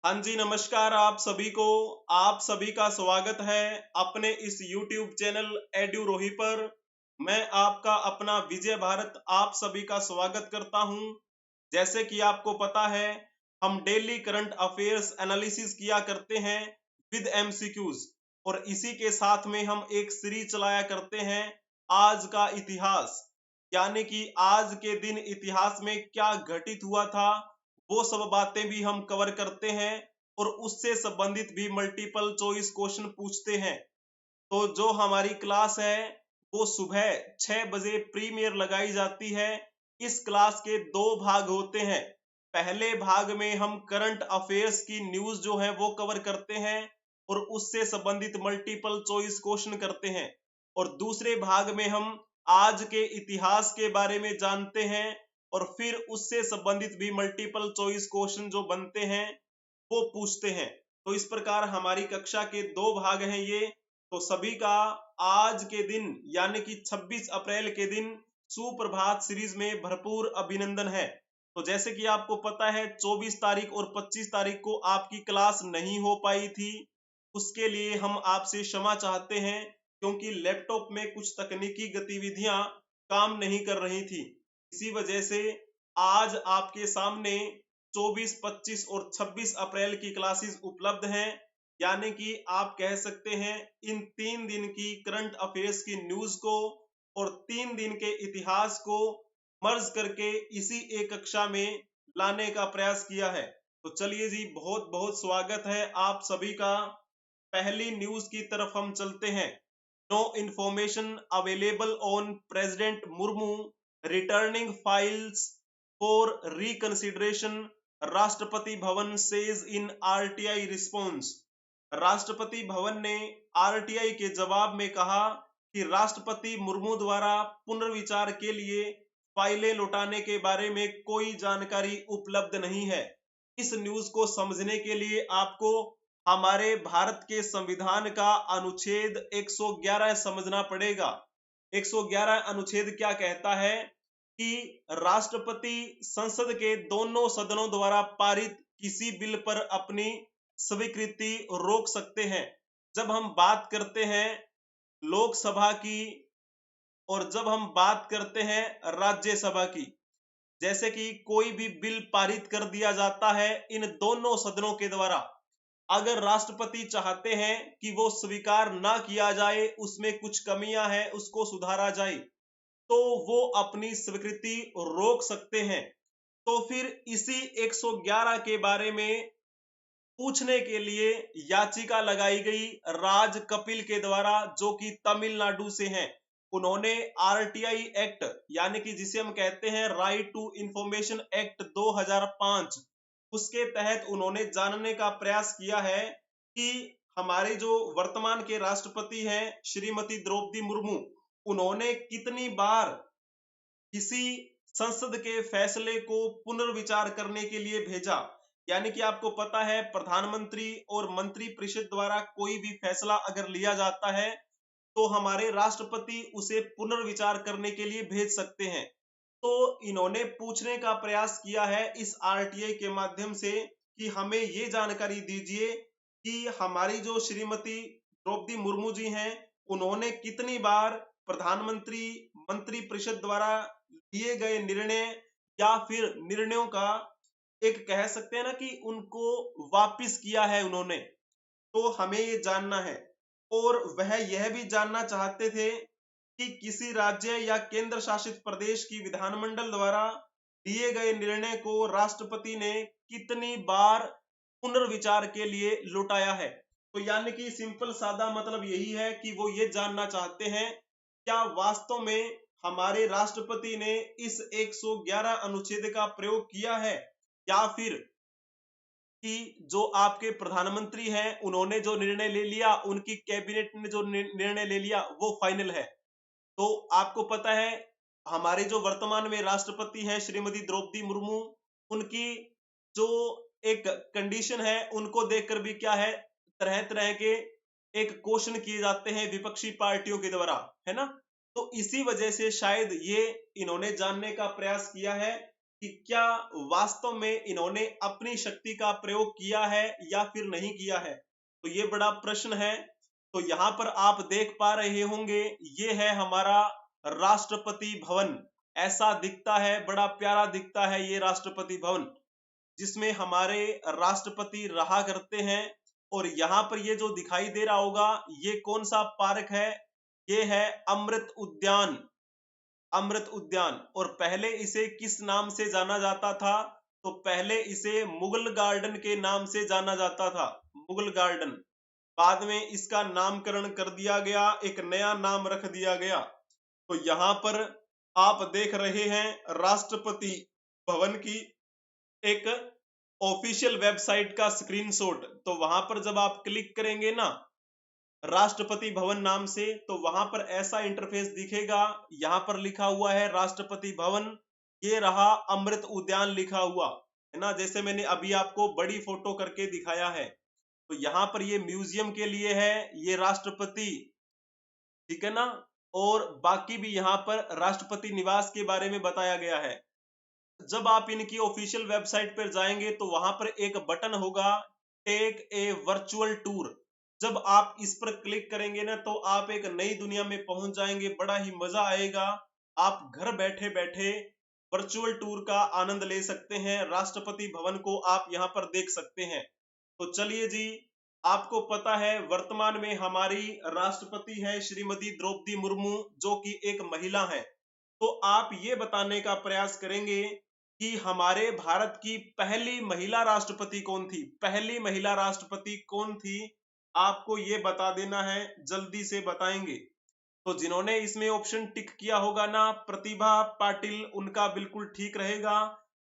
हाँ जी, नमस्कार आप सभी को। आप सभी का स्वागत है अपने इस YouTube चैनल एड्यूरोही पर। मैं आपका अपना विजय भारत आप सभी का स्वागत करता हूं। जैसे कि आपको पता है, हम डेली करंट अफेयर्स एनालिसिस किया करते हैं विद एमसीक्यूज, और इसी के साथ में हम एक सीरीज चलाया करते हैं आज का इतिहास। यानी कि आज के दिन इतिहास में क्या घटित हुआ था, वो सब बातें भी हम कवर करते हैं और उससे संबंधित भी मल्टीपल चॉइस क्वेश्चन पूछते हैं। तो जो हमारी क्लास है वो सुबह 6 बजे प्रीमियर लगाई जाती है। इस क्लास के दो भाग होते हैं। पहले भाग में हम करंट अफेयर्स की न्यूज जो है वो कवर करते हैं और उससे संबंधित मल्टीपल चॉइस क्वेश्चन करते हैं, और दूसरे भाग में हम आज के इतिहास के बारे में जानते हैं और फिर उससे संबंधित भी मल्टीपल चॉइस क्वेश्चन जो बनते हैं वो पूछते हैं। तो इस प्रकार हमारी कक्षा के दो भाग हैं ये। तो सभी का आज के दिन यानी कि 26 अप्रैल के दिन सुप्रभात सीरीज में भरपूर अभिनंदन है। तो जैसे कि आपको पता है 24 तारीख और 25 तारीख को आपकी क्लास नहीं हो पाई थी। उसके लिए हम आपसे क्षमा चाहते हैं, क्योंकि लैपटॉप में कुछ तकनीकी गतिविधियां काम नहीं कर रही थी। इसी वजह से आज आपके सामने 24, 25 और 26 अप्रैल की क्लासेस उपलब्ध हैं। यानी कि आप कह सकते हैं इन 3 दिन की करंट अफेयर्स की न्यूज को और 3 दिन के इतिहास को मर्ज करके इसी एक कक्षा में लाने का प्रयास किया है। तो चलिए जी, बहुत बहुत स्वागत है आप सभी का। पहली न्यूज की तरफ हम चलते हैं। No information available on president Murmu returning files for reconsideration, Rashtrapati Bhavan says in RTI response. Rashtrapati Bhavan ने आरटीआई के जवाब में कहा कि राष्ट्रपति मुर्मू द्वारा पुनर्विचार के लिए फाइलें लौटाने के बारे में कोई जानकारी उपलब्ध नहीं है। इस न्यूज को समझने के लिए आपको हमारे भारत के संविधान का अनुच्छेद 111 समझना पड़ेगा। 111 अनुच्छेद क्या कहता है कि राष्ट्रपति संसद के दोनों सदनों द्वारा पारित किसी बिल पर अपनी स्वीकृति रोक सकते हैं। जब हम बात करते हैं लोकसभा की और जब हम बात करते हैं राज्यसभा की, जैसे कि कोई भी बिल पारित कर दिया जाता है इन दोनों सदनों के द्वारा, अगर राष्ट्रपति चाहते हैं कि वो स्वीकार ना किया जाए, उसमें कुछ कमियां हैं उसको सुधारा जाए, तो वो अपनी स्वीकृति रोक सकते हैं। तो फिर इसी 111 के बारे में पूछने के लिए याचिका लगाई गई राज कपिल के द्वारा, जो कि तमिलनाडु से हैं। उन्होंने आरटीआई एक्ट यानी कि जिसे हम कहते हैं राइट टू इंफॉर्मेशन एक्ट 2005, उसके तहत उन्होंने जानने का प्रयास किया है कि हमारे जो वर्तमान के राष्ट्रपति हैं श्रीमती द्रौपदी मुर्मू, उन्होंने कितनी बार किसी संसद के फैसले को पुनर्विचार करने के लिए भेजा। यानी कि आपको पता है प्रधानमंत्री और मंत्री परिषद द्वारा कोई भी फैसला अगर लिया जाता है तो हमारे राष्ट्रपति उसे पुनर्विचार करने के लिए भेज सकते हैं। तो इन्होंने पूछने का प्रयास किया है इस आरटीआई के माध्यम से कि हमें ये जानकारी दीजिए कि हमारी जो श्रीमती द्रौपदी मुर्मू जी हैं, उन्होंने कितनी बार प्रधानमंत्री मंत्री परिषद द्वारा लिए गए निर्णय या फिर निर्णयों का एक कह सकते हैं ना कि उनको वापिस किया है उन्होंने। तो हमें ये जानना है। और वह यह भी जानना चाहते थे कि किसी राज्य या केंद्र शासित प्रदेश की विधानमंडल द्वारा दिए गए निर्णय को राष्ट्रपति ने कितनी बार पुनर्विचार के लिए लौटाया है। तो यानी कि सिंपल सादा मतलब यही है कि वो ये जानना चाहते हैं क्या वास्तव में हमारे राष्ट्रपति ने इस 111 अनुच्छेद का प्रयोग किया है, या फिर कि जो आपके प्रधानमंत्री हैं उन्होंने जो निर्णय ले लिया, उनकी कैबिनेट ने जो निर्णय ले लिया वो फाइनल है। तो आपको पता है हमारे जो वर्तमान में राष्ट्रपति हैं श्रीमती द्रौपदी मुर्मू, उनकी जो एक कंडीशन है उनको देखकर भी क्या है, तरह तरह के एक क्वेश्चन किए जाते हैं विपक्षी पार्टियों के द्वारा, है ना। तो इसी वजह से शायद ये इन्होंने जानने का प्रयास किया है कि क्या वास्तव में इन्होंने अपनी शक्ति का प्रयोग किया है या फिर नहीं किया है। तो ये बड़ा प्रश्न है। तो यहाँ पर आप देख पा रहे होंगे, ये है हमारा राष्ट्रपति भवन। ऐसा दिखता है, बड़ा प्यारा दिखता है ये राष्ट्रपति भवन, जिसमें हमारे राष्ट्रपति रहा करते हैं। और यहाँ पर ये जो दिखाई दे रहा होगा, ये कौन सा पार्क है? ये है अमृत उद्यान। अमृत उद्यान। और पहले इसे किस नाम से जाना जाता था? तो पहले इसे मुगल गार्डन के नाम से जाना जाता था, मुगल गार्डन। बाद में इसका नामकरण कर दिया गया, एक नया नाम रख दिया गया। तो यहाँ पर आप देख रहे हैं राष्ट्रपति भवन की एक ऑफिशियल वेबसाइट का स्क्रीनशॉट। तो वहां पर जब आप क्लिक करेंगे ना राष्ट्रपति भवन नाम से, तो वहां पर ऐसा इंटरफेस दिखेगा। यहाँ पर लिखा हुआ है राष्ट्रपति भवन, ये रहा अमृत उद्यान लिखा हुआ है ना, जैसे मैंने अभी आपको बड़ी फोटो करके दिखाया है। तो यहाँ पर ये म्यूजियम के लिए है, ये राष्ट्रपति, ठीक है ना। और बाकी भी यहाँ पर राष्ट्रपति निवास के बारे में बताया गया है। जब आप इनकी ऑफिशियल वेबसाइट पर जाएंगे तो वहां पर एक बटन होगा, टेक ए वर्चुअल टूर। जब आप इस पर क्लिक करेंगे ना, तो आप एक नई दुनिया में पहुंच जाएंगे, बड़ा ही मजा आएगा। आप घर बैठे बैठे वर्चुअल टूर का आनंद ले सकते हैं, राष्ट्रपति भवन को आप यहाँ पर देख सकते हैं। तो चलिए जी, आपको पता है वर्तमान में हमारी राष्ट्रपति है श्रीमती द्रौपदी मुर्मू, जो कि एक महिला है। तो आप ये बताने का प्रयास करेंगे कि हमारे भारत की पहली महिला राष्ट्रपति कौन थी? पहली महिला राष्ट्रपति कौन थी? आपको ये बता देना है, जल्दी से बताएंगे। तो जिन्होंने इसमें ऑप्शन टिक किया होगा ना, प्रतिभा पाटिल, उनका बिल्कुल ठीक रहेगा।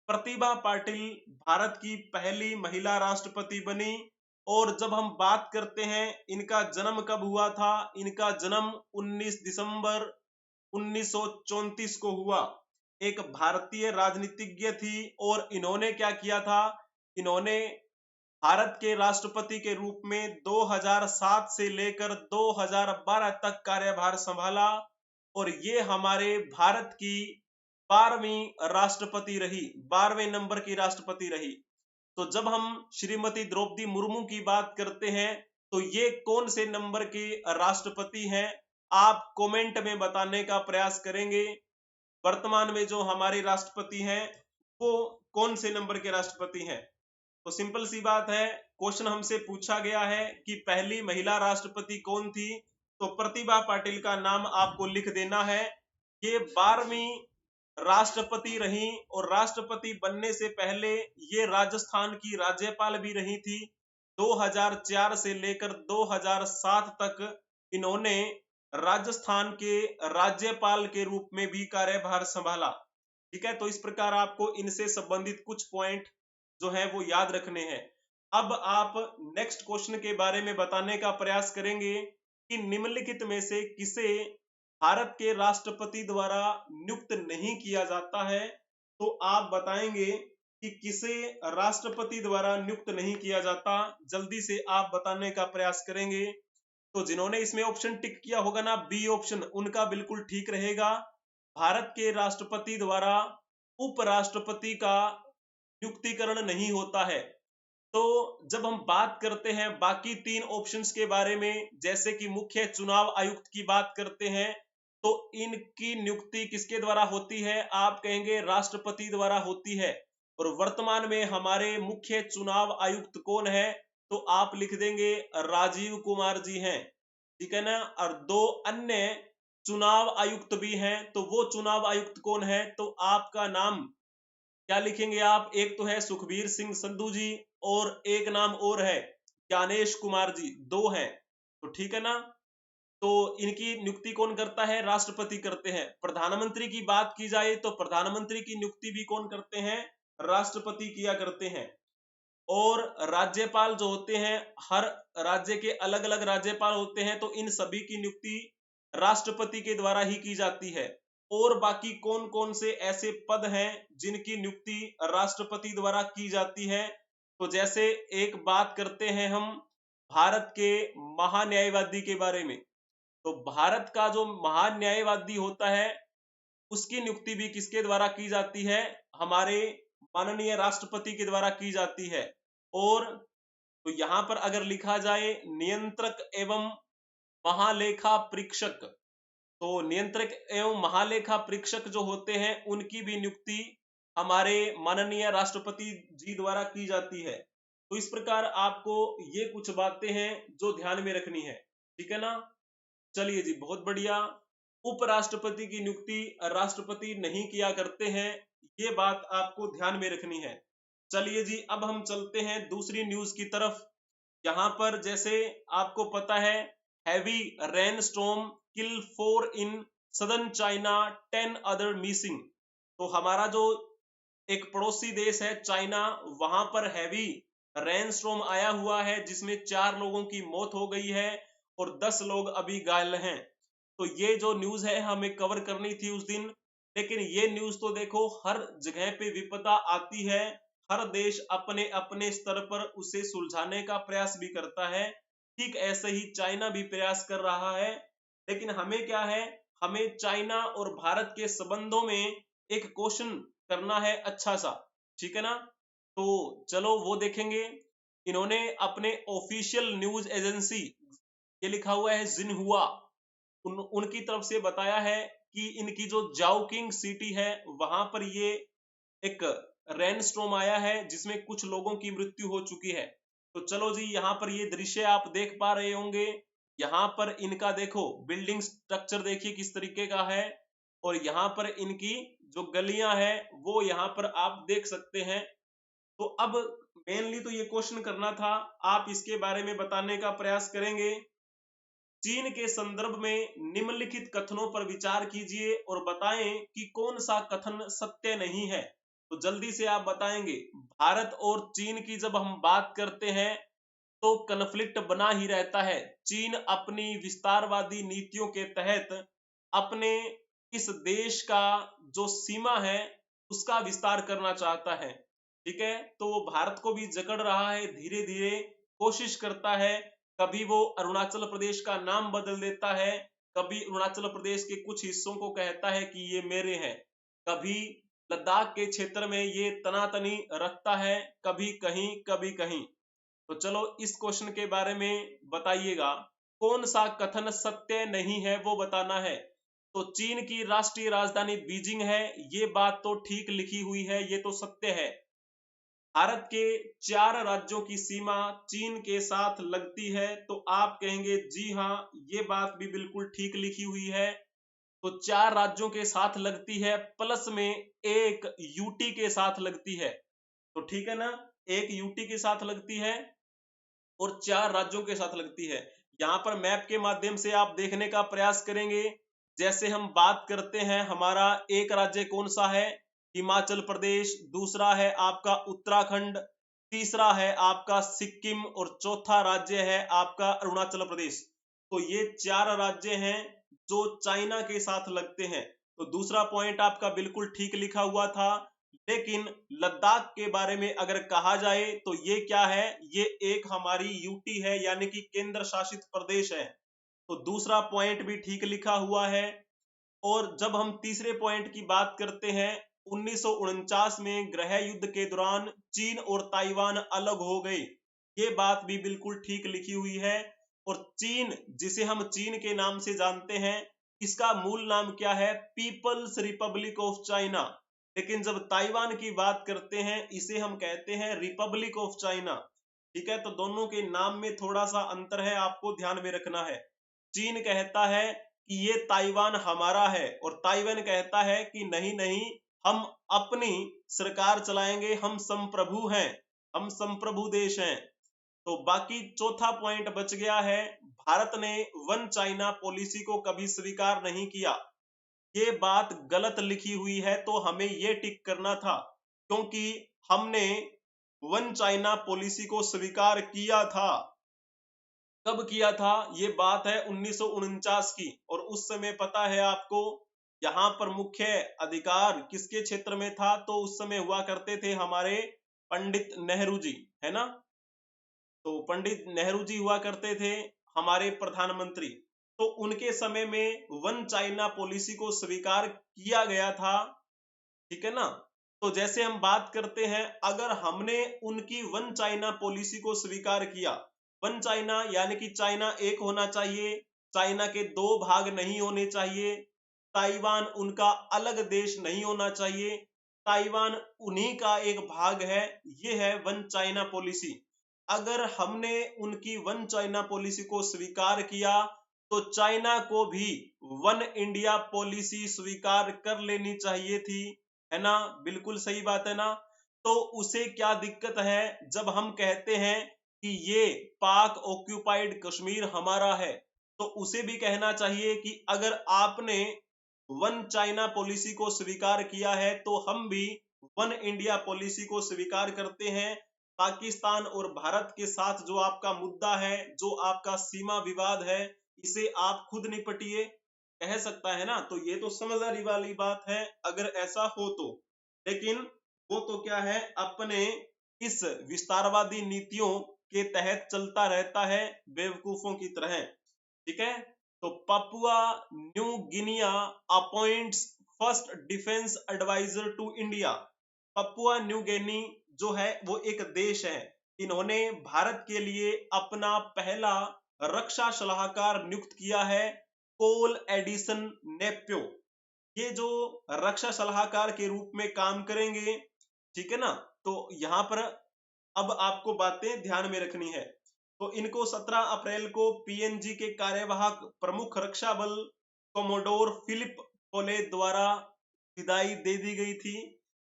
प्रतिभा पाटिल भारत की पहली महिला राष्ट्रपति बनी। और जब हम बात करते हैं इनका जन्म कब हुआ था, इनका जन्म 19 दिसंबर 1934 को हुआ। एक भारतीय राजनीतिज्ञ थी और इन्होंने क्या किया था, इन्होंने भारत के राष्ट्रपति के रूप में 2007 से लेकर 2012 तक कार्यभार संभाला। और ये हमारे भारत की 12वीं राष्ट्रपति रही, 12वें नंबर की राष्ट्रपति रही। तो जब हम श्रीमती द्रौपदी मुर्मू की बात करते हैं, तो ये कौन से नंबर के राष्ट्रपति हैं? आप कमेंट में बताने का प्रयास करेंगे। वर्तमान में जो हमारे राष्ट्रपति हैं वो कौन से नंबर के राष्ट्रपति हैं? तो सिंपल सी बात है, क्वेश्चन हमसे पूछा गया है कि पहली महिला राष्ट्रपति कौन थी, तो प्रतिभा पाटिल का नाम आपको लिख देना है। ये 12वीं राष्ट्रपति रही और राष्ट्रपति बनने से पहले ये राजस्थान की राज्यपाल भी रही थी। 2004 से लेकर 2007 तक इन्होंने राजस्थान के राज्यपाल के रूप में भी कार्यभार संभाला। ठीक है, तो इस प्रकार आपको इनसे संबंधित कुछ पॉइंट जो है वो याद रखने हैं। अब आप नेक्स्ट क्वेश्चन के बारे में बताने का प्रयास करेंगे कि निम्नलिखित में से किसे भारत के राष्ट्रपति द्वारा नियुक्त नहीं किया जाता है। तो आप बताएंगे कि किसे राष्ट्रपति द्वारा नियुक्त नहीं किया जाता, जल्दी से आप बताने का प्रयास करेंगे। तो जिन्होंने इसमें ऑप्शन टिक किया होगा ना, बी ऑप्शन, उनका बिल्कुल ठीक रहेगा। भारत के राष्ट्रपति द्वारा उपराष्ट्रपति का नियुक्तिकरण नहीं होता है। तो जब हम बात करते हैं बाकी 3 ऑप्शंस के बारे में, जैसे कि मुख्य चुनाव आयुक्त की बात करते हैं, तो इनकी नियुक्ति किसके द्वारा होती है? आप कहेंगे राष्ट्रपति द्वारा होती है। और वर्तमान में हमारे मुख्य चुनाव आयुक्त कौन है? तो आप लिख देंगे राजीव कुमार जी हैं, ठीक है ना। और 2 अन्य चुनाव आयुक्त भी हैं, तो वो चुनाव आयुक्त कौन है? तो आपका नाम क्या लिखेंगे आप? एक तो है सुखबीर सिंह संधू जी और एक नाम और है ज्ञानेश कुमार जी, 2 हैं। तो ठीक है ना। तो इनकी नियुक्ति कौन करता है? राष्ट्रपति करते हैं। प्रधानमंत्री की बात की जाए तो प्रधानमंत्री की नियुक्ति भी कौन करते हैं? राष्ट्रपति किया करते हैं। और राज्यपाल जो होते हैं, हर राज्य के अलग अलग राज्यपाल होते हैं, तो इन सभी की नियुक्ति राष्ट्रपति के द्वारा ही की जाती है। और बाकी कौन कौन से ऐसे पद हैं जिनकी नियुक्ति राष्ट्रपति द्वारा की जाती है? तो जैसे एक बात करते हैं हम भारत के महान्यायवादी के बारे में। तो भारत का जो महान्यायवादी होता है उसकी नियुक्ति भी किसके द्वारा की जाती है? हमारे माननीय राष्ट्रपति के द्वारा की जाती है। और तो यहां पर अगर लिखा जाए नियंत्रक एवं महालेखा परीक्षक, तो नियंत्रक एवं महालेखा परीक्षक जो होते हैं उनकी भी नियुक्ति हमारे माननीय राष्ट्रपति जी द्वारा की जाती है। तो इस प्रकार आपको ये कुछ बातें हैं जो ध्यान में रखनी है, ठीक है ना। चलिए जी, बहुत बढ़िया। उपराष्ट्रपति की नियुक्ति राष्ट्रपति नहीं किया करते हैं, ये बात आपको ध्यान में रखनी है। चलिए जी, अब हम चलते हैं दूसरी न्यूज की तरफ। यहाँ पर जैसे आपको पता है, heavy rain storm kill 4 in southern China, 10 other missing. तो हमारा जो एक पड़ोसी देश है चाइना, वहां पर हैवी रेन स्टॉर्म आया हुआ है जिसमें 4 लोगों की मौत हो गई है और 10 लोग अभी घायल हैं। तो ये जो न्यूज है हमें कवर करनी थी उस दिन, लेकिन ये न्यूज तो देखो हर जगह पे विपदा आती है, हर देश अपने अपने स्तर पर उसे सुलझाने का प्रयास भी करता है। ठीक ऐसे ही चाइना भी प्रयास कर रहा है, लेकिन हमें क्या है, हमें चाइना और भारत के संबंधों में एक क्वेश्चन करना है अच्छा सा, ठीक है ना। तो चलो वो देखेंगे। इन्होंने अपने ऑफिशियल न्यूज एजेंसी, ये लिखा हुआ है जिनहुआ, उनकी तरफ से बताया है कि इनकी जो जाओकिंग सिटी है वहां पर ये एक रेन स्टॉर्म आया है जिसमें कुछ लोगों की मृत्यु हो चुकी है। तो चलो जी, यहाँ पर ये दृश्य आप देख पा रहे होंगे। यहाँ पर इनका देखो बिल्डिंग स्ट्रक्चर देखिए किस तरीके का है, और यहाँ पर इनकी जो गलियां हैं वो यहाँ पर आप देख सकते हैं। तो अब मेनली तो ये क्वेश्चन करना था, आप इसके बारे में बताने का प्रयास करेंगे। चीन के संदर्भ में निम्नलिखित कथनों पर विचार कीजिए और बताएं कि कौन सा कथन सत्य नहीं है। तो जल्दी से आप बताएंगे। भारत और चीन की जब हम बात करते हैं तो कन्फ्लिक्ट बना ही रहता है। चीन अपनी विस्तारवादी नीतियों के तहत अपने इस देश का जो सीमा है उसका विस्तार करना चाहता है, ठीक है। तो वो भारत को भी जकड़ रहा है, धीरे धीरे कोशिश करता है। कभी वो अरुणाचल प्रदेश का नाम बदल देता है, कभी अरुणाचल प्रदेश के कुछ हिस्सों को कहता है कि ये मेरे हैं, कभी लद्दाख के क्षेत्र में ये तनातनी रखता है, कभी कहीं कभी कहीं। तो चलो इस क्वेश्चन के बारे में बताइएगा, कौन सा कथन सत्य नहीं है वो बताना है। तो चीन की राष्ट्रीय राजधानी बीजिंग है, ये बात तो ठीक लिखी हुई है, ये तो सत्य है। भारत के 4 राज्यों की सीमा चीन के साथ लगती है, तो आप कहेंगे जी हाँ, ये बात भी बिल्कुल ठीक लिखी हुई है। तो 4 राज्यों के साथ लगती है, प्लस में एक यूटी के साथ लगती है। तो ठीक है ना, एक यूटी के साथ लगती है और 4 राज्यों के साथ लगती है। यहाँ पर मैप के माध्यम से आप देखने का प्रयास करेंगे। जैसे हम बात करते हैं, हमारा एक राज्य कौन सा है, हिमाचल प्रदेश, दूसरा है आपका उत्तराखंड, तीसरा है आपका सिक्किम और चौथा राज्य है आपका अरुणाचल प्रदेश। तो ये 4 राज्य हैं जो चाइना के साथ लगते हैं। तो दूसरा पॉइंट आपका बिल्कुल ठीक लिखा हुआ था। लेकिन लद्दाख के बारे में अगर कहा जाए तो ये क्या है, ये एक हमारी यूटी है, यानी कि केंद्र शासित प्रदेश है। तो दूसरा पॉइंट भी ठीक लिखा हुआ है। और जब हम तीसरे पॉइंट की बात करते हैं, 1949 में गृह युद्ध के दौरान चीन और ताइवान अलग हो गए, ये बात भी बिल्कुल ठीक लिखी हुई है। और चीन, जिसे हम चीन के नाम से जानते हैं, इसका मूल नाम क्या है, पीपल्स रिपब्लिक ऑफ चाइना। लेकिन जब ताइवान की बात करते हैं इसे हम कहते हैं रिपब्लिक ऑफ चाइना, ठीक है। तो दोनों के नाम में थोड़ा सा अंतर है, आपको ध्यान में रखना है। चीन कहता है कि ये ताइवान हमारा है, और ताइवान कहता है कि नहीं नहीं, हम अपनी सरकार चलाएंगे, हम संप्रभु हैं, हम संप्रभु देश हैं। तो बाकी चौथा पॉइंट बच गया है, भारत ने वन चाइना पॉलिसी को कभी स्वीकार नहीं किया। ये बात गलत लिखी हुई है, तो हमें ये टिक करना था, क्योंकि हमने वन चाइना पॉलिसी को स्वीकार किया था। कब किया था, ये बात है 1949 की। और उस समय पता है आपको, यहाँ पर मुख्य अधिकार किसके क्षेत्र में था, तो उस समय हुआ करते थे हमारे पंडित नेहरू जी, है ना। तो पंडित नेहरू जी हुआ करते थे हमारे प्रधानमंत्री। तो उनके समय में वन चाइना पॉलिसी को स्वीकार किया गया था, ठीक है ना। तो जैसे हम बात करते हैं, अगर हमने उनकी वन चाइना पॉलिसी को स्वीकार किया, वन चाइना यानी कि चाइना एक होना चाहिए, चाइना के दो भाग नहीं होने चाहिए, ताइवान उनका अलग देश नहीं होना चाहिए, ताइवान उन्हीं का एक भाग है, ये है वन चाइना पॉलिसी। अगर हमने उनकी वन चाइना पॉलिसी को स्वीकार किया तो चाइना को भी वन इंडिया पॉलिसी स्वीकार कर लेनी चाहिए थी, है ना। बिल्कुल सही बात है ना। तो उसे क्या दिक्कत है जब हम कहते हैं कि ये पाक ऑक्यूपाइड कश्मीर हमारा है, तो उसे भी कहना चाहिए कि अगर आपने वन चाइना पॉलिसी को स्वीकार किया है तो हम भी वन इंडिया पॉलिसी को स्वीकार करते हैं। पाकिस्तान और भारत के साथ जो आपका मुद्दा है, जो आपका सीमा विवाद है, इसे आप खुद निपटिए, कह सकता है ना। तो ये तो समझदारी वाली बात है अगर ऐसा हो तो। लेकिन वो तो क्या है, अपने इस विस्तारवादी नीतियों के तहत चलता रहता है बेवकूफों की तरह, ठीक है। तो Papua New Guinea appoints first defence adviser to India. Papua New Guinea जो है वो एक देश है, इन्होंने भारत के लिए अपना पहला रक्षा सलाहकार नियुक्त किया है, कोल एडिसन नेप्यो। ये जो रक्षा सलाहकार के रूप में काम करेंगे, ठीक है ना। तो यहां पर अब आपको बातें ध्यान में रखनी है। तो इनको 17 अप्रैल को पीएनजी के कार्यवाहक प्रमुख रक्षा बल कोमोडोर फिलिप कोले द्वारा विदाई दे दी गई थी।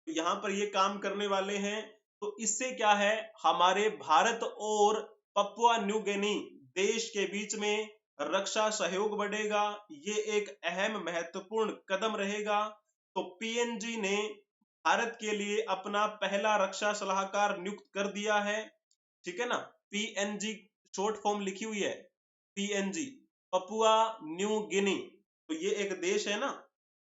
तो यहाँ पर ये काम करने वाले हैं। तो इससे क्या है, हमारे भारत और पपुआ न्यू गिनी देश के बीच में रक्षा सहयोग बढ़ेगा, ये एक अहम महत्वपूर्ण कदम रहेगा। तो पीएनजी ने भारत के लिए अपना पहला रक्षा सलाहकार नियुक्त कर दिया है, ठीक है ना। पीएनजी शॉर्ट फॉर्म लिखी हुई है, पीएनजी पपुआ न्यू गिनी, तो ये एक देश है ना।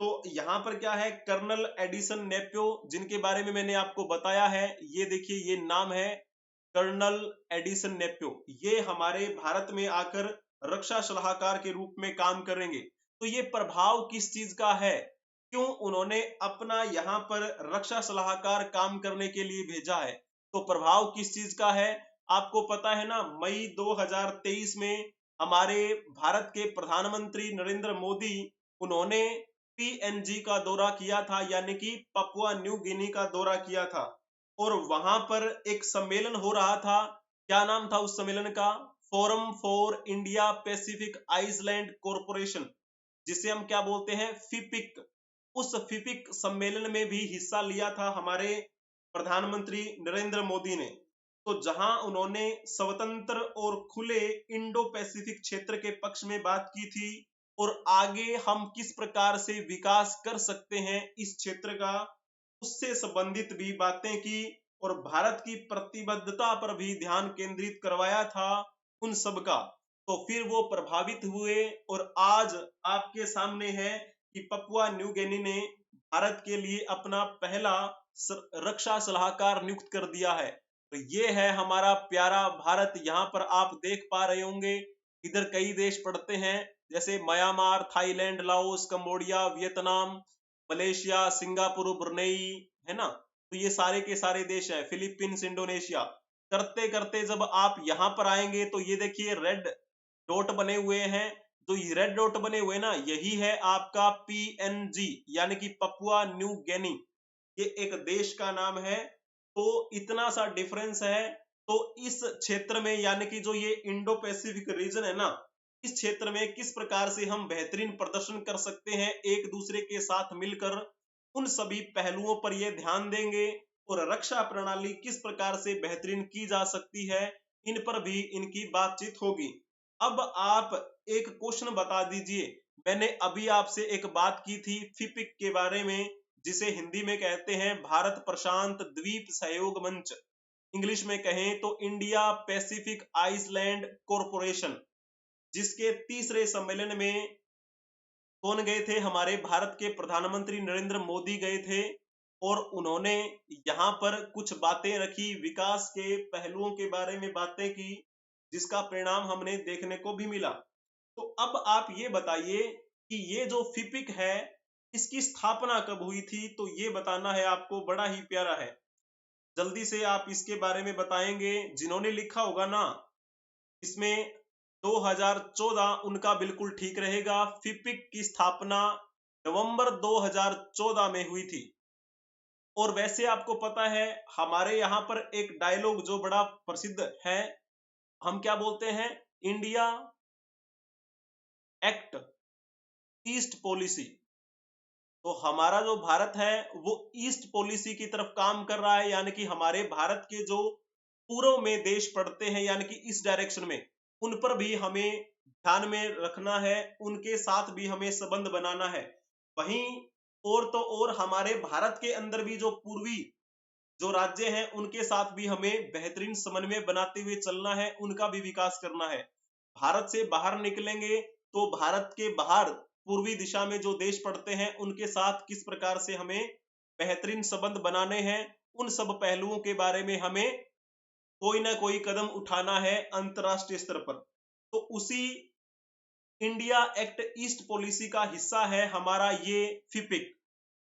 तो यहाँ पर क्या है, कर्नल एडिसन नेप्यो, जिनके बारे में मैंने आपको बताया है, ये देखिए ये नाम है कर्नल एडिसन नेप्यो, ये हमारे भारत में आकर रक्षा सलाहकार के रूप में काम करेंगे। तो ये प्रभाव किस चीज का है, क्यों उन्होंने अपना यहाँ पर रक्षा सलाहकार काम करने के लिए भेजा है, तो प्रभाव किस चीज का है आपको पता है ना। मई 2023 में हमारे भारत के प्रधानमंत्री नरेंद्र मोदी, उन्होंने पीएनजी का दौरा किया था, यानी कि पपुआ न्यू गिनी का दौरा किया था। और वहां पर एक सम्मेलन हो रहा था, क्या नाम था उस सम्मेलन का, forum for India Pacific island corporation, जिसे हम क्या बोलते हैं, फिपिक। उस फिपिक सम्मेलन में भी हिस्सा लिया था हमारे प्रधानमंत्री नरेंद्र मोदी ने। तो जहां उन्होंने स्वतंत्र और खुले इंडो पैसिफिक क्षेत्र के पक्ष में बात की थी, और आगे हम किस प्रकार से विकास कर सकते हैं इस क्षेत्र का, उससे संबंधित भी बातें की, और भारत की प्रतिबद्धता पर भी ध्यान केंद्रित करवाया था उन सब का। तो फिर वो प्रभावित हुए, और आज आपके सामने है कि पपुआ न्यू गिनी ने भारत के लिए अपना पहला रक्षा सलाहकार नियुक्त कर दिया है। तो ये है हमारा प्यारा भारत। यहाँ पर आप देख पा रहे होंगे, इधर कई देश पड़ते हैं, जैसे Myanmar, Thailand, Laos, Cambodia, Vietnam, Malaysia, Singapore, Brunei, है ना। तो ये सारे के सारे देश हैं, फिलीपींस, इंडोनेशिया। करते करते जब आप यहाँ पर आएंगे तो ये देखिए रेड डॉट बने हुए हैं, तो ये रेड डॉट बने हुए ना, यही है आपका पीएनजी, यानी कि पपुआ न्यू गिनी, ये एक देश का नाम है। तो इतना सा डिफरेंस है। तो इस क्षेत्र में, यानी कि जो ये इंडो पैसिफिक रीजन है ना, इस क्षेत्र में किस प्रकार से हम बेहतरीन प्रदर्शन कर सकते हैं एक दूसरे के साथ मिलकर, उन सभी पहलुओं पर ये ध्यान देंगे, और रक्षा प्रणाली किस प्रकार से बेहतरीन की जा सकती है, इन पर भी इनकी बातचीत होगी। अब आप एक क्वेश्चन बता दीजिए, मैंने अभी आपसे एक बात की थी फिपिक के बारे में, जिसे हिंदी में कहते हैं भारत प्रशांत द्वीप सहयोग मंच, इंग्लिश में कहें तो इंडिया पैसिफिक आइसलैंड कॉरपोरेशन, जिसके तीसरे सम्मेलन में कौन गए थे, हमारे भारत के प्रधानमंत्री नरेंद्र मोदी गए थे, और उन्होंने यहाँ पर कुछ बातें रखी, विकास के पहलुओं के बारे में बातें की, जिसका परिणाम हमने देखने को भी मिला। तो अब आप ये बताइए कि ये जो फिपिक है इसकी स्थापना कब हुई थी, तो ये बताना है आपको, बड़ा ही प्यारा है। जल्दी से आप इसके बारे में बताएंगे। जिन्होंने लिखा होगा ना इसमें 2014, उनका बिल्कुल ठीक रहेगा। फिपिक की स्थापना नवंबर 2014 में हुई थी। और वैसे आपको पता है हमारे यहाँ पर एक डायलॉग जो बड़ा प्रसिद्ध है, हम क्या बोलते हैं, इंडिया एक्ट ईस्ट पॉलिसी। तो हमारा जो भारत है वो ईस्ट पॉलिसी की तरफ काम कर रहा है, यानी कि हमारे भारत के जो पूर्व में देश पड़ते हैं यानी कि इस डायरेक्शन में, उन पर भी हमें ध्यान में रखना है, उनके साथ भी हमें संबंध बनाना है। वहीं और तो और हमारे भारत के अंदर भी जो पूर्वी जो राज्य हैं उनके साथ भी हमें बेहतरीन समन्वय बनाते हुए चलना है, उनका भी विकास करना है। भारत से बाहर निकलेंगे तो भारत के बाहर पूर्वी दिशा में जो देश पड़ते हैं उनके साथ किस प्रकार से हमें बेहतरीन संबंध बनाने हैं, उन सब पहलुओं के बारे में हमें कोई ना कोई कदम उठाना है अंतरराष्ट्रीय स्तर पर। तो उसी इंडिया एक्ट ईस्ट पॉलिसी का हिस्सा है हमारा ये फिपिक।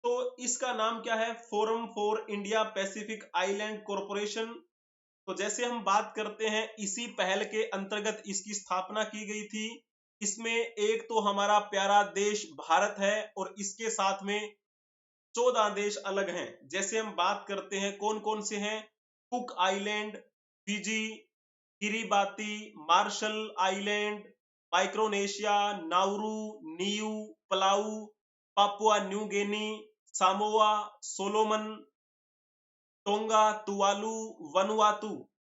तो इसका नाम क्या है, forum for India Pacific island corporation. तो जैसे हम बात करते हैं इसी पहल के अंतर्गत इसकी स्थापना की गई थी। इसमें एक तो हमारा प्यारा देश भारत है और इसके साथ में 14 देश अलग हैं। जैसे हम बात करते हैं कौन कौन से हैं, Cook island, Fiji, Kiribati, Marshall island, Micronesia, Nauru, Niue, Palau, Papua New Guinea, Samoa, Solomon, Tonga, Tuvalu, Vanuatu.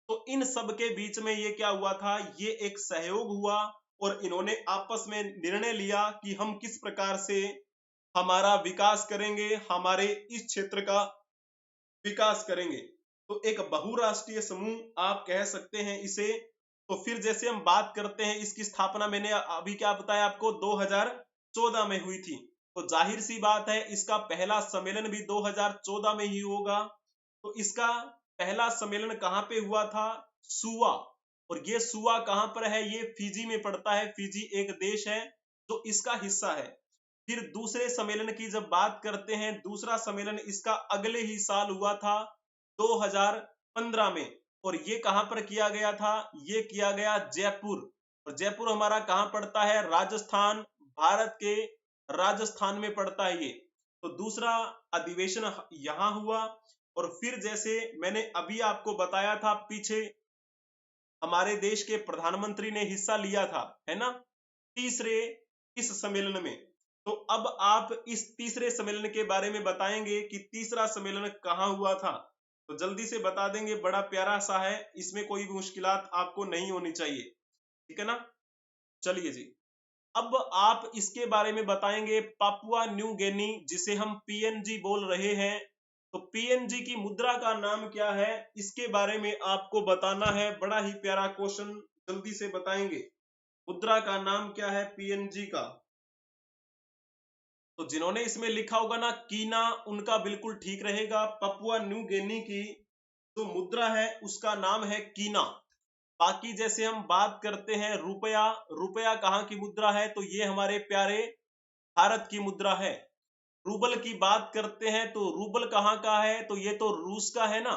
तो इन सब के बीच में ये क्या हुआ था, ये एक सहयोग हुआ और इन्होंने आपस में निर्णय लिया कि हम किस प्रकार से हमारा विकास करेंगे, हमारे इस क्षेत्र का विकास करेंगे। तो एक बहुराष्ट्रीय समूह आप कह सकते हैं इसे। तो फिर जैसे हम बात करते हैं इसकी स्थापना मैंने अभी क्या बताया आपको, 2014 में हुई थी। तो जाहिर सी बात है इसका पहला सम्मेलन भी 2014 में ही होगा। तो इसका पहला सम्मेलन कहां पे हुआ था, सुआ। और ये सुआ कहां पर है, ये फिजी में पड़ता है। फिजी एक देश है जो इसका हिस्सा है। फिर दूसरे सम्मेलन की जब बात करते हैं, दूसरा सम्मेलन इसका अगले ही साल हुआ था 2015 में। और ये कहां पर किया गया था, ये किया गया जयपुर। और जयपुर हमारा कहां पड़ता है, राजस्थान, भारत के राजस्थान में पड़ता है ये। तो दूसरा अधिवेशन यहां हुआ। और फिर जैसे मैंने अभी आपको बताया था पीछे, हमारे देश के प्रधानमंत्री ने हिस्सा लिया था, है ना, तीसरे इस सम्मेलन में। तो अब आप इस तीसरे सम्मेलन के बारे में बताएंगे कि तीसरा सम्मेलन कहां हुआ था। तो जल्दी से बता देंगे, बड़ा प्यारा सा है, इसमें कोई भी मुश्किलात आपको नहीं होनी चाहिए, ठीक है ना। चलिए जी, अब आप इसके बारे में बताएंगे पापुआ न्यू गिनी, जिसे हम पीएनजी बोल रहे हैं। तो पीएनजी की मुद्रा का नाम क्या है, इसके बारे में आपको बताना है। बड़ा ही प्यारा क्वेश्चन, जल्दी से बताएंगे मुद्रा का नाम क्या है पीएनजी का। तो जिन्होंने इसमें लिखा होगा ना कीना, उनका बिल्कुल ठीक रहेगा। पपुआ न्यू गिनी की जो मुद्रा है उसका नाम है कीना। बाकी जैसे हम बात करते हैं रुपया, रुपया कहाँ की मुद्रा है, तो ये हमारे प्यारे भारत की मुद्रा है। रूबल की बात करते हैं तो रूबल कहाँ का है, तो ये तो रूस का है ना।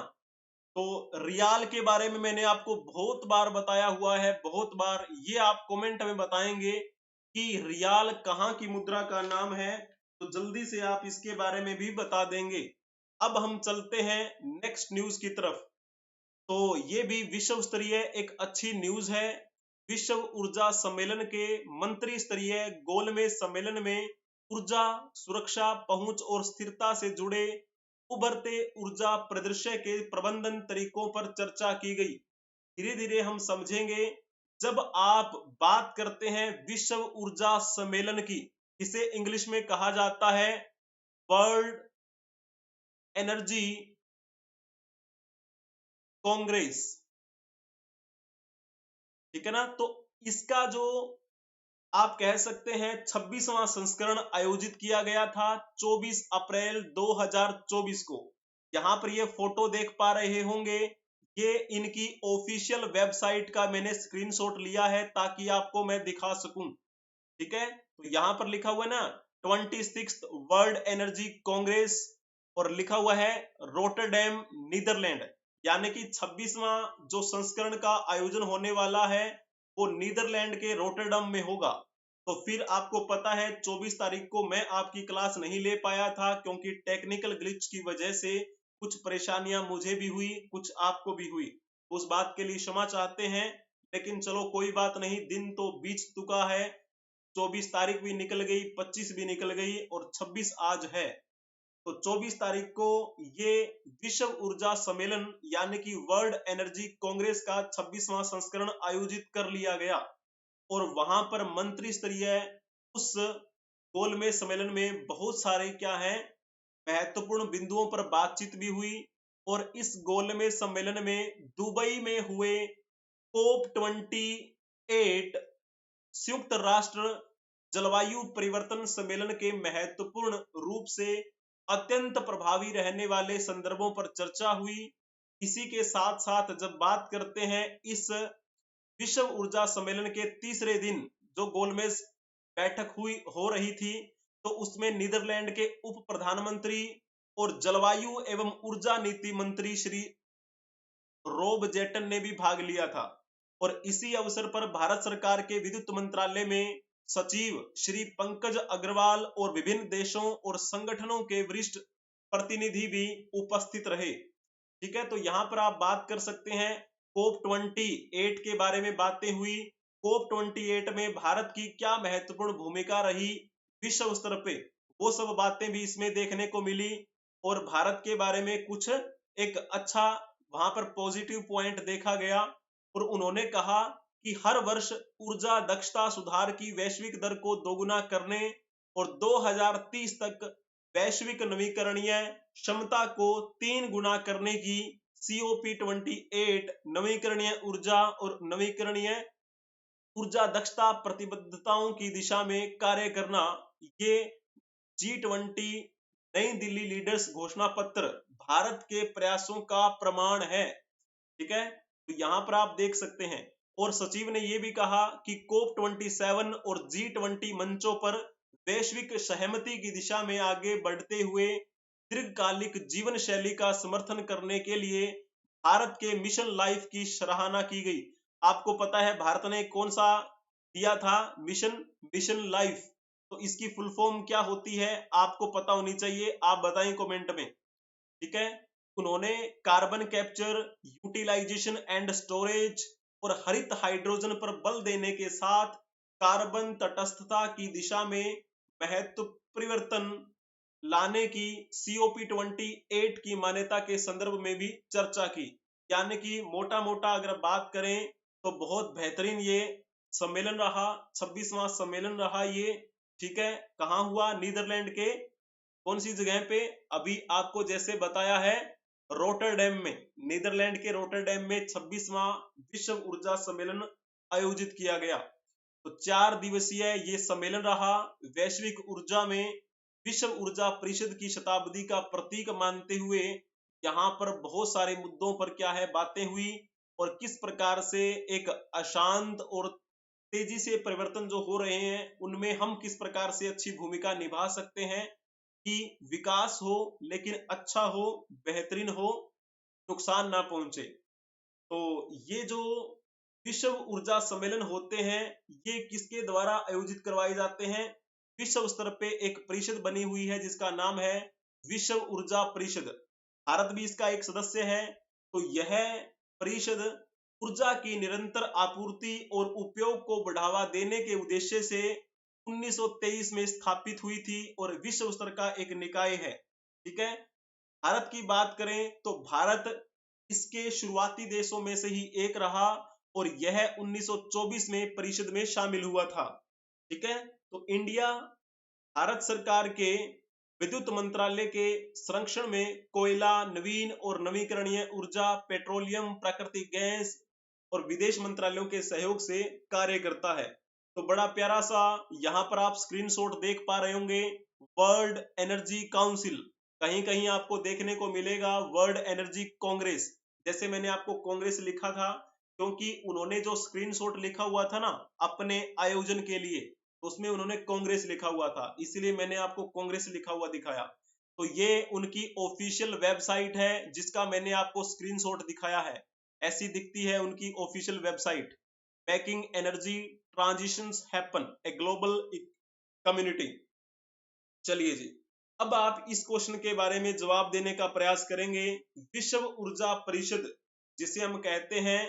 तो रियाल के बारे में मैंने आपको बहुत बार बताया हुआ है, बहुत बार। ये आप कमेंट में बताएंगे कि रियाल कहाँ की मुद्रा का नाम है, तो जल्दी से आप इसके बारे में भी बता देंगे। अब हम चलते हैं नेक्स्ट न्यूज की तरफ। तो ये भी विश्व स्तरीय एक अच्छी न्यूज है। विश्व ऊर्जा सम्मेलन के मंत्री स्तरीय गोलमेज सम्मेलन में ऊर्जा सुरक्षा, पहुंच और स्थिरता से जुड़े उभरते ऊर्जा परिदृश्य के प्रबंधन तरीकों पर चर्चा की गई। धीरे धीरे हम समझेंगे। जब आप बात करते हैं विश्व ऊर्जा सम्मेलन की, इसे इंग्लिश में कहा जाता है वर्ल्ड एनर्जी कांग्रेस, ठीक है ना। तो इसका जो आप कह सकते हैं 26वां संस्करण आयोजित किया गया था 24 अप्रैल 2024 को। यहां पर ये फोटो देख पा रहे होंगे, ये इनकी ऑफिशियल वेबसाइट का मैंने स्क्रीनशॉट लिया है ताकि आपको मैं दिखा सकूं। ठीक है, तो यहां पर लिखा हुआ है ना 26th वर्ल्ड एनर्जी कांग्रेस और लिखा हुआ है रोटरडैम नीदरलैंड, यानी कि 26वां जो संस्करण का आयोजन होने वाला है वो नीदरलैंड के रोटरडम में होगा। तो फिर आपको पता है 24 तारीख को मैं आपकी क्लास नहीं ले पाया था क्योंकि टेक्निकल ग्लिच की वजह से कुछ परेशानियां मुझे भी हुई, कुछ आपको भी हुई। उस बात के लिए क्षमा चाहते हैं, लेकिन चलो कोई बात नहीं, दिन तो बीत चुका है। 24 तारीख भी निकल गई, 25 भी निकल गई और 26 आज है। तो 24 तारीख को ये विश्व ऊर्जा सम्मेलन यानी कि वर्ल्ड एनर्जी कांग्रेस का 26वां संस्करण आयोजित कर लिया गया और वहां पर मंत्री स्तरीय उस गोलमेज सम्मेलन में बहुत सारे क्या है महत्वपूर्ण बिंदुओं पर बातचीत भी हुई। और इस गोलमेज सम्मेलन में दुबई में हुए COP28 संयुक्त राष्ट्र जलवायु परिवर्तन सम्मेलन के महत्वपूर्ण रूप से अत्यंत प्रभावी रहने वाले संदर्भों पर चर्चा हुई। इसी के साथ साथ जब बात करते हैं इस विश्व ऊर्जा सम्मेलन के तीसरे दिन जो गोलमेज बैठक हो रही थी, तो उसमें नीदरलैंड के उप प्रधानमंत्री और जलवायु एवं ऊर्जा नीति मंत्री श्री रोब जेटन ने भी भाग लिया था। और इसी अवसर पर भारत सरकार के विद्युत मंत्रालय में सचिव श्री पंकज अग्रवाल और विभिन्न देशों और संगठनों के वरिष्ठ प्रतिनिधि भी उपस्थित रहे। ठीक है, तो यहाँ पर आप बात कर सकते हैं COP28 के बारे में बातें हुई। COP28 में भारत की क्या महत्वपूर्ण भूमिका रही विश्व स्तर पे, वो सब बातें भी इसमें देखने को मिली। और भारत के बारे में कुछ एक अच्छा वहां पर पॉजिटिव पॉइंट देखा गया और उन्होंने कहा कि हर वर्ष ऊर्जा दक्षता सुधार की वैश्विक दर को दोगुना करने और 2030 तक वैश्विक नवीकरणीय क्षमता को 3 गुना करने की COP28 नवीकरणीय ऊर्जा और नवीकरणीय ऊर्जा दक्षता प्रतिबद्धताओं की दिशा में कार्य करना, ये G20 नई दिल्ली लीडर्स घोषणा पत्र भारत के प्रयासों का प्रमाण है। ठीक है, तो यहां पर आप देख सकते हैं। और सचिव ने यह भी कहा कि COP27 और G20 मंचों पर वैश्विक सहमति की दिशा में आगे बढ़ते हुए दीर्घकालिक जीवन शैली का समर्थन करने के लिए भारत के मिशन लाइफ की सराहना की गई। आपको पता है भारत ने कौन सा दिया था मिशन लाइफ, तो इसकी फुल फॉर्म क्या होती है आपको पता होनी चाहिए, आप बताएं कमेंट में। ठीक है, उन्होंने carbon capture, utilisation and storage और हरित हाइड्रोजन पर बल देने के साथ कार्बन तटस्थता की दिशा में महत्व परिवर्तन लाने की COP28 की मान्यता के संदर्भ में भी चर्चा की। यानी कि मोटा मोटा अगर बात करें तो बहुत बेहतरीन ये सम्मेलन रहा, 26वां सम्मेलन रहा ये। ठीक है, कहाँ हुआ? नीदरलैंड के कौन सी जगह पे? अभी आपको जैसे बताया है रोटरडैम में, नीदरलैंड के रोटरडैम में 26वां विश्व ऊर्जा सम्मेलन आयोजित किया गया। तो 4 दिवसीय ये सम्मेलन रहा। वैश्विक ऊर्जा में विश्व ऊर्जा परिषद की शताब्दी का प्रतीक मानते हुए यहाँ पर बहुत सारे मुद्दों पर क्या है बातें हुई और किस प्रकार से एक अशांत और तेजी से परिवर्तन जो हो रहे हैं उनमें हम किस प्रकार से अच्छी भूमिका निभा सकते हैं कि विकास हो लेकिन अच्छा हो, बेहतरीन हो, नुकसान ना पहुंचे। तो ये जो विश्व ऊर्जा सम्मेलन होते हैं ये किसके द्वारा आयोजित करवाए जाते हैं? विश्व स्तर पे एक परिषद बनी हुई है जिसका नाम है विश्व ऊर्जा परिषद। भारत भी इसका एक सदस्य है। तो यह परिषद ऊर्जा की निरंतर आपूर्ति और उपयोग को बढ़ावा देने के उद्देश्य से 1923 में स्थापित हुई थी और विश्व स्तर का एक निकाय है। ठीक है, भारत की बात करें तो भारत इसके शुरुआती देशों में से ही एक रहा और यह 1924 में परिषद में शामिल हुआ था। ठीक है, तो इंडिया भारत सरकार के विद्युत मंत्रालय के संरक्षण में कोयला, नवीन और नवीकरणीय ऊर्जा, पेट्रोलियम, प्राकृतिक गैस और विदेश मंत्रालयों के सहयोग से कार्य करता है। तो बड़ा प्यारा सा यहाँ पर आप स्क्रीनशॉट देख पा रहे होंगे, वर्ल्ड एनर्जी काउंसिल, कहीं कहीं आपको देखने को मिलेगा वर्ल्ड एनर्जी कांग्रेस। जैसे मैंने आपको कांग्रेस लिखा था, क्योंकि उन्होंने जो स्क्रीनशॉट लिखा हुआ था ना अपने आयोजन के लिए, तो उसमें उन्होंने कांग्रेस लिखा हुआ था, इसलिए मैंने आपको कांग्रेस लिखा हुआ दिखाया। तो ये उनकी ऑफिशियल वेबसाइट है जिसका मैंने आपको स्क्रीनशॉट दिखाया है। ऐसी दिखती है उनकी official website, making energy transitions happen a global community. चलिए जी, अब आप इस क्वेश्चन के बारे में जवाब देने का प्रयास करेंगे। विश्व ऊर्जा परिषद, जिसे हम कहते हैं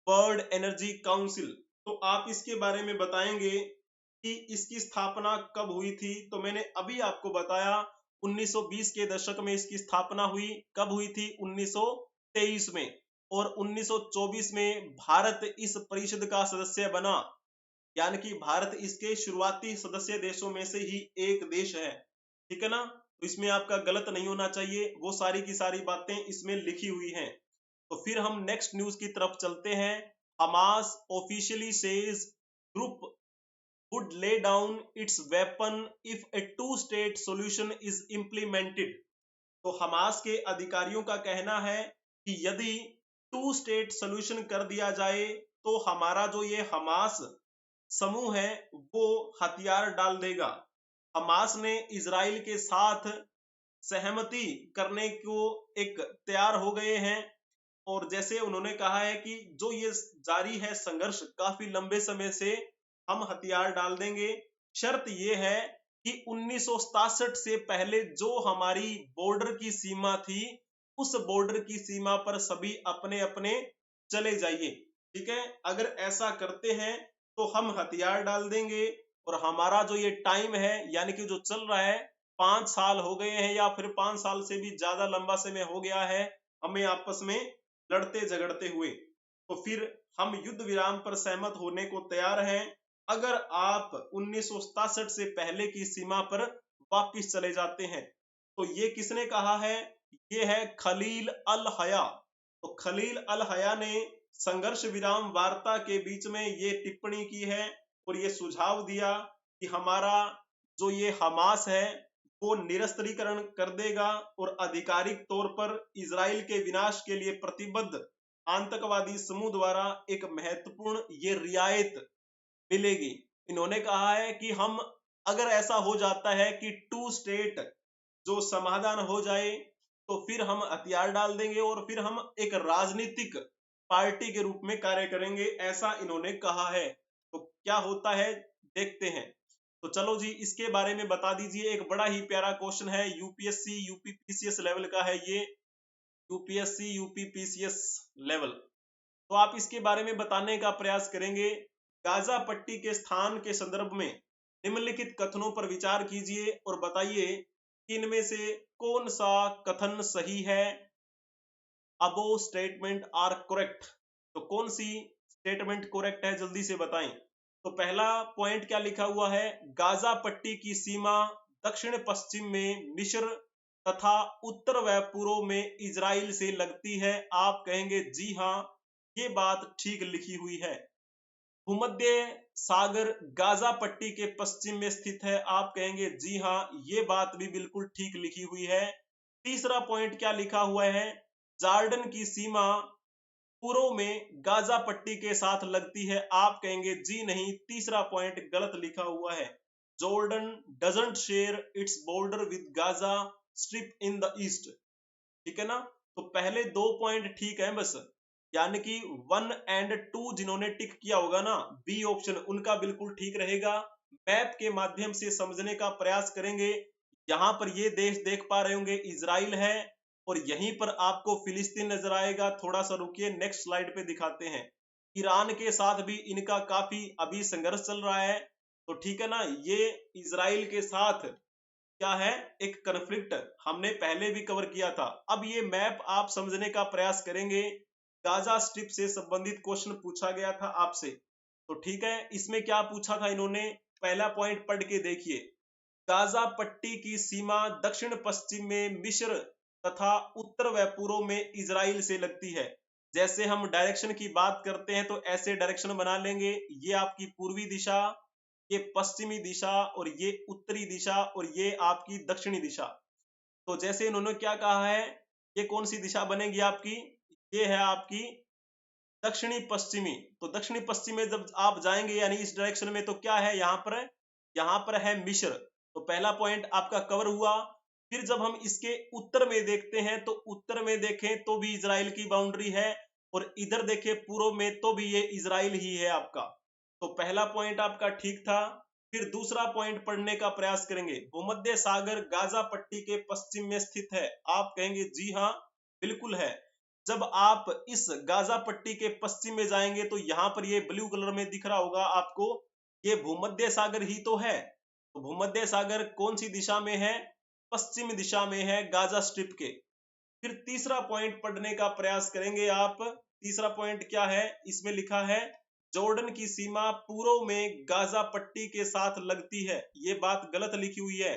वर्ल्ड एनर्जी काउंसिल, तो आप इसके बारे में बताएंगे कि इसकी स्थापना कब हुई थी। तो मैंने अभी आपको बताया 1920 के दशक में इसकी स्थापना हुई। कब हुई थी? 1923 में। और 1924 में भारत इस परिषद का सदस्य बना, यानी कि भारत इसके शुरुआती सदस्य देशों में से ही एक देश है। ठीक है ना? तो इसमें आपका गलत नहीं होना चाहिए, वो सारी की सारी बातें इसमें लिखी हुई हैं। तो फिर हम नेक्स्ट न्यूज की तरफ चलते हैं। Hamas officially says group would lay down its weapon if a two-state solution is implemented। तो हमास के अधिकारियों का कहना है कि यदि टू स्टेट सोल्यूशन कर दिया जाए तो हमारा जो ये हमास समूह है वो हथियार डाल देगा। हमास ने इजराइल के साथ सहमति करने को एक तैयार हो गए हैं। और जैसे उन्होंने कहा है कि जो ये जारी है संघर्ष काफी लंबे समय से, हम हथियार डाल देंगे। शर्त ये है कि 1967 से पहले जो हमारी बॉर्डर की सीमा थी, उस बॉर्डर की सीमा पर सभी अपने अपने चले जाइए। ठीक है, अगर ऐसा करते हैं तो हम हथियार डाल देंगे। और हमारा जो ये टाइम है, यानी कि जो चल रहा है, 5 साल हो गए हैं या फिर 5 साल से भी ज्यादा लंबा समय हो गया है हमें आपस में लड़ते झगड़ते हुए, तो फिर हम युद्ध विराम पर सहमत होने को तैयार हैं अगर आप 1967 से पहले की सीमा पर वापिस चले जाते हैं। तो ये किसने कहा है? ये है खलील अल हया। तो खलील अल हया ने संघर्ष विराम वार्ता के बीच में ये टिप्पणी की है और ये सुझाव दिया कि हमारा जो ये हमास है वो निरस्त्रीकरण कर देगा और आधिकारिक तौर पर इजराइल के विनाश के लिए प्रतिबद्ध आतंकवादी समूह द्वारा एक महत्वपूर्ण ये रियायत मिलेगी। इन्होंने कहा है कि हम, अगर ऐसा हो जाता है कि टू स्टेट जो समाधान हो जाए, तो फिर हम हथियार डाल देंगे और फिर हम एक राजनीतिक पार्टी के रूप में कार्य करेंगे, ऐसा इन्होंने कहा है। तो क्या होता है देखते हैं। तो चलो जी, इसके बारे में बता दीजिए। एक बड़ा ही प्यारा क्वेश्चन है, यूपीएससी यूपीपीसीएस लेवल का है ये, यूपीएससी यूपीपीसीएस लेवल। तो आप इसके बारे में बताने का प्रयास करेंगे। गाजा पट्टी के स्थान के संदर्भ में निम्नलिखित कथनों पर विचार कीजिए और बताइए कि इनमें से कौन सा कथन सही है। अबो स्टेटमेंट आर करेक्ट। तो कौन सी स्टेटमेंट करेक्ट है, जल्दी से बताएं। तो पहला पॉइंट क्या लिखा हुआ है? गाजा पट्टी की सीमा दक्षिण पश्चिम में मिस्र तथा उत्तर व पूर्व में इजराइल से लगती है। आप कहेंगे जी हाँ, ये बात ठीक लिखी हुई है। भूमध्य सागर गाजा पट्टी के पश्चिम में स्थित है। आप कहेंगे जी हाँ, ये बात भी बिल्कुल ठीक लिखी हुई है। तीसरा पॉइंट क्या लिखा हुआ है? जॉर्डन की सीमा पूर्व में गाजा पट्टी के साथ लगती है। आप कहेंगे जी नहीं, तीसरा पॉइंट गलत लिखा हुआ है। Jordan doesn't share its border with Gaza strip in the east. ठीक है ना? तो पहले 2 पॉइंट ठीक है बस, यानी कि 1 एंड 2 जिन्होंने टिक किया होगा ना, बी ऑप्शन, उनका बिल्कुल ठीक रहेगा। मैप के माध्यम से समझने का प्रयास करेंगे। यहाँ पर ये देश देख पा रहे होंगे, इजराइल है और यहीं पर आपको फिलिस्तीन नजर आएगा। थोड़ा सा रुकिए, नेक्स्ट स्लाइड पे दिखाते हैं। ईरान के साथ भी इनका काफी अभी संघर्ष चल रहा है। तो ठीक है ना, ये इजराइल के साथ क्या है, एक कन्फ्लिक्ट हमने पहले भी कवर किया था। अब ये मैप आप समझने का प्रयास करेंगे। गाजा स्ट्रिप से संबंधित क्वेश्चन पूछा गया था आपसे। तो ठीक है, इसमें क्या पूछा था इन्होंने, पहला पॉइंट पढ़ के देखिए। गाजा पट्टी की सीमा दक्षिण पश्चिम में मिस्र तथा उत्तर व पूर्व में इजराइल से लगती है। जैसे हम डायरेक्शन की बात करते हैं तो ऐसे डायरेक्शन बना लेंगे। ये आपकी पूर्वी दिशा, ये पश्चिमी दिशा और ये उत्तरी दिशा और ये आपकी दक्षिणी दिशा। तो जैसे इन्होंने क्या कहा है, ये कौन सी दिशा बनेगी आपकी? ये है आपकी दक्षिणी पश्चिमी। तो दक्षिणी पश्चिमी जब आप जाएंगे यानी इस डायरेक्शन में, तो क्या है यहाँ पर है मिस्र। तो पहला पॉइंट आपका कवर हुआ। फिर जब हम इसके उत्तर में देखते हैं, तो उत्तर में देखें तो भी इजराइल की बाउंड्री है, और इधर देखें पूर्व में तो भी ये इजराइल ही है आपका। तो पहला पॉइंट आपका ठीक था। फिर दूसरा पॉइंट पढ़ने का प्रयास करेंगे। भूमध्य सागर गाजा पट्टी के पश्चिम में स्थित है। आप कहेंगे जी हाँ, बिल्कुल है। जब आप इस गाजा पट्टी के पश्चिम में जाएंगे, तो यहाँ पर ये ब्लू कलर में दिख रहा होगा आपको, ये भूमध्य सागर ही तो है। तो भूमध्य सागर कौन सी दिशा में है? पश्चिम दिशा में है, गाजा स्ट्रिप के। फिर तीसरा पॉइंट पढ़ने का प्रयास करेंगे आप। तीसरा पॉइंट क्या है? इसमें लिखा है जॉर्डन की सीमा पूर्व में गाजा पट्टी के साथ लगती है। ये बात गलत लिखी हुई है,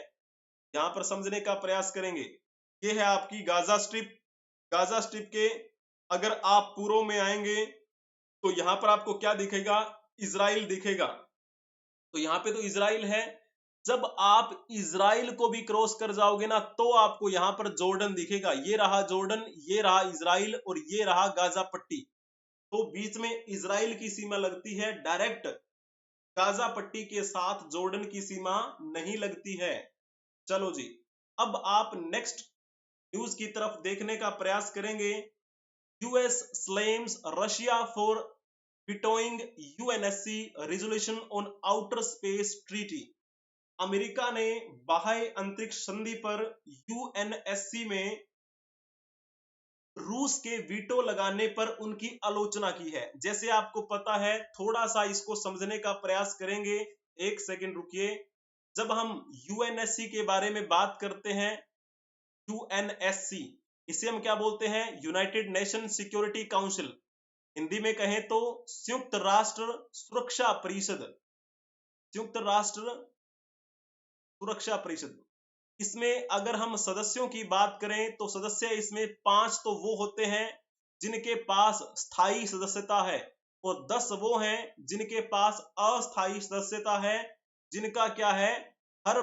यहाँ पर समझने का प्रयास करेंगे। ये है आपकी गाजा स्ट्रिप। गाजा स्ट्रिप के अगर आप पूर्व में आएंगे, तो यहाँ पर आपको क्या दिखेगा? इजराइल दिखेगा। तो यहाँ पे तो इजराइल है। जब आप इजराइल को भी क्रॉस कर जाओगे ना, तो आपको यहाँ पर जॉर्डन दिखेगा। ये रहा जॉर्डन, ये रहा इजराइल, और ये रहा गाजा पट्टी। तो बीच में इजराइल की सीमा लगती है, डायरेक्ट गाजा पट्टी के साथ जॉर्डन की सीमा नहीं लगती है। चलो जी, अब आप नेक्स्ट न्यूज की तरफ देखने का प्रयास करेंगे। US slams Russia for vetoing UNSC resolution on outer space treaty. America ने बाह्य अंतरिक्ष संधि पर यूएनएससी में रूस के वीटो लगाने पर उनकी आलोचना की है। जैसे आपको पता है, थोड़ा सा इसको समझने का प्रयास करेंगे। एक सेकंड रुकिए। जब हम यूएनएससी के बारे में बात करते हैं, यूएनएससी इसे हम क्या बोलते हैं? United nation security council. Hindi में कहें तो संयुक्त राष्ट्र सुरक्षा परिषद। संयुक्त राष्ट्र सुरक्षा परिषद। इसमें अगर हम सदस्यों की बात करें, तो सदस्य इसमें 5 तो वो होते हैं जिनके पास स्थायी सदस्यता है, और 10 वो हैं जिनके पास अस्थायी सदस्यता है, जिनका क्या है, हर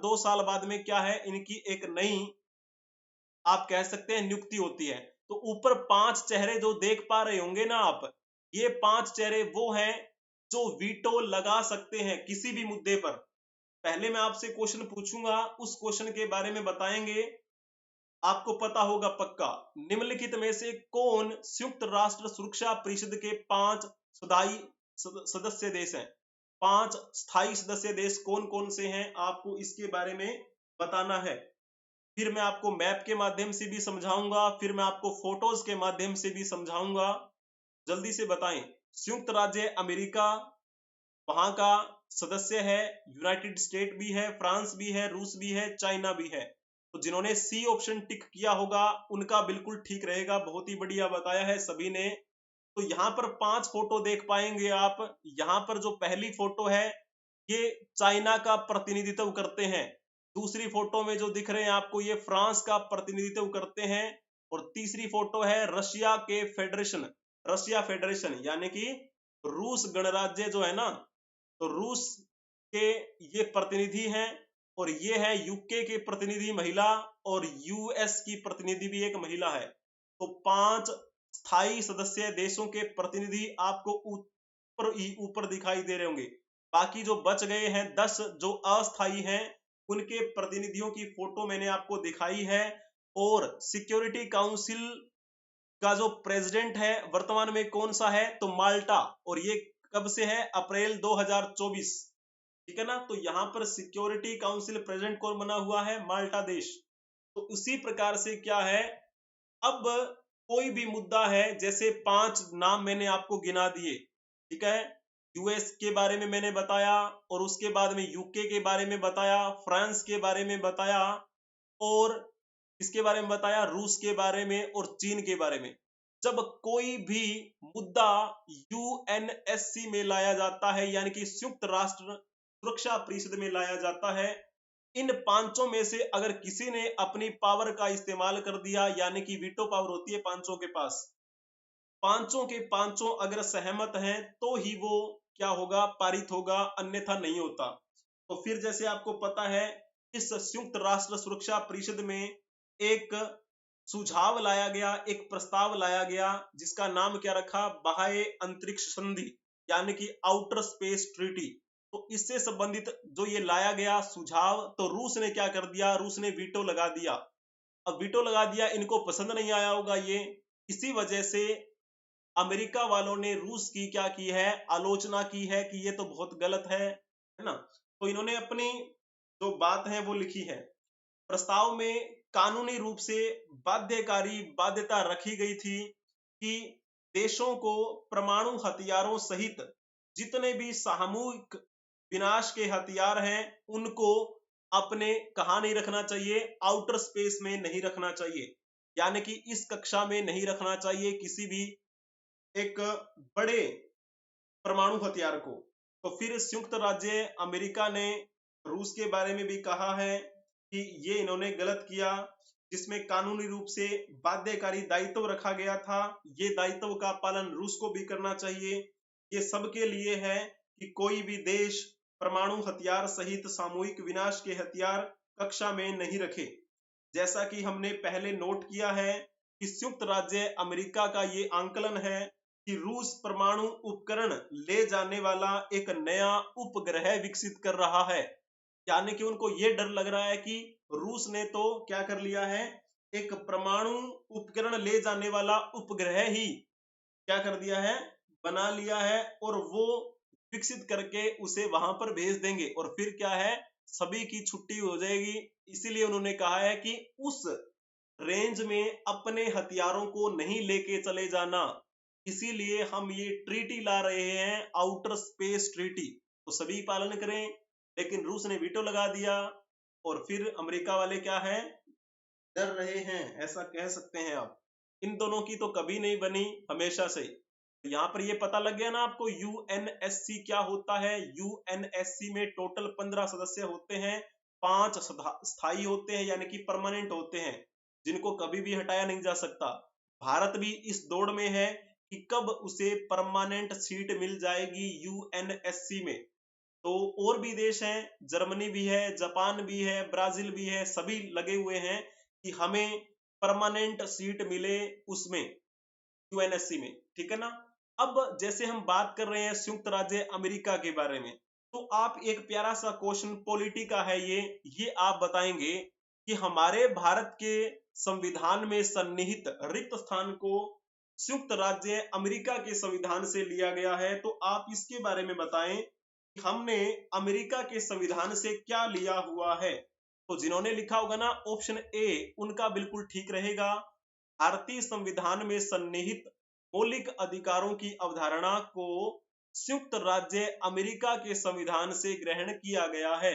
2 साल बाद में क्या है, इनकी एक नई, आप कह सकते हैं, नियुक्ति होती है। तो ऊपर 5 चेहरे जो देख पा रहे होंगे ना आप, ये 5 चेहरे वो हैं जो वीटो लगा सकते हैं किसी भी मुद्दे पर। पहले मैं आपसे क्वेश्चन पूछूंगा, उस क्वेश्चन के बारे में बताएंगे, आपको पता होगा पक्का। निम्नलिखित में से कौन संयुक्त राष्ट्र सुरक्षा परिषद के 5 स्थायी सदस्य देश हैं? 5 स्थायी सदस्य देश कौन कौन से हैं, आपको इसके बारे में बताना है। फिर मैं आपको मैप के माध्यम से भी समझाऊंगा, फिर मैं आपको फोटोज के माध्यम से भी समझाऊंगा। जल्दी से बताएं। संयुक्त राज्य अमेरिका वहां का सदस्य है, यूनाइटेड स्टेट भी है, फ्रांस भी है, रूस भी है, चाइना भी है। तो जिन्होंने सी ऑप्शन टिक किया होगा उनका बिल्कुल ठीक रहेगा। बहुत ही बढ़िया बताया है सभी ने। तो यहाँ पर 5 फोटो देख पाएंगे आप। यहाँ पर जो पहली फोटो है, ये चाइना का प्रतिनिधित्व करते हैं। दूसरी फोटो में जो दिख रहे हैं आपको, ये फ्रांस का प्रतिनिधित्व करते हैं। और तीसरी फोटो है रशिया के फेडरेशन, रशिया फेडरेशन यानी कि रूस गणराज्य जो है ना, तो रूस के ये प्रतिनिधि हैं। और ये है यूके के प्रतिनिधि महिला, और यूएस की प्रतिनिधि भी एक महिला है। तो 5 स्थायी सदस्य देशों के प्रतिनिधि आपको ऊपर दिखाई दे रहे होंगे। बाकी जो बच गए हैं 10 जो अस्थायी हैं, उनके प्रतिनिधियों की फोटो मैंने आपको दिखाई है। और सिक्योरिटी काउंसिल का जो प्रेसिडेंट है वर्तमान में कौन सा है? तो माल्टा। और ये कब से है? अप्रैल 2024। ठीक है ना। तो यहाँ पर सिक्योरिटी काउंसिल प्रेसिडेंट कौन बना हुआ है? माल्टा देश। तो उसी प्रकार से क्या है, अब कोई भी मुद्दा है, जैसे 5 नाम मैंने आपको गिना दिए, ठीक है। यूएस के बारे में मैंने बताया, और उसके बाद में यूके के बारे में बताया, फ्रांस के बारे में बताया, और इसके बारे में बताया, रूस के बारे में, और चीन के बारे में। जब कोई भी मुद्दा यूएनएससी में लाया जाता है, यानी कि संयुक्त राष्ट्र सुरक्षा परिषद में लाया जाता है, इन 5 में से अगर किसी ने अपनी पावर का इस्तेमाल कर दिया, यानी कि वीटो पावर होती है 5 के पास, 5 के 5 अगर सहमत हैं, तो ही वो क्या होगा? पारित होगा, अन्यथा नहीं होता। तो फिर जैसे आपको पता है, इस संयुक्त राष्ट्र सुरक्षा परिषद में एक सुझाव लाया गया, एक प्रस्ताव लाया गया जिसका नाम क्या रखा, बाह्य अंतरिक्ष संधि, यानी कि आउटर स्पेस ट्रीटी। तो इससे संबंधित जो ये लाया गया सुझाव, तो रूस ने क्या कर दिया, रूस ने वीटो लगा दिया। अब वीटो लगा दिया, इनको पसंद नहीं आया होगा ये, इसी वजह से अमेरिका वालों ने रूस की क्या की है, आलोचना की है कि ये तो बहुत गलत है ना। तो इन्होंने अपनी जो बात है वो लिखी है। प्रस्ताव में कानूनी रूप से बाध्यकारी बाध्यता रखी गई थी कि देशों को परमाणु हथियारों सहित जितने भी सामूहिक विनाश के हथियार हैं उनको अपने कहा नहीं रखना चाहिए, आउटर स्पेस में नहीं रखना चाहिए, यानी कि इस कक्षा में नहीं रखना चाहिए किसी भी एक बड़े परमाणु हथियार को। तो फिर संयुक्त राज्य अमेरिका ने रूस के बारे में भी कहा है कि ये इन्होंने गलत किया, जिसमें कानूनी रूप से बाध्यकारी दायित्व रखा गया था। ये दायित्व का पालन रूस को भी करना चाहिए। ये सबके लिए है कि कोई भी देश परमाणु हथियार सहित सामूहिक विनाश के हथियार कक्षा में नहीं रखे। जैसा कि हमने पहले नोट किया है कि संयुक्त राज्य अमेरिका का ये आंकलन है कि रूस परमाणु उपकरण ले जाने वाला एक नया उपग्रह विकसित कर रहा है, यानी कि उनको ये डर लग रहा है कि रूस ने तो क्या कर लिया है, एक परमाणु उपकरण ले जाने वाला उपग्रह ही क्या कर दिया है, बना लिया है, और वो विकसित करके उसे वहां पर भेज देंगे और फिर क्या है, सभी की छुट्टी हो जाएगी। इसीलिए उन्होंने कहा है कि उस रेंज में अपने हथियारों को नहीं लेके चले जाना, इसीलिए हम ये ट्रीटी ला रहे हैं, आउटर स्पेस ट्रीटी। तो सभी पालन करें, लेकिन रूस ने वीटो लगा दिया और फिर अमेरिका वाले क्या है, डर रहे हैं, ऐसा कह सकते हैं आप। इन दोनों की तो कभी नहीं बनी, हमेशा से। यहाँ पर ये पता लग गया ना आपको यूएनएससी क्या होता है। यूएनएससी में टोटल 15 सदस्य होते हैं, 5 स्थायी होते हैं यानी कि परमानेंट होते हैं, जिनको कभी भी हटाया नहीं जा सकता। भारत भी इस दौड़ में है कि कब उसे परमानेंट सीट मिल जाएगी यूएनएससी में। तो और भी देश हैं, जर्मनी भी है, जापान भी है, ब्राजील भी है, सभी लगे हुए हैं कि हमें परमानेंट सीट मिले उसमें, यूएनएससी में, ठीक है ना। अब जैसे हम बात कर रहे हैं संयुक्त राज्य अमेरिका के बारे में, तो आप एक प्यारा सा क्वेश्चन पॉलिटी का है ये आप बताएंगे कि हमारे भारत के संविधान में सन्निहित रिक्त स्थान को संयुक्त राज्य अमेरिका के संविधान से लिया गया है। तो आप इसके बारे में बताएं कि हमने अमेरिका के संविधान से क्या लिया हुआ है। तो जिन्होंने लिखा होगा ना ऑप्शन ए, उनका बिल्कुल ठीक रहेगा। भारतीय संविधान में सन्निहित मौलिक अधिकारों की अवधारणा को संयुक्त राज्य अमेरिका के संविधान से ग्रहण किया गया है।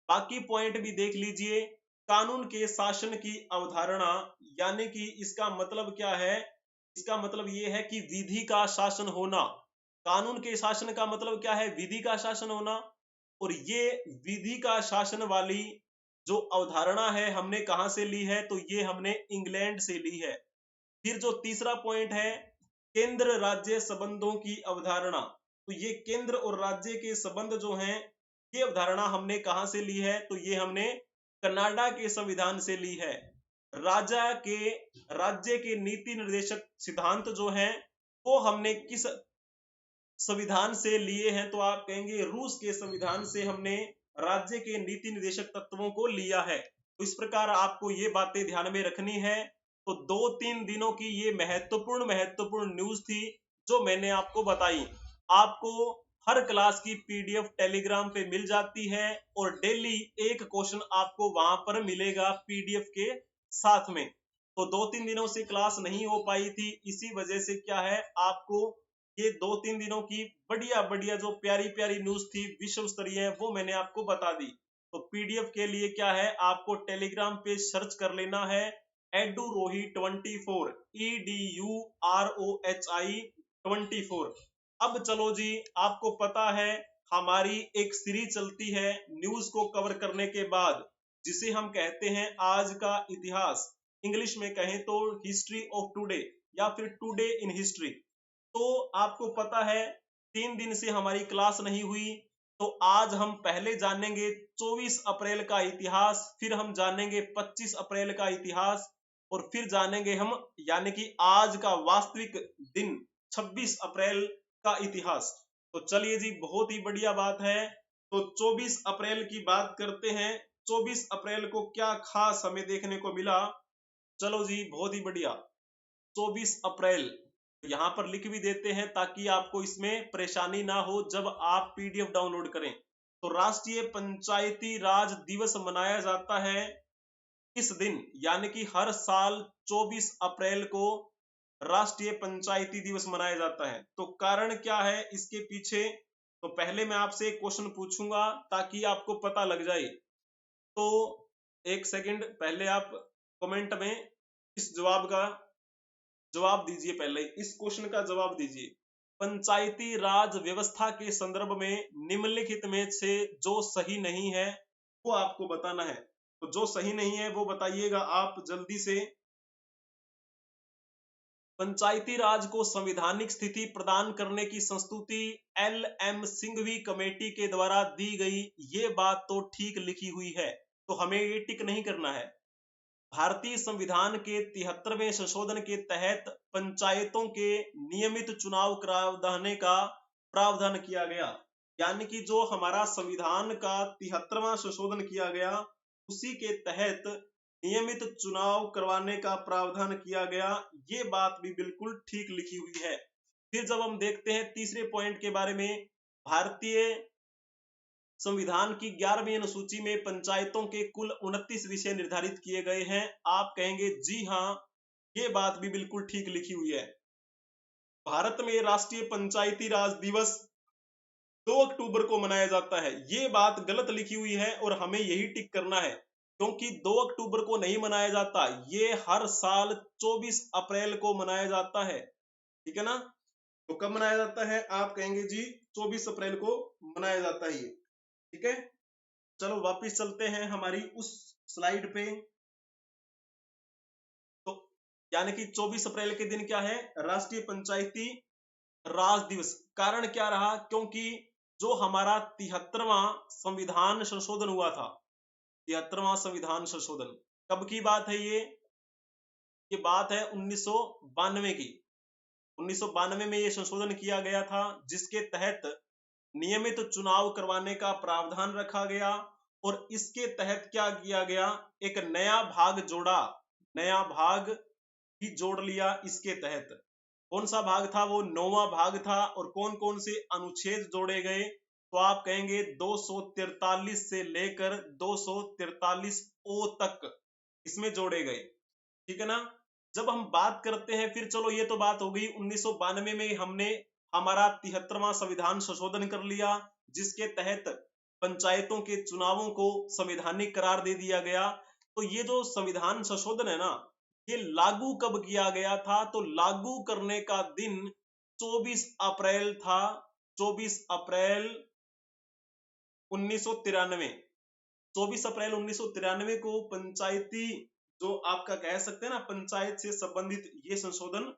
बाकी पॉइंट भी देख लीजिए। कानून के शासन की अवधारणा, यानी कि इसका मतलब क्या है, इसका मतलब ये है कि विधि का शासन होना। कानून के शासन का मतलब क्या है, विधि का शासन होना। और ये विधि का शासन वाली जो अवधारणा है हमने कहां से ली है, तो ये हमने इंग्लैंड से ली है। फिर जो तीसरा पॉइंट है, केंद्र राज्य संबंधों की अवधारणा, तो ये केंद्र और राज्य के संबंध जो हैं, ये अवधारणा हमने कहां से ली है, तो ये हमने कनाडा के संविधान से ली है। राज्य के नीति निर्देशक सिद्धांत जो हैं वो हमने किस संविधान से लिए हैं, तो आप कहेंगे रूस के संविधान से हमने राज्य के नीति निर्देशक तत्वों को लिया है। तो इस प्रकार आपको ये बातें ध्यान में रखनी है। तो 2-3 दिनों की ये महत्वपूर्ण न्यूज थी जो मैंने आपको बताई। आपको हर क्लास की पीडीएफ टेलीग्राम पे मिल जाती है और डेली एक क्वेश्चन आपको वहां पर मिलेगा पीडीएफ के साथ में। तो 2-3 दिनों से क्लास नहीं हो पाई थी, इसी वजह से क्या है, आपको ये 2-3 दिनों की बढ़िया जो प्यारी न्यूज थी विश्व स्तरीय, वो मैंने आपको बता दी। तो पीडीएफ के लिए क्या है, आपको टेलीग्राम पे सर्च कर लेना है एडुरोही 24, EDUROHI 24। अब चलो जी, आपको पता है हमारी एक सीरीज चलती है न्यूज को कवर करने के बाद, जिसे हम कहते हैं आज का इतिहास, इंग्लिश में कहें तो हिस्ट्री ऑफ टुडे या फिर टुडे इन हिस्ट्री। तो आपको पता है 3 दिन से हमारी क्लास नहीं हुई, तो आज हम पहले जानेंगे 24 अप्रैल का इतिहास, फिर हम जानेंगे 25 अप्रैल का इतिहास, और फिर जानेंगे हम यानी कि आज का वास्तविक दिन 26 अप्रैल का इतिहास। तो चलिए जी, बहुत ही बढ़िया बात है। तो 24 अप्रैल की बात करते हैं। 24 अप्रैल को क्या खास हमें देखने को मिला? चलो जी, बहुत ही बढ़िया। 24 अप्रैल यहाँ पर लिख भी देते हैं ताकि आपको इसमें परेशानी ना हो जब आप पीडीएफ डाउनलोड करें। तो राष्ट्रीय पंचायती राज दिवस मनाया जाता है इस दिन, यानी कि हर साल 24 अप्रैल को राष्ट्रीय पंचायती दिवस मनाया जाता है। तो कारण क्या है इसके पीछे? तो पहले मैं आपसे एक क्वेश्चन पूछूंगा ताकि आपको पता लग जाए। तो एक सेकंड पहले आप कमेंट में इस जवाब दीजिए। पहले इस क्वेश्चन का जवाब दीजिए। पंचायती राज व्यवस्था के संदर्भ में निम्नलिखित में से जो सही नहीं है वो आपको बताना है। तो जो सही नहीं है वो बताइएगा आप जल्दी से। पंचायती राज को संवैधानिक स्थिति प्रदान करने की संस्तुति एल.एम. सिंघवी कमेटी के द्वारा दी गई, ये बात तो ठीक लिखी हुई है, तो हमें ये टिक नहीं करना है। भारतीय संविधान के 73वें संशोधन के तहत पंचायतों के नियमित चुनाव कराने का प्रावधान किया गया, यानी कि जो हमारा संविधान का 73वां संशोधन किया गया उसी के तहत नियमित चुनाव करवाने का प्रावधान किया गया, ये बात भी बिल्कुल ठीक लिखी हुई है। फिर जब हम देखते हैं तीसरे पॉइंट के बारे में, भारतीय संविधान की 11वीं अनुसूची में पंचायतों के कुल 29 विषय निर्धारित किए गए हैं। आप कहेंगे जी हाँ, ये बात भी बिल्कुल ठीक लिखी हुई है। भारत में राष्ट्रीय पंचायती राज दिवस 2 अक्टूबर को मनाया जाता है, ये बात गलत लिखी हुई है और हमें यही टिक करना है, क्योंकि 2 अक्टूबर को नहीं मनाया जाता, ये हर साल 24 अप्रैल को मनाया जाता है। ठीक है ना? तो कब मनाया जाता है? आप कहेंगे जी 24 अप्रैल को मनाया जाता है ये। ठीक है, चलो वापस चलते हैं हमारी उस स्लाइड पे। तो यानी कि 24 अप्रैल के दिन क्या है? राष्ट्रीय पंचायती राज दिवस। कारण क्या रहा? क्योंकि जो हमारा 73वां संविधान संशोधन हुआ था, 73वां संविधान संशोधन, कब की बात है ये बात है 1992 की। 1992 में ये संशोधन किया गया था, जिसके तहत नियमित चुनाव करवाने का प्रावधान रखा गया और इसके तहत क्या किया गया? एक नया भाग जोड़ा, नया भाग भी जोड़ लिया इसके तहत। कौन सा भाग था? वो 9वां भाग था। और कौन कौन से अनुच्छेद जोड़े गए? तो आप कहेंगे 243 से लेकर 243 ओ तक इसमें जोड़े गए। ठीक है ना? जब हम बात करते हैं, फिर चलो ये तो बात हो गई 1992 में हमने हमारा 73वां संविधान संशोधन कर लिया, जिसके तहत पंचायतों के चुनावों को संवैधानिक करार दे दिया गया। तो ये जो संविधान संशोधन है ना, ये लागू कब किया गया था? तो लागू करने का दिन 24 अप्रैल था, 24 अप्रैल 1993। 24 अप्रैल 1993 को पंचायती, जो आपका कह सकते हैं ना, पंचायत से संबंधित ये संशोधन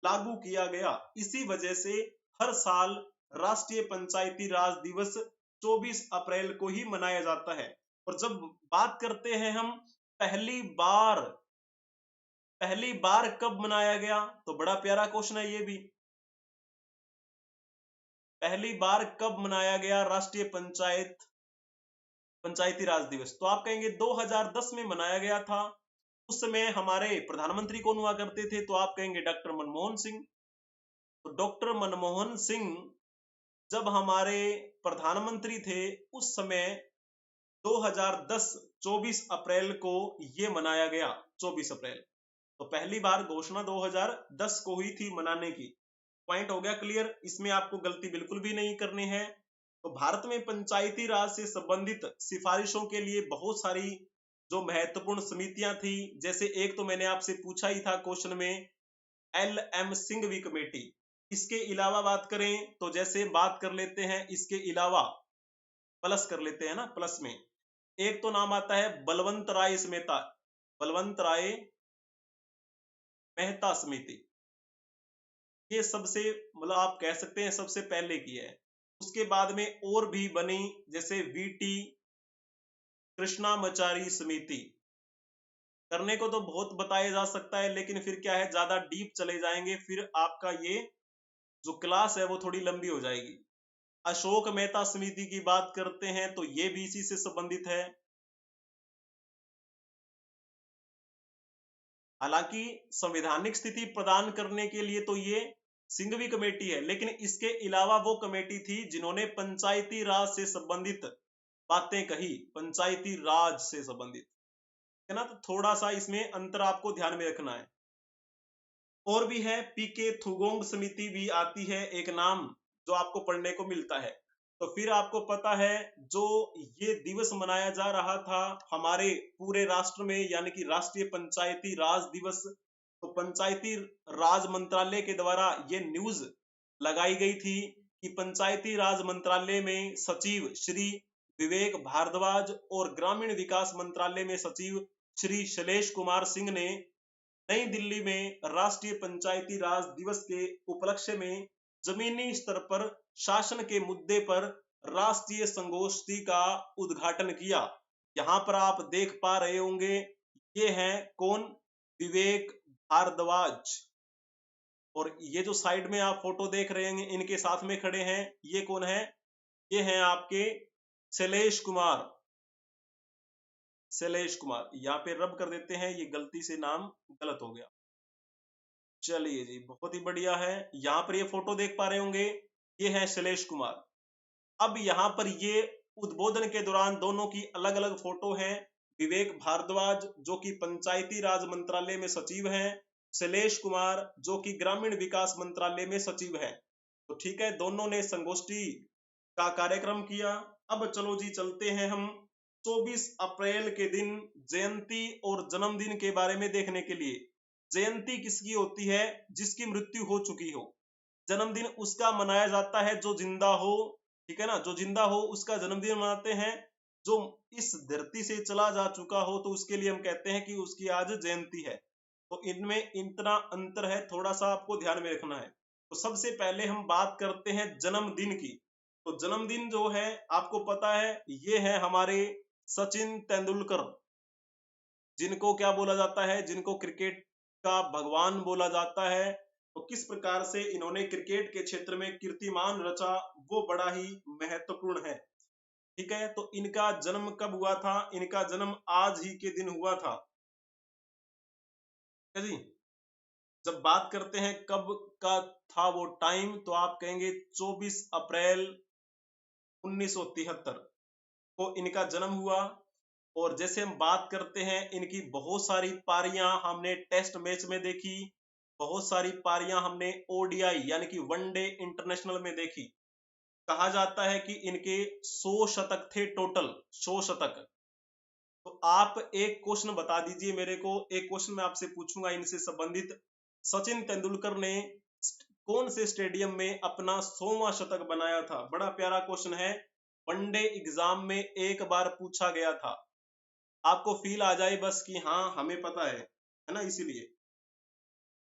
लागू किया गया। इसी वजह से हर साल राष्ट्रीय पंचायती राज दिवस 24 अप्रैल को ही मनाया जाता है। और जब बात करते हैं हम पहली बार कब मनाया गया, तो बड़ा प्यारा क्वेश्चन है ये भी। पहली बार कब मनाया गया राष्ट्रीय पंचायती राज दिवस? तो आप कहेंगे 2010 में मनाया गया था। उस समय हमारे प्रधानमंत्री कौन हुआ करते थे? तो आप कहेंगे डॉक्टर मनमोहन सिंह। तो डॉक्टर मनमोहन सिंह जब हमारे प्रधानमंत्री थे उस समय 2010 24 अप्रैल को ये मनाया गया, 24 अप्रैल। तो पहली बार घोषणा 2010 को हुई थी मनाने की। पॉइंट हो गया क्लियर? इसमें आपको गलती बिल्कुल भी नहीं करनी है। तो भारत में पंचायती राज से संबंधित सिफारिशों के लिए बहुत सारी जो महत्वपूर्ण समितियां थी, जैसे एक तो मैंने आपसे पूछा ही था क्वेश्चन में, एल.एम. सिंघवी कमेटी। इसके अलावा बात करें तो जैसे बात कर लेते हैं, इसके अलावा प्लस कर लेते हैं ना, प्लस में एक तो नाम आता है बलवंत राय मेहता समिति। ये सबसे मतलब आप कह सकते हैं सबसे पहले की है। उसके बाद में और भी बनी, जैसे वीटी कृष्णामाचारी समिति, करने को तो बहुत बताया जा सकता है, लेकिन फिर क्या है, ज्यादा डीप चले जाएंगे फिर आपका ये जो क्लास है वो थोड़ी लंबी हो जाएगी। अशोक मेहता समिति की बात करते हैं तो ये भी इसी से संबंधित है। हालांकि संवैधानिक स्थिति प्रदान करने के लिए तो ये सिंघवी कमेटी है, लेकिन इसके अलावा वो कमेटी थी जिन्होंने पंचायती राज से संबंधित बातें कही, पंचायती राज से संबंधित, है ना। तो थोड़ा सा इसमें अंतर आपको ध्यान में रखना है। और भी है, पीके थुगोंग समिति भी आती है, एक नाम जो आपको पढ़ने को मिलता है। तो फिर आपको पता है जो ये दिवस मनाया जा रहा था हमारे पूरे राष्ट्र में, यानी कि राष्ट्रीय पंचायती राज दिवस, तो पंचायती राज मंत्रालय के द्वारा ये न्यूज लगाई गई थी कि पंचायती राज मंत्रालय में सचिव श्री विवेक भारद्वाज और ग्रामीण विकास मंत्रालय में सचिव श्री शैलेश कुमार सिंह ने नई दिल्ली में राष्ट्रीय पंचायती राज दिवस के उपलक्ष्य में जमीनी स्तर पर शासन के मुद्दे पर राष्ट्रीय संगोष्ठी का उद्घाटन किया। यहाँ पर आप देख पा रहे होंगे, ये हैं कौन, विवेक भारद्वाज, और ये जो साइड में आप फोटो देख रहे हैं इनके साथ में खड़े हैं, ये कौन है, ये हैं आपके शैलेश कुमार। शैलेश कुमार, यहाँ पे रब कर देते हैं, ये गलती से नाम गलत हो गया। चलिए जी, बहुत ही बढ़िया है। यहाँ पर ये फोटो देख पा रहे होंगे, ये है शैलेश कुमार। अब यहाँ पर ये उद्बोधन के दौरान दोनों की अलग अलग फोटो हैं। विवेक भारद्वाज जो कि पंचायती राज मंत्रालय में सचिव हैं, शैलेश कुमार जो कि ग्रामीण विकास मंत्रालय में सचिव हैं। तो ठीक है, दोनों ने संगोष्ठी का कार्यक्रम किया। अब चलो जी, चलते हैं हम 24 अप्रैल के दिन जयंती और जन्मदिन के बारे में देखने के लिए। जयंती किसकी होती है, जिसकी मृत्यु हो चुकी हो। जन्मदिन उसका मनाया जाता है जो जिंदा हो, ठीक है ना, जो जिंदा हो उसका जन्मदिन मनाते हैं। जो इस धरती से चला जा चुका हो तो उसके लिए हम कहते हैं कि उसकी आज जयंती है। तो इनमें इतना अंतर है, थोड़ा सा आपको ध्यान में रखना है। तो सबसे पहले हम बात करते हैं जन्मदिन की। तो जन्मदिन जो है आपको पता है, ये है हमारे सचिन तेंदुलकर, जिनको क्या बोला जाता है, जिनको क्रिकेट का भगवान बोला जाता है। तो किस प्रकार से इन्होंने क्रिकेट के क्षेत्र में कीर्तिमान रचा, वो बड़ा ही महत्वपूर्ण है। ठीक है, तो इनका जन्म कब हुआ था, इनका जन्म आज ही के दिन हुआ था। है जी। जब बात करते हैं कब का था वो टाइम, तो आप कहेंगे 24 अप्रैल 1973 को इनका जन्म हुआ। और जैसे हम बात करते हैं, इनकी बहुत सारी पारियां हमने टेस्ट मैच में देखी, बहुत सारी पारियां हमने ओडीआई यानी कि वनडे इंटरनेशनल में देखी। कहा जाता है कि इनके 100 शतक थे, टोटल 100 शतक। तो आप एक क्वेश्चन बता दीजिए मेरे को, एक क्वेश्चन मैं आपसे पूछूंगा इनसे संबंधित। सचिन तेंदुलकर ने कौन से स्टेडियम में अपना 100वां शतक बनाया था? बड़ा प्यारा क्वेश्चन है, वनडे एग्जाम में एक बार पूछा गया था। आपको फील आ जाए बस कि हाँ हमें पता है ना। इसीलिए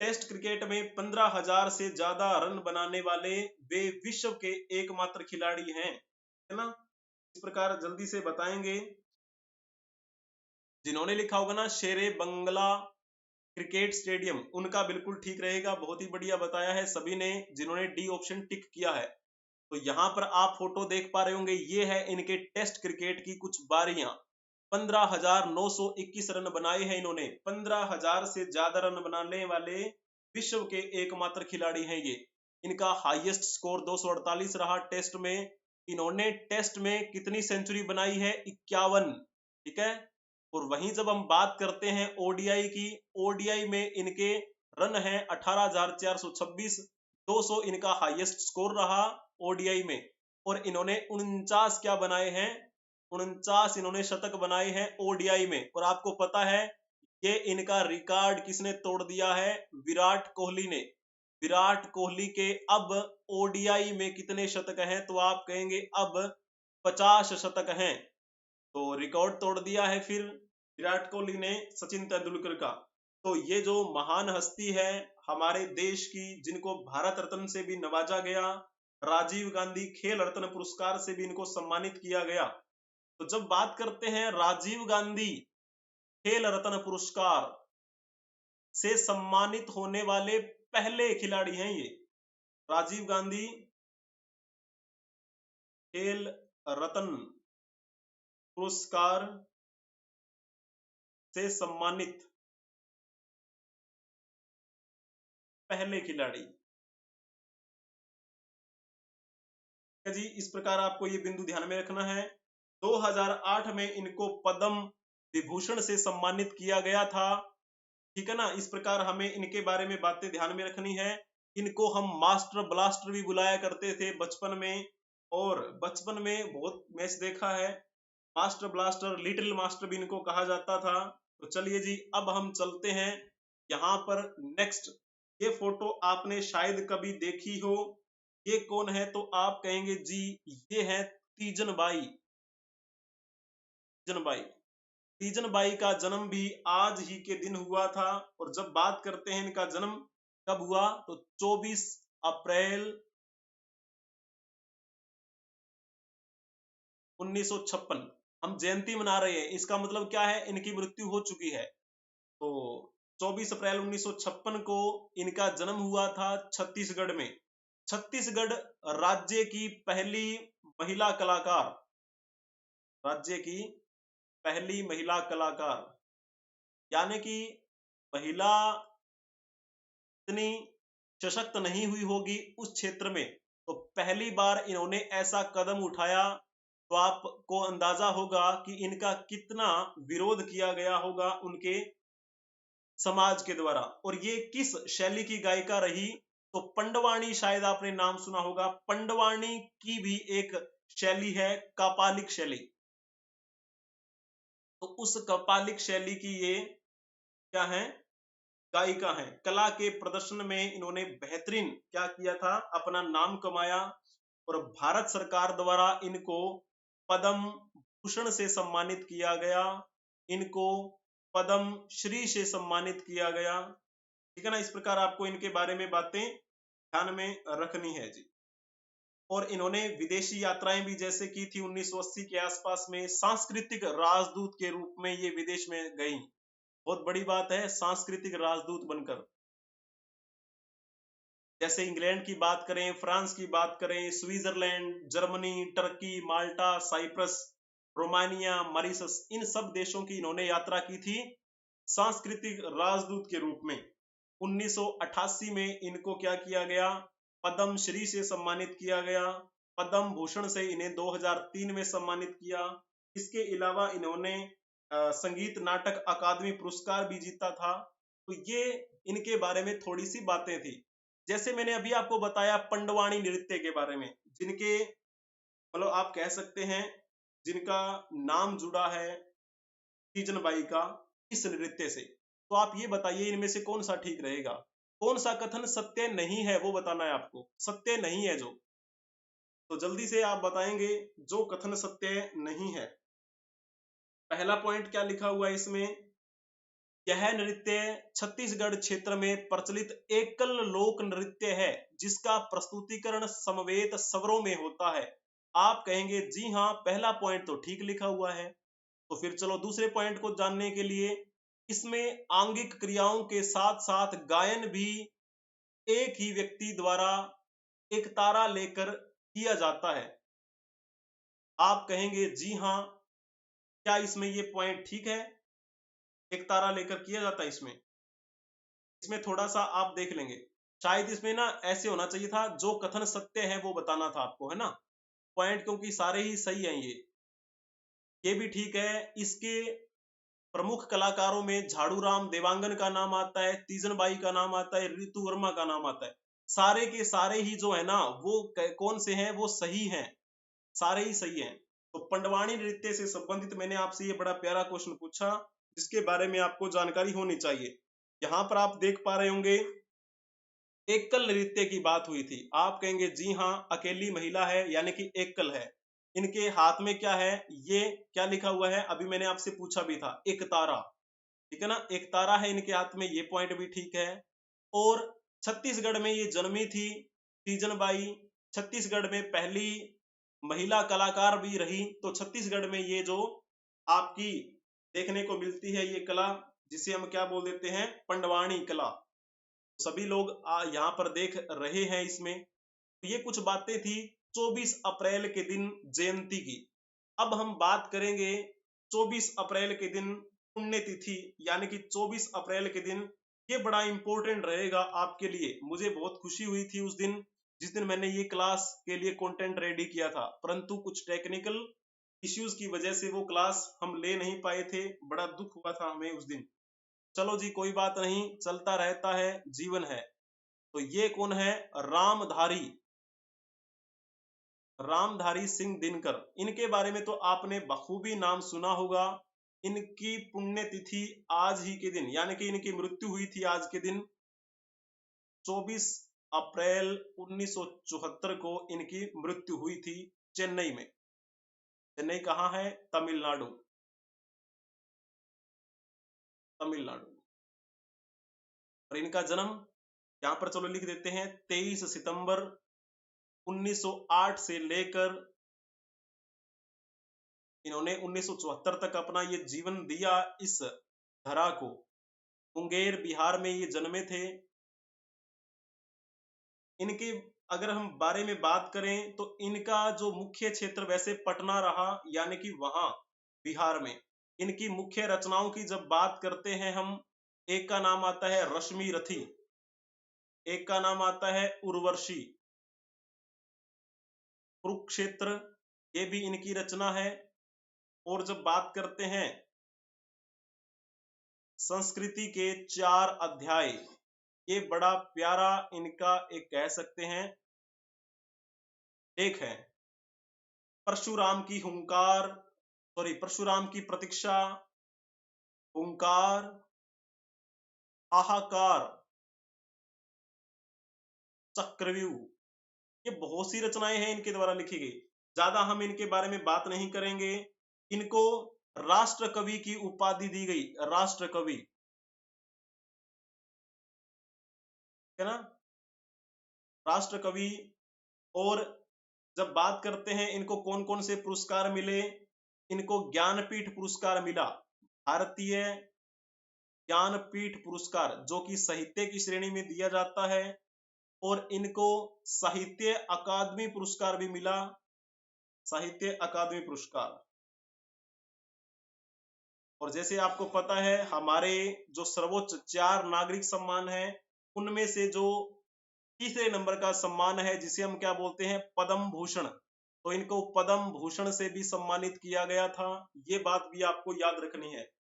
टेस्ट क्रिकेट में 15,000 से ज्यादा रन बनाने वाले वे विश्व के एकमात्र खिलाड़ी हैं, है ना। इस प्रकार जल्दी से बताएंगे। जिन्होंने लिखा होगा ना शेरे बंगला क्रिकेट स्टेडियम, उनका बिल्कुल ठीक रहेगा। बहुत ही बढ़िया बताया है सभी ने, जिन्होंने डी ऑप्शन टिक किया है। तो यहाँ पर आप फोटो देख पा रहे होंगे, ये है इनके टेस्ट क्रिकेट की कुछ बारियां। 15,921 रन बनाए हैं इन्होंने। 15,000 से ज्यादा रन बनाने वाले विश्व के एकमात्र खिलाड़ी हैं ये। इनका हाईएस्ट स्कोर 248 रहा टेस्ट में। इन्होंने टेस्ट में कितनी सेंचुरी बनाई है? 51। ठीक है। और वहीं जब हम बात करते हैं ओडीआई की, ओडीआई में इनके रन है 18,426, 200 इनका हाईएस्ट स्कोर रहा ओडीआई में। और इन्होंने 49 क्या बनाए हैं, 49 इन्होंने शतक बनाए हैं ओडीआई में। और आपको पता है ये इनका रिकॉर्ड किसने तोड़ दिया है? विराट कोहली ने। विराट कोहली के अब ओडीआई में कितने शतक हैं? तो आप कहेंगे अब 50 शतक हैं। तो रिकॉर्ड तोड़ दिया है फिर विराट कोहली ने सचिन तेंदुलकर का। तो ये जो महान हस्ती है हमारे देश की, जिनको भारत रत्न से भी नवाजा गया, राजीव गांधी खेल रत्न पुरस्कार से भी इनको सम्मानित किया गया। तो जब बात करते हैं राजीव गांधी खेल रत्न पुरस्कार से सम्मानित होने वाले पहले खिलाड़ी हैं ये। राजीव गांधी खेल रत्न पुरस्कार से सम्मानित पहले खिलाड़ी जी। इस प्रकार आपको ये बिंदु ध्यान में रखना है। 2008 में इनको पद्म विभूषण से सम्मानित किया गया था, ठीक है ना। इस प्रकार हमें इनके बारे में बातें ध्यान में रखनी है। इनको हम मास्टर ब्लास्टर भी बुलाया करते थे बचपन में, और बचपन में बहुत मैच देखा है। मास्टर ब्लास्टर, लिटिल मास्टर भी इनको कहा जाता था। तो चलिए जी, अब हम चलते हैं यहाँ पर नेक्स्ट। ये फोटो आपने शायद कभी देखी हो। ये कौन है तो आप कहेंगे जी ये है तीजन बाई। तीजन बाई, तीजन बाई का जन्म भी आज ही के दिन हुआ था। और जब बात करते हैं इनका जन्म कब हुआ तो 24 अप्रैल 1956। हम जयंती मना रहे हैं, इसका मतलब क्या है, इनकी मृत्यु हो चुकी है। तो 24 अप्रैल 1956 को इनका जन्म हुआ था छत्तीसगढ़ में। छत्तीसगढ़ राज्य की पहली महिला कलाकार, राज्य की पहली महिला कलाकार, यानी कि महिला इतनी सशक्त नहीं हुई होगी उस क्षेत्र में, तो पहली बार इन्होंने ऐसा कदम उठाया। तो आपको अंदाजा होगा कि इनका कितना विरोध किया गया होगा उनके समाज के द्वारा। और ये किस शैली की गायिका रही तो पंडवानी, शायद आपने नाम सुना होगा। पंडवानी की भी एक शैली है, कापालिक शैली। तो उस कपालिक शैली की ये क्या है, गायिका है। कला के प्रदर्शन में इन्होंने बेहतरीन क्या किया था, अपना नाम कमाया। और भारत सरकार द्वारा इनको पद्म भूषण से सम्मानित किया गया, इनको पद्म श्री से सम्मानित किया गया, ठीक है ना। इस प्रकार आपको इनके बारे में बातें ध्यान में रखनी है जी। और इन्होंने विदेशी यात्राएं भी जैसे की थी 1980 के आसपास में, सांस्कृतिक राजदूत के रूप में ये विदेश में गई। बहुत बड़ी बात है, सांस्कृतिक राजदूत बनकर। जैसे इंग्लैंड की बात करें, फ्रांस की बात करें, स्विट्जरलैंड, जर्मनी, टर्की, माल्टा, साइप्रस, रोमानिया, मॉरिशस, इन सब देशों की इन्होंने यात्रा की थी सांस्कृतिक राजदूत के रूप में। 1988 में इनको क्या किया गया, पद्म श्री से सम्मानित किया गया। पद्म भूषण से इन्हें 2003 में सम्मानित किया। इसके अलावा इन्होंने संगीत नाटक अकादमी पुरस्कार भी जीता था। तो ये इनके बारे में थोड़ी सी बातें थी। जैसे मैंने अभी आपको बताया पंडवानी नृत्य के बारे में, जिनके मतलब आप कह सकते हैं जिनका नाम जुड़ा है तीजन बाई का इस नृत्य से। तो आप ये बताइए इनमें से कौन सा ठीक रहेगा, कौन सा कथन सत्य नहीं है वो बताना है आपको, सत्य नहीं है जो। तो जल्दी से आप बताएंगे जो कथन सत्य नहीं है। पहला पॉइंट क्या लिखा हुआ है इसमें, यह नृत्य छत्तीसगढ़ क्षेत्र में प्रचलित एकल लोक नृत्य है जिसका प्रस्तुतिकरण समवेत स्वरों में होता है। आप कहेंगे जी हाँ, पहला पॉइंट तो ठीक लिखा हुआ है। तो फिर चलो दूसरे पॉइंट को जानने के लिए, इसमें आंगिक क्रियाओं के साथ साथ गायन भी एक ही व्यक्ति द्वारा एक तारा लेकर किया जाता है। आप कहेंगे जी हाँ, क्या इसमें ये पॉइंट ठीक है, एक तारा लेकर किया जाता है इसमें। इसमें थोड़ा सा आप देख लेंगे, शायद इसमें ना ऐसे होना चाहिए था, जो कथन सत्य है वो बताना था आपको, है ना। पॉइंट क्योंकि सारे ही सही हैं, ये भी ठीक है। इसके प्रमुख कलाकारों में झाड़ू राम देवांगन का नाम आता है, तीजन बाई का नाम आता है, रितु वर्मा का नाम आता है। सारे के सारे ही जो है ना वो कौन से हैं, वो सही हैं, सारे ही सही हैं। तो पंडवानी नृत्य से संबंधित मैंने आपसे ये बड़ा प्यारा क्वेश्चन पूछा जिसके बारे में आपको जानकारी होनी चाहिए। यहाँ पर आप देख पा रहे होंगे एकल नृत्य की बात हुई थी। आप कहेंगे जी हाँ, अकेली महिला है यानी कि एकल है। इनके हाथ में क्या है, ये क्या लिखा हुआ है, अभी मैंने आपसे पूछा भी था, एक तारा, ठीक है ना, एक तारा है इनके हाथ में, ये पॉइंट भी ठीक है। और छत्तीसगढ़ में ये जन्मी थी तीजन बाई, छत्तीसगढ़ में पहली महिला कलाकार भी रही। तो छत्तीसगढ़ में ये जो आपकी देखने को मिलती है ये कला, जिसे हम क्या बोल देते हैं, पंडवानी कला। सभी लोग यहाँ पर देख रहे हैं इसमें। ये कुछ बातें थी 24 अप्रैल के दिन जयंती की। अब हम बात करेंगे 24 अप्रैल के दिन पुण्यतिथि, यानी कि 24 अप्रैल के दिन। ये बड़ा इंपॉर्टेंट रहेगा आपके लिए। मुझे बहुत खुशी हुई थी उस दिन, जिस दिन मैंने ये क्लास के लिए कंटेंट रेडी किया था, परंतु कुछ टेक्निकल इश्यूज की वजह से वो क्लास हम ले नहीं पाए थे। बड़ा दुख हुआ था हमें उस दिन। चलो जी, कोई बात नहीं, चलता रहता है, जीवन है। तो ये कौन है, रामधारी, रामधारी सिंह दिनकर। इनके बारे में तो आपने बखूबी नाम सुना होगा। इनकी पुण्यतिथि आज ही के दिन, यानी कि इनकी मृत्यु हुई थी आज के दिन 24 अप्रैल 1974 को इनकी मृत्यु हुई थी चेन्नई में। चेन्नई कहाँ है, तमिलनाडु, तमिलनाडु। और इनका जन्म यहाँ पर चलो लिख देते हैं 23 सितंबर 1908 से लेकर इन्होंने 1974 तक अपना ये जीवन दिया इस धरा को। मुंगेर बिहार में ये जन्मे थे। इनके अगर हम बारे में बात करें तो इनका जो मुख्य क्षेत्र वैसे पटना रहा, यानी कि वहां बिहार में इनकी मुख्य रचनाओं की जब बात करते हैं हम, एक का नाम आता है रश्मि रथी, एक का नाम आता है उर्वशी, कुरुक्षेत्र, ये भी इनकी रचना है। और जब बात करते हैं संस्कृति के 4 अध्याय, ये बड़ा प्यारा इनका एक कह सकते हैं एक है। परशुराम की हुंकार, सॉरी परशुराम की प्रतीक्षा, हुंकार, हाहाकार, चक्रव्यूह, ये बहुत सी रचनाएं हैं इनके द्वारा लिखी गई। ज्यादा हम इनके बारे में बात नहीं करेंगे। इनको राष्ट्र कवि की उपाधि दी गई, राष्ट्र कवि, है ना, राष्ट्र कवि। और जब बात करते हैं इनको कौन कौन से पुरस्कार मिले, इनको ज्ञानपीठ पुरस्कार मिला, भारतीय ज्ञानपीठ पुरस्कार, जो कि साहित्य की श्रेणी में दिया जाता है। और इनको साहित्य अकादमी पुरस्कार भी मिला, साहित्य अकादमी पुरस्कार। और जैसे आपको पता है हमारे जो सर्वोच्च 4 नागरिक सम्मान है, उनमें से जो तीसरे नंबर का सम्मान है, जिसे हम क्या बोलते हैं, पद्म भूषण, तो इनको पद्म भूषण से भी सम्मानित किया गया था। ये बात भी आपको याद रखनी है।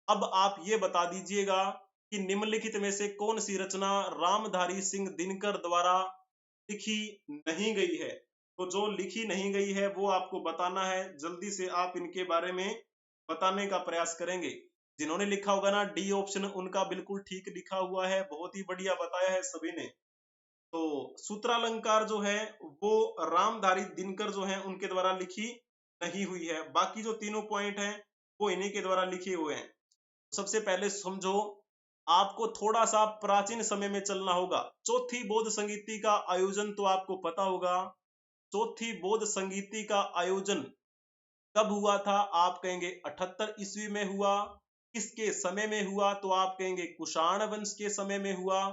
अब आप ये बता दीजिएगा कि निम्नलिखित में से कौन सी रचना रामधारी सिंह दिनकर द्वारा लिखी नहीं गई है। तो जो लिखी नहीं गई है वो आपको बताना है। जल्दी से आप इनके बारे में बताने का प्रयास करेंगे। जिन्होंने लिखा होगा ना डी ऑप्शन, उनका बिल्कुल ठीक लिखा हुआ है, बहुत ही बढ़िया बताया है सभी ने। तो सूत्रालंकार जो है वो रामधारी दिनकर जो है उनके द्वारा लिखी नहीं हुई है। बाकी जो तीनों पॉइंट हैं वो इन्हीं के द्वारा लिखे हुए हैं। सबसे पहले समझो, आपको थोड़ा सा प्राचीन समय में चलना होगा। चौथी बौद्ध संगीति का आयोजन तो आपको पता होगा। चौथी बौद्ध संगीति का आयोजन कब हुआ था, आप कहेंगे 78 ईस्वी में हुआ। किसके समय में हुआ, तो आप कहेंगे कुषाण वंश के समय में हुआ।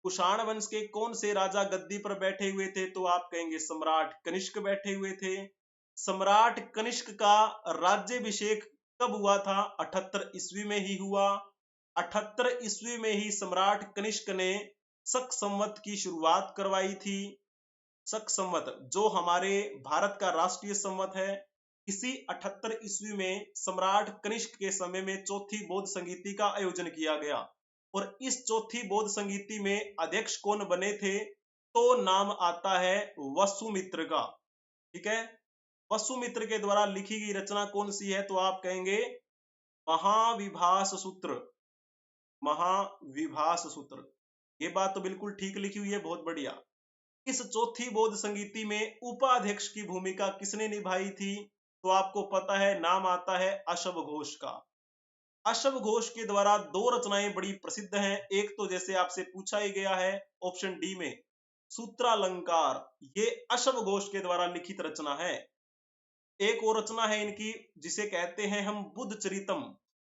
कुषाण वंश के कौन से राजा गद्दी पर बैठे हुए थे, तो आप कहेंगे सम्राट कनिष्क बैठे हुए थे। सम्राट कनिष्क का राज्याभिषेक कब हुआ था, 78 ईस्वी में ही हुआ। 78 ईस्वी में ही सम्राट कनिष्क ने शक संवत की शुरुआत करवाई थी। शक संवत जो हमारे भारत का राष्ट्रीय संवत है, इसी 78 ईस्वी में सम्राट कनिष्क के समय में चौथी बौद्ध संगीति का आयोजन किया गया। और इस चौथी बौद्ध संगीति में अध्यक्ष कौन बने थे, तो नाम आता है वसुमित्र का। ठीक है, वसुमित्र के द्वारा लिखी गई रचना कौन सी है, तो आप कहेंगे महाविभास सूत्र, महाविभास सूत्र। ये बात तो बिल्कुल ठीक लिखी हुई है, बहुत बढ़िया। इस चौथी बौद्ध संगीति में उपाध्यक्ष की भूमिका किसने निभाई थी, तो आपको पता है नाम आता है अशव घोष का। अशव घोष के द्वारा 2 रचनाएं बड़ी प्रसिद्ध हैं। एक तो जैसे आपसे पूछा ही गया है ऑप्शन डी में, सूत्रालंकार, ये अशव घोष के द्वारा लिखित रचना है। एक और रचना है इनकी जिसे कहते हैं हम बुद्ध चरितम।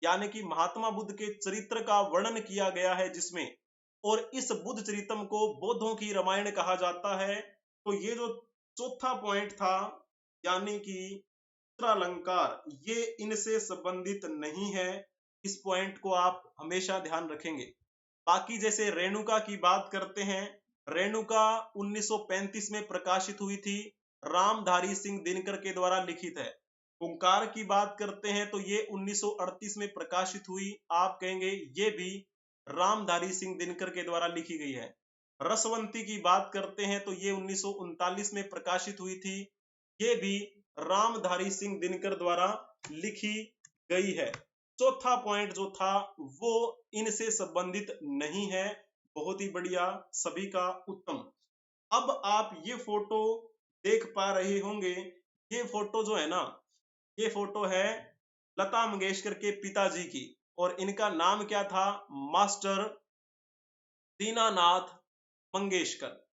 यानी कि महात्मा बुद्ध के चरित्र का वर्णन किया गया है जिसमें, और इस बुद्ध चरितम को बौद्धों की रामायण कहा जाता है। तो ये जो चौथा पॉइंट था, यानी कि चित्रालंकार, ये इनसे संबंधित नहीं है। इस पॉइंट को आप हमेशा ध्यान रखेंगे। बाकी जैसे रेणुका की बात करते हैं, रेणुका 1935 में प्रकाशित हुई थी, रामधारी सिंह दिनकर के द्वारा लिखित है। ओंकार की बात करते हैं तो ये 1938 में प्रकाशित हुई, आप कहेंगे ये भी रामधारी सिंह दिनकर के द्वारा लिखी गई है। रसवंती की बात करते हैं तो ये 1939 में प्रकाशित हुई थी, ये भी रामधारी सिंह दिनकर द्वारा लिखी गई है। चौथा पॉइंट जो था वो इनसे संबंधित नहीं है। बहुत ही बढ़िया, सभी का उत्तम। अब आप ये फोटो देख पा रहे होंगे, ये फोटो जो है ना, ये फोटो है लता मंगेशकर के पिताजी की, और इनका नाम क्या था? मास्टर दीनानाथ मंगेशकर।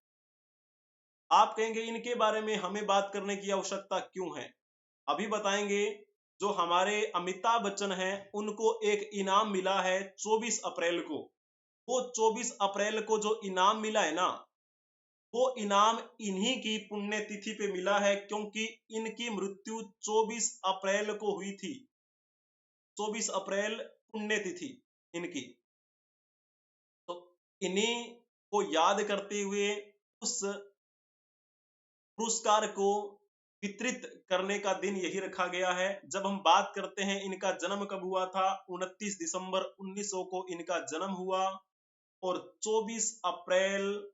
आप कहेंगे इनके बारे में हमें बात करने की आवश्यकता क्यों है? अभी बताएंगे। जो हमारे अमिताभ बच्चन हैं, उनको एक इनाम मिला है 24 अप्रैल को। वो 24 अप्रैल को जो इनाम मिला है ना, वो इनाम इन्हीं की पुण्यतिथि पे मिला है, क्योंकि इनकी मृत्यु 24 अप्रैल को हुई थी। 24 अप्रैल पुण्यतिथि इनकी। तो इन्हीं को याद करते हुए उस पुरस्कार को वितरित करने का दिन यही रखा गया है। जब हम बात करते हैं इनका जन्म कब हुआ था, 29 दिसंबर 1900 को इनका जन्म हुआ, और 24 अप्रैल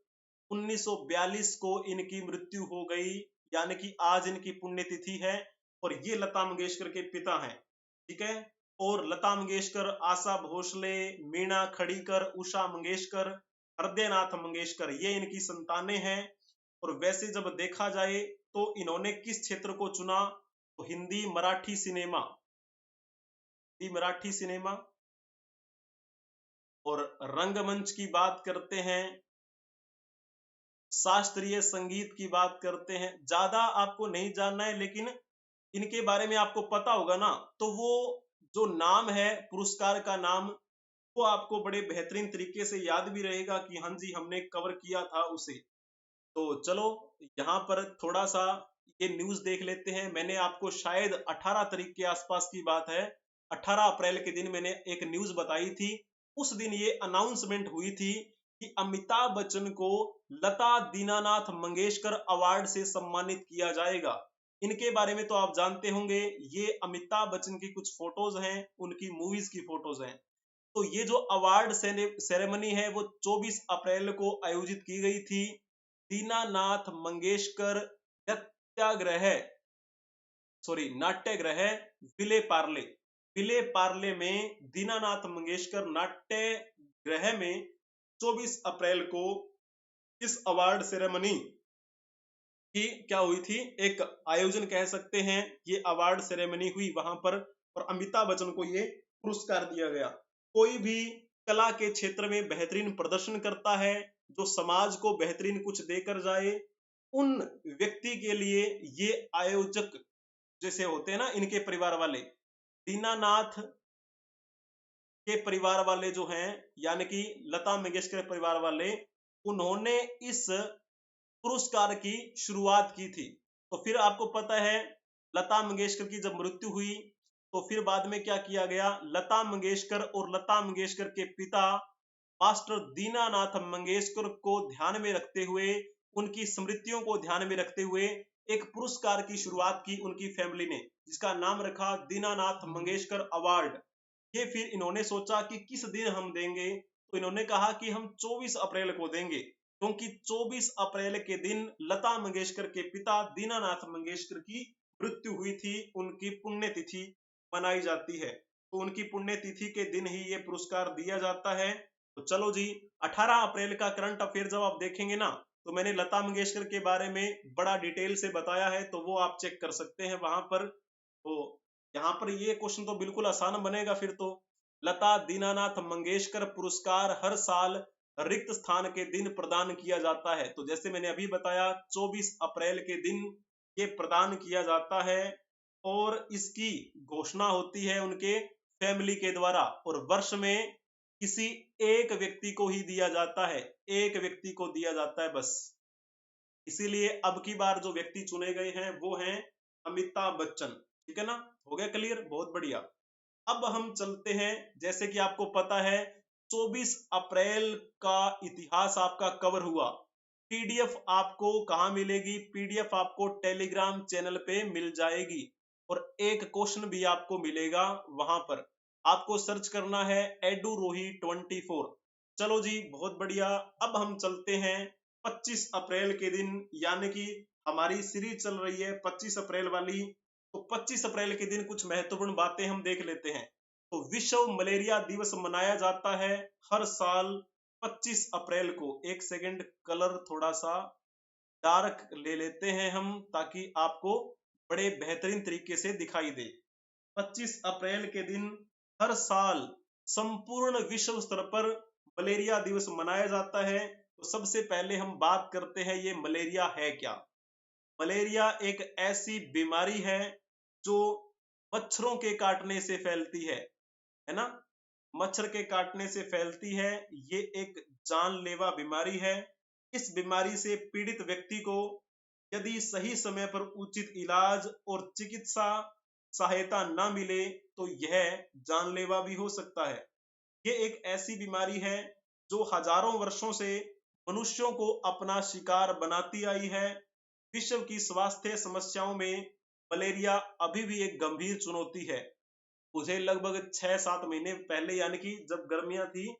1942 को इनकी मृत्यु हो गई, यानी कि आज इनकी पुण्यतिथि है। और ये लता मंगेशकर के पिता हैं, ठीक है। और लता मंगेशकर, आशा भोसले, मीना खड़ीकर, उषा मंगेशकर, हृदयनाथ मंगेशकर, ये इनकी संतानें हैं। और वैसे जब देखा जाए तो इन्होंने किस क्षेत्र को चुना, तो हिंदी मराठी सिनेमा, मराठी सिनेमा। और रंगमंच की बात करते हैं, शास्त्रीय संगीत की बात करते हैं। ज्यादा आपको नहीं जानना है, लेकिन इनके बारे में आपको पता होगा ना, तो वो जो नाम है पुरस्कार का नाम, वो आपको बड़े बेहतरीन तरीके से याद भी रहेगा कि हाँ जी हमने कवर किया था उसे। तो चलो यहाँ पर थोड़ा सा ये न्यूज देख लेते हैं। मैंने आपको शायद 18 तारीख के आसपास की बात है, 18 अप्रैल के दिन मैंने एक न्यूज बताई थी। उस दिन ये अनाउंसमेंट हुई थी कि अमिताभ बच्चन को लता दीनानाथ मंगेशकर अवार्ड से सम्मानित किया जाएगा। इनके बारे में तो आप जानते होंगे, ये अमिताभ बच्चन की कुछ फोटोज हैं, उनकी मूवीज की फोटोज हैं। तो ये जो अवार्ड सेरेमनी है वो 24 अप्रैल को आयोजित की गई थी। दीनानाथ मंगेशकर नाट्यगृह विले पार्ले, विले पार्ले में दीनानाथ मंगेशकर नाट्यगृह में 24 अप्रैल को इस अवार्ड सेरेमनी की क्या हुई थी, एक आयोजन कह सकते हैं। ये अवार्ड सेरेमनी हुई वहां पर, और अमिताभ बच्चन को ये पुरस्कार दिया गया। कोई भी कला के क्षेत्र में बेहतरीन प्रदर्शन करता है, जो समाज को बेहतरीन कुछ देकर जाए, उन व्यक्ति के लिए ये आयोजक जैसे होते हैं ना, इनके परिवार वाले, दीनानाथ के परिवार वाले जो हैं, यानी कि लता मंगेशकर परिवार वाले, उन्होंने इस पुरस्कार की शुरुआत की थी। तो फिर आपको पता है लता मंगेशकर की जब मृत्यु हुई तो फिर बाद में क्या किया गया, लता मंगेशकर और लता मंगेशकर के पिता मास्टर दीनानाथ मंगेशकर को ध्यान में रखते हुए, उनकी स्मृतियों को ध्यान में रखते हुए एक पुरस्कार की शुरुआत की उनकी फैमिली ने, जिसका नाम रखा दीनानाथ मंगेशकर अवार्ड। ये फिर इन्होंने सोचा कि किस दिन हम देंगे, तो इन्होंने कहा कि हम 24 अप्रैल को देंगे, क्योंकि 24 अप्रैल के दिन लता मंगेशकर के पिता दीनानाथ मंगेशकर की मृत्यु हुई थी, उनकी पुण्यतिथि मनाई जाती है। तो उनकी पुण्यतिथि के दिन ही ये पुरस्कार दिया जाता है। तो चलो जी, 18 अप्रैल का करंट अफेयर जब आप देखेंगे ना, तो मैंने लता मंगेशकर के बारे में बड़ा डिटेल से बताया है, तो वो आप चेक कर सकते हैं वहां पर। तो यहाँ पर ये क्वेश्चन तो बिल्कुल आसान बनेगा फिर तो। लता दीनानाथ मंगेशकर पुरस्कार हर साल रिक्त स्थान के दिन प्रदान किया जाता है। तो जैसे मैंने अभी बताया 24 अप्रैल के दिन ये प्रदान किया जाता है, और इसकी घोषणा होती है उनके फैमिली के द्वारा, और वर्ष में किसी एक व्यक्ति को ही दिया जाता है, एक व्यक्ति को दिया जाता है बस। इसीलिए अब की बार जो व्यक्ति चुने गए हैं वो हैं अमिताभ बच्चन। ठीक है ना, हो गया क्लियर, बहुत बढ़िया। अब हम चलते हैं, जैसे कि आपको पता है 24 अप्रैल का इतिहास आपका कवर हुआ। पीडीएफ आपको कहां मिलेगी? पीडीएफ आपको टेलीग्राम चैनल पे मिल जाएगी, और एक क्वेश्चन भी आपको मिलेगा वहां पर। आपको सर्च करना है एडुरोही 24। चलो जी, बहुत बढ़िया। अब हम चलते हैं 25 अप्रैल के दिन, यानी कि हमारी सीरीज चल रही है 25 अप्रैल वाली। तो 25 अप्रैल के दिन कुछ महत्वपूर्ण बातें हम देख लेते हैं। तो विश्व मलेरिया दिवस मनाया जाता है हर साल 25 अप्रैल को। एक सेकंड, कलर थोड़ा सा डार्क ले लेते हैं हम, ताकि आपको बड़े बेहतरीन तरीके से दिखाई दे। 25 अप्रैल के दिन हर साल संपूर्ण विश्व स्तर पर मलेरिया दिवस मनाया जाता है। तो सबसे पहले हम बात करते हैं ये मलेरिया है क्या। मलेरिया एक ऐसी बीमारी है जो मच्छरों के काटने से फैलती है ना, मच्छर के काटने से फैलती है। ये एक जानलेवा बीमारी है। इस बीमारी से पीड़ित व्यक्ति को यदि सही समय पर उचित इलाज और चिकित्सा सहायता न मिले तो यह जानलेवा भी हो सकता है। ये एक ऐसी बीमारी है जो हजारों वर्षों से मनुष्यों को अपना शिकार बनाती आई है। विश्व की स्वास्थ्य समस्याओं में मलेरिया अभी भी एक गंभीर चुनौती है। मुझे लगभग 6-7 महीने पहले, यानी कि जब गर्मियां थी,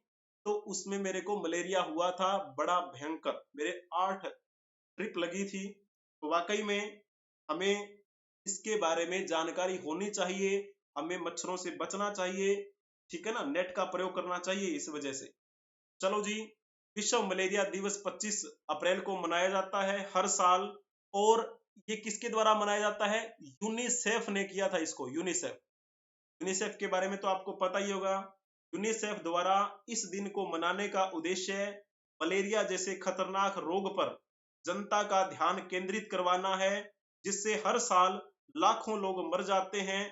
तो उसमें मेरे को मलेरिया हुआ था, बड़ा भयंकर। मेरे 8 ट्रिप लगी थी। तो वाकई में हमें इसके बारे में जानकारी होनी चाहिए, हमें मच्छरों से बचना चाहिए। ठीक है ना, नेट का प्रयोग करना चाहिए इस वजह से। चलो जी, विश्व मलेरिया दिवस 25 अप्रैल को मनाया जाता है हर साल। और ये किसके द्वारा मनाया जाता है? यूनिसेफ ने किया था इसको। यूनिसेफ, यूनिसेफ के बारे में तो आपको पता ही होगा। यूनिसेफ द्वारा इस दिन को मनाने का उद्देश्य मलेरिया जैसे खतरनाक रोग पर जनता का ध्यान केंद्रित करवाना है, जिससे हर साल लाखों लोग मर जाते हैं।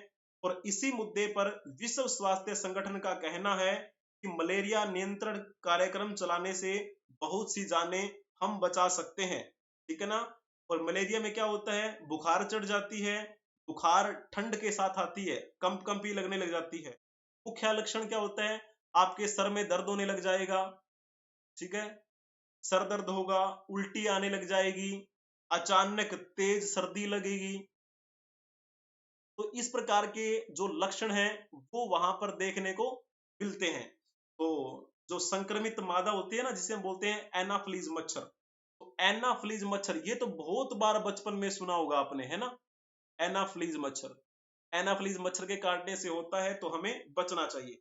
और इसी मुद्दे पर विश्व स्वास्थ्य संगठन का कहना है कि मलेरिया नियंत्रण कार्यक्रम चलाने से बहुत सी जानें हम बचा सकते हैं। ठीक है ना। और मलेरिया में क्या होता है? बुखार चढ़ जाती है, बुखार ठंड के साथ आती है, कंपी लगने लग जाती है। मुख्य लक्षण क्या होता है? आपके सर में दर्द होने लग जाएगा, ठीक है, सर दर्द होगा, उल्टी आने लग जाएगी, अचानक तेज सर्दी लगेगी। तो इस प्रकार के जो लक्षण हैं वो वहां पर देखने को मिलते हैं। तो जो संक्रमित मादा होती है ना, जिसे हम बोलते हैं एनाफ्लीज मच्छर, तो एनाफ्लीज मच्छर ये तो बहुत बार बचपन में सुना होगा आपने, है ना। एनाफ्लीज मच्छर, एनाफ्लीज मच्छर के काटने से होता है, तो हमें बचना चाहिए।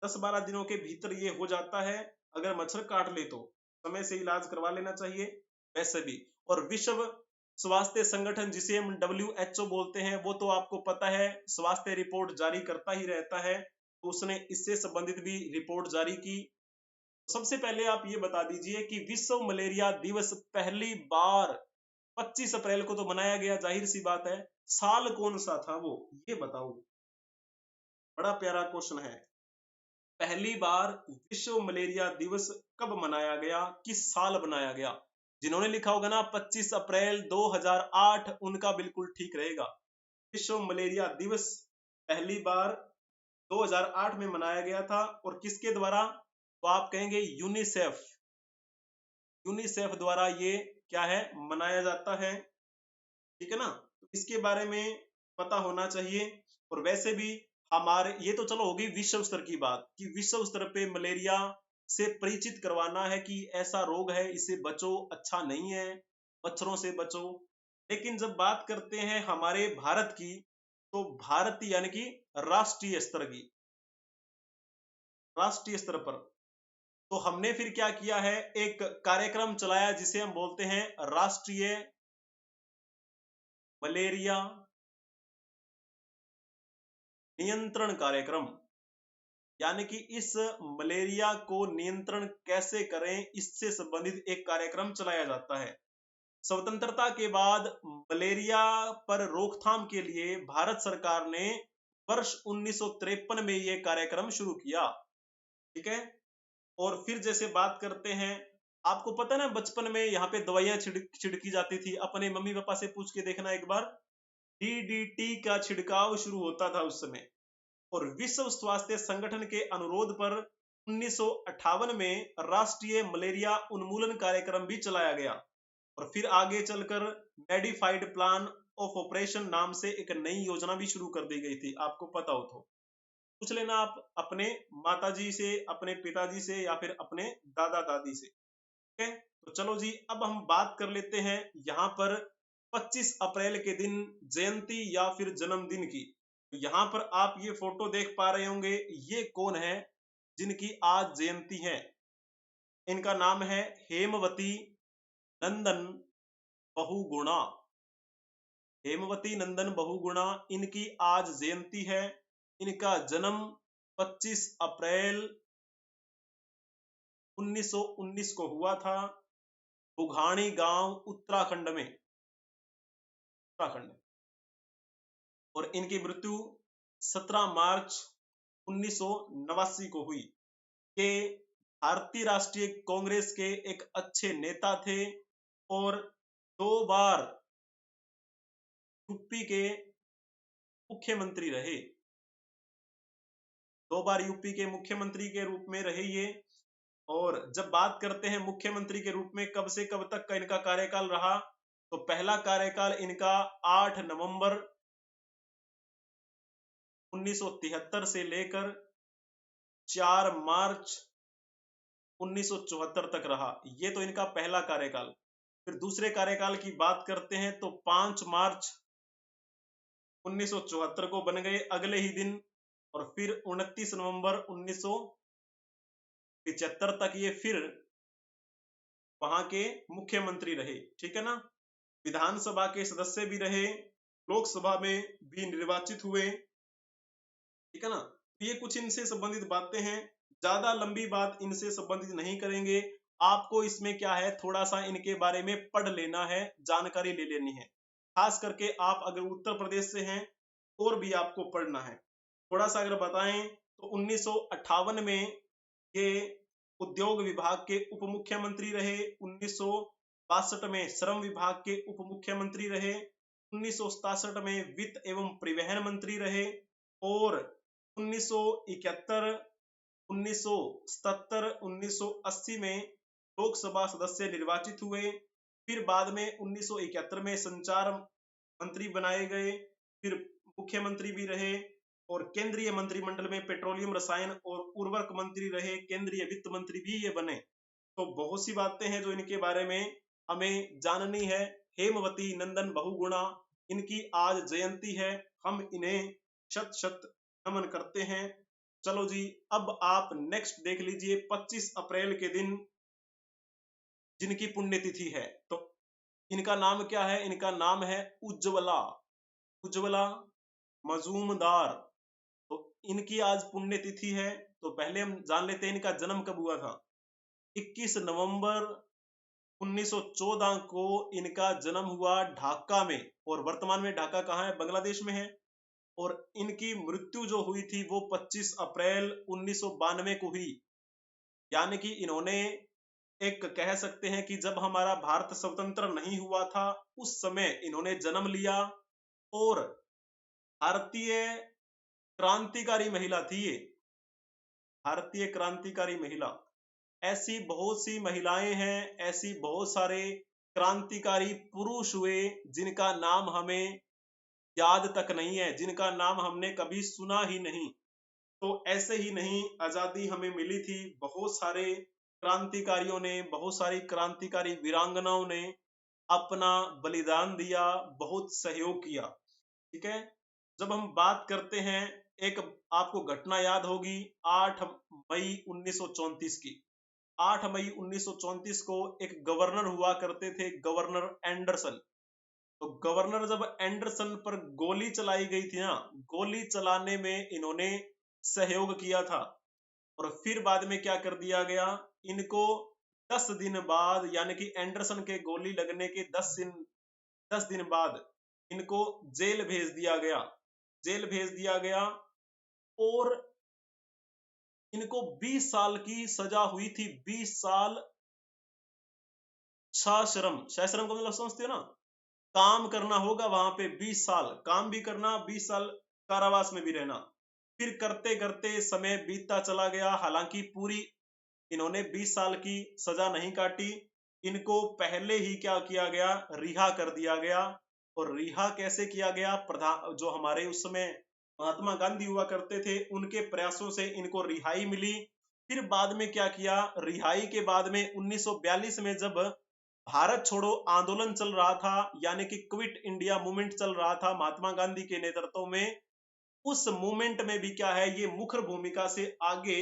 10-12 दिनों के भीतर ये हो जाता है। अगर मच्छर काट ले तो समय से इलाज करवा लेना चाहिए वैसे भी। और विश्व स्वास्थ्य संगठन, जिसे हम WHO बोलते हैं, वो तो आपको पता है स्वास्थ्य रिपोर्ट जारी करता ही रहता है। तो उसने इससे संबंधित भी रिपोर्ट जारी की। सबसे पहले आप ये बता दीजिए कि विश्व मलेरिया दिवस पहली बार 25 अप्रैल को तो मनाया गया, जाहिर सी बात है। साल कौन सा था वो, ये बताओ। बड़ा प्यारा क्वेश्चन है। पहली बार विश्व मलेरिया दिवस कब मनाया गया, किस साल बनाया गया? जिन्होंने लिखा होगा ना 25 अप्रैल 2008, उनका बिल्कुल ठीक रहेगा। विश्व मलेरिया दिवस पहली बार 2008 में मनाया गया था। और किसके द्वारा? तो आप कहेंगे यूनिसेफ। यूनिसेफ द्वारा ये क्या है, मनाया जाता है। ठीक है ना, तो इसके बारे में पता होना चाहिए। और वैसे भी हमारे, ये तो चलो होगी विश्व स्तर की बात, कि विश्व स्तर पे मलेरिया से परिचित करवाना है कि ऐसा रोग है, इससे बचो, अच्छा नहीं है, मच्छरों से बचो। लेकिन जब बात करते हैं हमारे भारत की, तो भारत यानी कि राष्ट्रीय स्तर की, राष्ट्रीय स्तर पर तो हमने फिर क्या किया है, एक कार्यक्रम चलाया जिसे हम बोलते हैं राष्ट्रीय मलेरिया नियंत्रण कार्यक्रम। यानी कि इस मलेरिया को नियंत्रण कैसे करें, इससे संबंधित एक कार्यक्रम चलाया जाता है। स्वतंत्रता के बाद मलेरिया पर रोकथाम के लिए भारत सरकार ने वर्ष 1953 में ये कार्यक्रम शुरू किया। ठीक है। और फिर जैसे बात करते हैं, आपको पता ना बचपन में यहाँ पे दवाइयां छिड़की जाती थी, अपने मम्मी पापा से पूछ के देखना एक बार, डीडीटी का छिड़काव शुरू होता था उस समय। और विश्व स्वास्थ्य संगठन के अनुरोध पर 1958 में राष्ट्रीय मलेरिया उन्मूलन कार्यक्रम भी चलाया गया। और फिर आगे चलकर मेडिफाइड प्लान ऑफ ऑपरेशन नाम से एक नई योजना भी शुरू कर दी गई थी, आपको पता हो तो पूछ लेना आप अपने माताजी से, अपने पिताजी से, या फिर अपने दादा दादी से। ठीक है। तो चलो जी, अब हम बात कर लेते हैं यहाँ पर 25 अप्रैल के दिन जयंती या फिर जन्मदिन की। तो यहाँ पर आप ये फोटो देख पा रहे होंगे, ये कौन है जिनकी आज जयंती है। इनका नाम है हेमवती नंदन बहुगुणा। हेमवती नंदन बहुगुणा, इनकी आज जयंती है। इनका जन्म 25 अप्रैल 1919 को हुआ था, बुघाणी गांव उत्तराखंड में, उत्तराखंड। और इनकी मृत्यु 17 मार्च 1989 को हुई। के भारतीय राष्ट्रीय कांग्रेस के एक अच्छे नेता थे और 2 बार यूपी के मुख्यमंत्री रहे। 2 बार यूपी के मुख्यमंत्री के रूप में रहे ये। और जब बात करते हैं मुख्यमंत्री के रूप में कब से कब तक का इनका कार्यकाल रहा, तो पहला कार्यकाल इनका 8 नवंबर 1973 से लेकर 4 मार्च 1974 तक रहा। ये तो इनका पहला कार्यकाल। फिर दूसरे कार्यकाल की बात करते हैं तो 5 मार्च 1974 को बन गए अगले ही दिन। और फिर 29 नवंबर 1975 तक ये फिर वहां के मुख्यमंत्री रहे। ठीक है ना। विधानसभा के सदस्य भी रहे, लोकसभा में भी निर्वाचित हुए। ठीक है ना। ये कुछ इनसे संबंधित बातें हैं, ज्यादा लंबी बात इनसे संबंधित नहीं करेंगे। आपको इसमें क्या है, थोड़ा सा इनके बारे में पढ़ लेना है, जानकारी ले लेनी है। खास करके आप अगर उत्तर प्रदेश से हैं और भी आपको पढ़ना है। थोड़ा सा अगर बताएं तो 1958 में ये उद्योग विभाग के उप मुख्यमंत्री रहे। 1962 में श्रम विभाग के उप मुख्यमंत्री रहे। 1967 में वित्त एवं परिवहन मंत्री रहे। और 1971, 1977, 1980 में लोकसभा सदस्य निर्वाचित हुए। फिर बाद में 1971 में संचार मंत्री बनाए गए, फिर मुख्यमंत्री भी रहे। और केंद्रीय मंत्रिमंडल में पेट्रोलियम, रसायन और उर्वरक मंत्री रहे, केंद्रीय वित्त मंत्री भी ये बने। तो बहुत सी बातें हैं जो इनके बारे में हमें जाननी है। हेमवती नंदन बहुगुणा, इनकी आज जयंती है, हम इन्हें शत शत नमन करते हैं। चलो जी, अब आप नेक्स्ट देख लीजिए 25 अप्रैल के दिन जिनकी पुण्यतिथि है। तो इनका नाम क्या है, इनका नाम है उज्ज्वला, उज्ज्वला मजूमदार। तो इनकी आज पुण्यतिथि है। तो पहले हम जान लेते हैं इनका जन्म कब हुआ था। 21 नवंबर 1914 को इनका जन्म हुआ ढाका में। और वर्तमान में ढाका कहाँ है, बांग्लादेश में है। और इनकी मृत्यु जो हुई थी वो 25 अप्रैल 1992 को हुई। यानी कि इन्होंने एक कह सकते हैं कि जब हमारा भारत स्वतंत्र नहीं हुआ था उस समय इन्होंने जन्म लिया। और भारतीय क्रांतिकारी महिला थी ये, भारतीय क्रांतिकारी महिला। ऐसी बहुत सी महिलाएं हैं, ऐसी बहुत सारे क्रांतिकारी पुरुष हुए जिनका नाम हमें याद तक नहीं है, जिनका नाम हमने कभी सुना ही नहीं। तो ऐसे ही नहीं आजादी हमें मिली थी, बहुत सारे क्रांतिकारियों ने, बहुत सारी क्रांतिकारी वीरांगनाओं ने अपना बलिदान दिया, बहुत सहयोग किया। ठीक है। जब हम बात करते हैं, एक आपको घटना याद होगी 8 मई 1934 की। 8 मई 1934 को एक गवर्नर हुआ करते थे, गवर्नर एंडरसन। तो गवर्नर जब एंडरसन पर गोली चलाई गई थी ना, गोली चलाने में इन्होंने सहयोग किया था। और फिर बाद में क्या कर दिया गया, इनको 10 दिन बाद, यानी कि एंडरसन के गोली लगने के 10 दिन बाद इनको जेल भेज दिया गया। जेल भेज दिया गया और इनको 20 साल की सजा हुई थी। 20 साल सश्रम, सश्रम का मतलब समझते हो ना, काम करना होगा वहां पे 20 साल काम भी करना, 20 साल कारावास में भी रहना। फिर करते करते समय बीतता चला गया। हालांकि पूरी इन्होंने 20 साल की सजा नहीं काटी, इनको पहले ही क्या किया गया, रिहा कर दिया गया। और रिहा कैसे किया गया, प्रधान जो हमारे उस समय महात्मा गांधी हुआ करते थे, उनके प्रयासों से इनको रिहाई मिली। फिर बाद में क्या किया, रिहाई के बाद में 1942 में जब भारत छोड़ो आंदोलन चल रहा था, यानी कि क्विट इंडिया मूवमेंट चल रहा था महात्मा गांधी के नेतृत्व में, उस मूवमेंट में भी क्या है, ये मुख्य भूमिका से आगे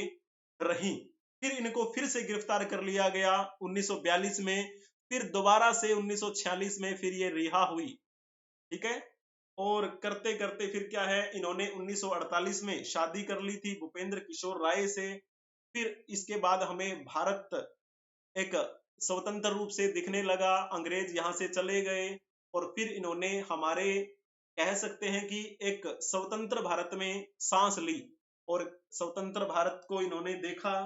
रही। फिर इनको फिर से गिरफ्तार कर लिया गया 1942 में, फिर दोबारा से 1946 में फिर ये रिहा हुई। ठीक है, और करते करते फिर क्या है, इन्होंने 1948 में शादी कर ली थी भूपेंद्र किशोर राय से। फिर इसके बाद हमें भारत एक स्वतंत्र रूप से दिखने लगा, अंग्रेज यहां से चले गए और फिर इन्होंने हमारे कह सकते हैं कि एक स्वतंत्र भारत में सांस ली और स्वतंत्र भारत को इन्होंने देखा।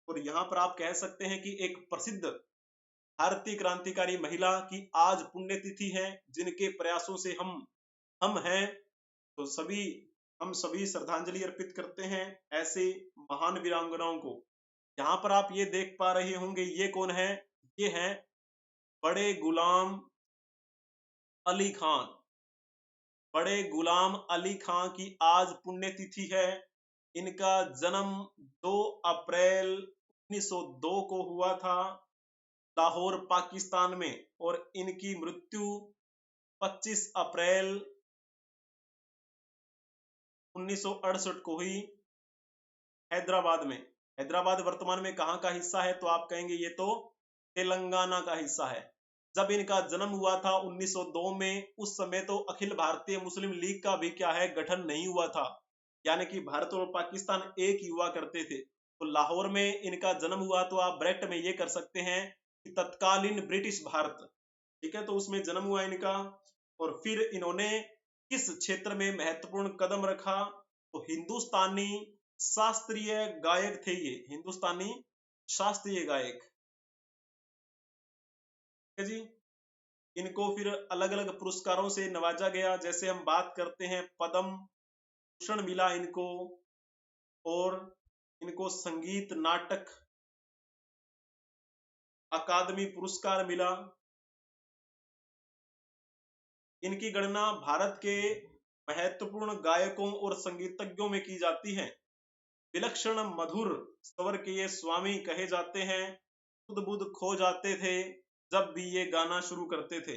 और यहाँ पर आप कह सकते हैं कि एक प्रसिद्ध भारतीय क्रांतिकारी महिला की आज पुण्यतिथि है, जिनके प्रयासों से हम हैं। तो हम सभी श्रद्धांजलि अर्पित करते हैं ऐसे महान वीरांगनाओं को। यहाँ पर आप ये देख पा रहे होंगे, ये कौन है, ये हैं बड़े गुलाम अली खान। बड़े गुलाम अली खान की आज पुण्यतिथि है। इनका जन्म 2 अप्रैल 1902 को हुआ था लाहौर पाकिस्तान में, और इनकी मृत्यु 25 अप्रैल 1968 को हुई हैदराबाद में। हैदराबाद वर्तमान में कहाँ का हिस्सा है, तो आप कहेंगे ये तो तेलंगाना का हिस्सा है। जब इनका जन्म हुआ था 1902 में, उस समय तो अखिल भारतीय मुस्लिम लीग का भी क्या है, गठन नहीं हुआ था, यानी कि भारत और पाकिस्तान एक ही हुआ करते थे। तो लाहौर में इनका जन्म हुआ, तो आप ब्रैकेट में ये कर सकते हैं कि तत्कालीन ब्रिटिश भारत। ठीक है, तो उसमें जन्म हुआ इनका। और फिर इन्होंने किस क्षेत्र में महत्वपूर्ण कदम रखा, तो हिंदुस्तानी शास्त्रीय गायक थे ये, हिंदुस्तानी शास्त्रीय गायक है जी। इनको फिर अलग अलग पुरस्कारों से नवाजा गया, जैसे हम बात करते हैं पद्म भूषण मिला इनको, और इनको संगीत नाटक अकादमी पुरस्कार मिला। इनकी गणना भारत के महत्वपूर्ण गायकों और संगीतज्ञों में की जाती है। विलक्षण मधुर स्वर के ये स्वामी कहे जाते हैं। खुद बुद्ध खो जाते थे जब भी ये गाना शुरू करते थे,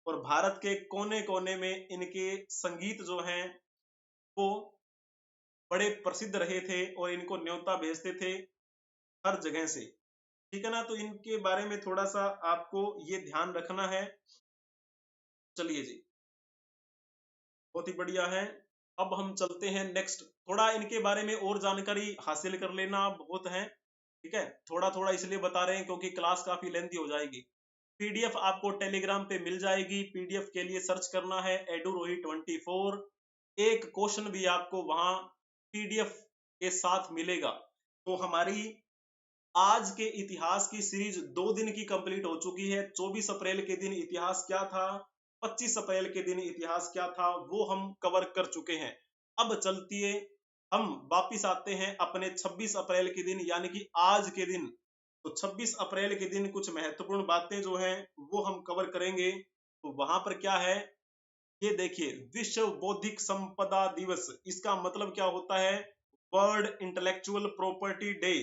और भारत के कोने कोने में इनके संगीत जो हैं वो बड़े प्रसिद्ध रहे थे, और इनको न्योता भेजते थे हर जगह से। ठीक है ना, तो इनके बारे में थोड़ा सा आपको ये ध्यान रखना है। चलिए जी, बहुत ही बढ़िया है। अब हम चलते हैं नेक्स्ट, थोड़ा इनके बारे में और जानकारी हासिल कर लेना बहुत है। ठीक है, थोड़ा थोड़ा इसलिए बता रहे हैं क्योंकि क्लास काफी लेंथी हो जाएगी। पीडीएफ आपको टेलीग्राम पे मिल जाएगी। पीडीएफ के लिए सर्च करना है edurohi24। एक क्वेश्चन भी आपको वहां पीडीएफ के साथ मिलेगा। तो हमारी आज के इतिहास की सीरीज 2 दिन की कंप्लीट हो चुकी है। 24 अप्रैल के दिन इतिहास क्या था, 25 अप्रैल के दिन इतिहास क्या था, वो हम कवर कर चुके हैं। अब चलती है, हम वापिस आते हैं अपने 26 अप्रैल के दिन, यानी कि आज के दिन। तो 26 अप्रैल के दिन कुछ महत्वपूर्ण बातें जो हैं वो हम कवर करेंगे। तो वहां पर क्या है, ये देखिए, विश्व बौद्धिक संपदा दिवस, इसका मतलब क्या होता है, वर्ल्ड इंटेलेक्चुअल प्रॉपर्टी डे।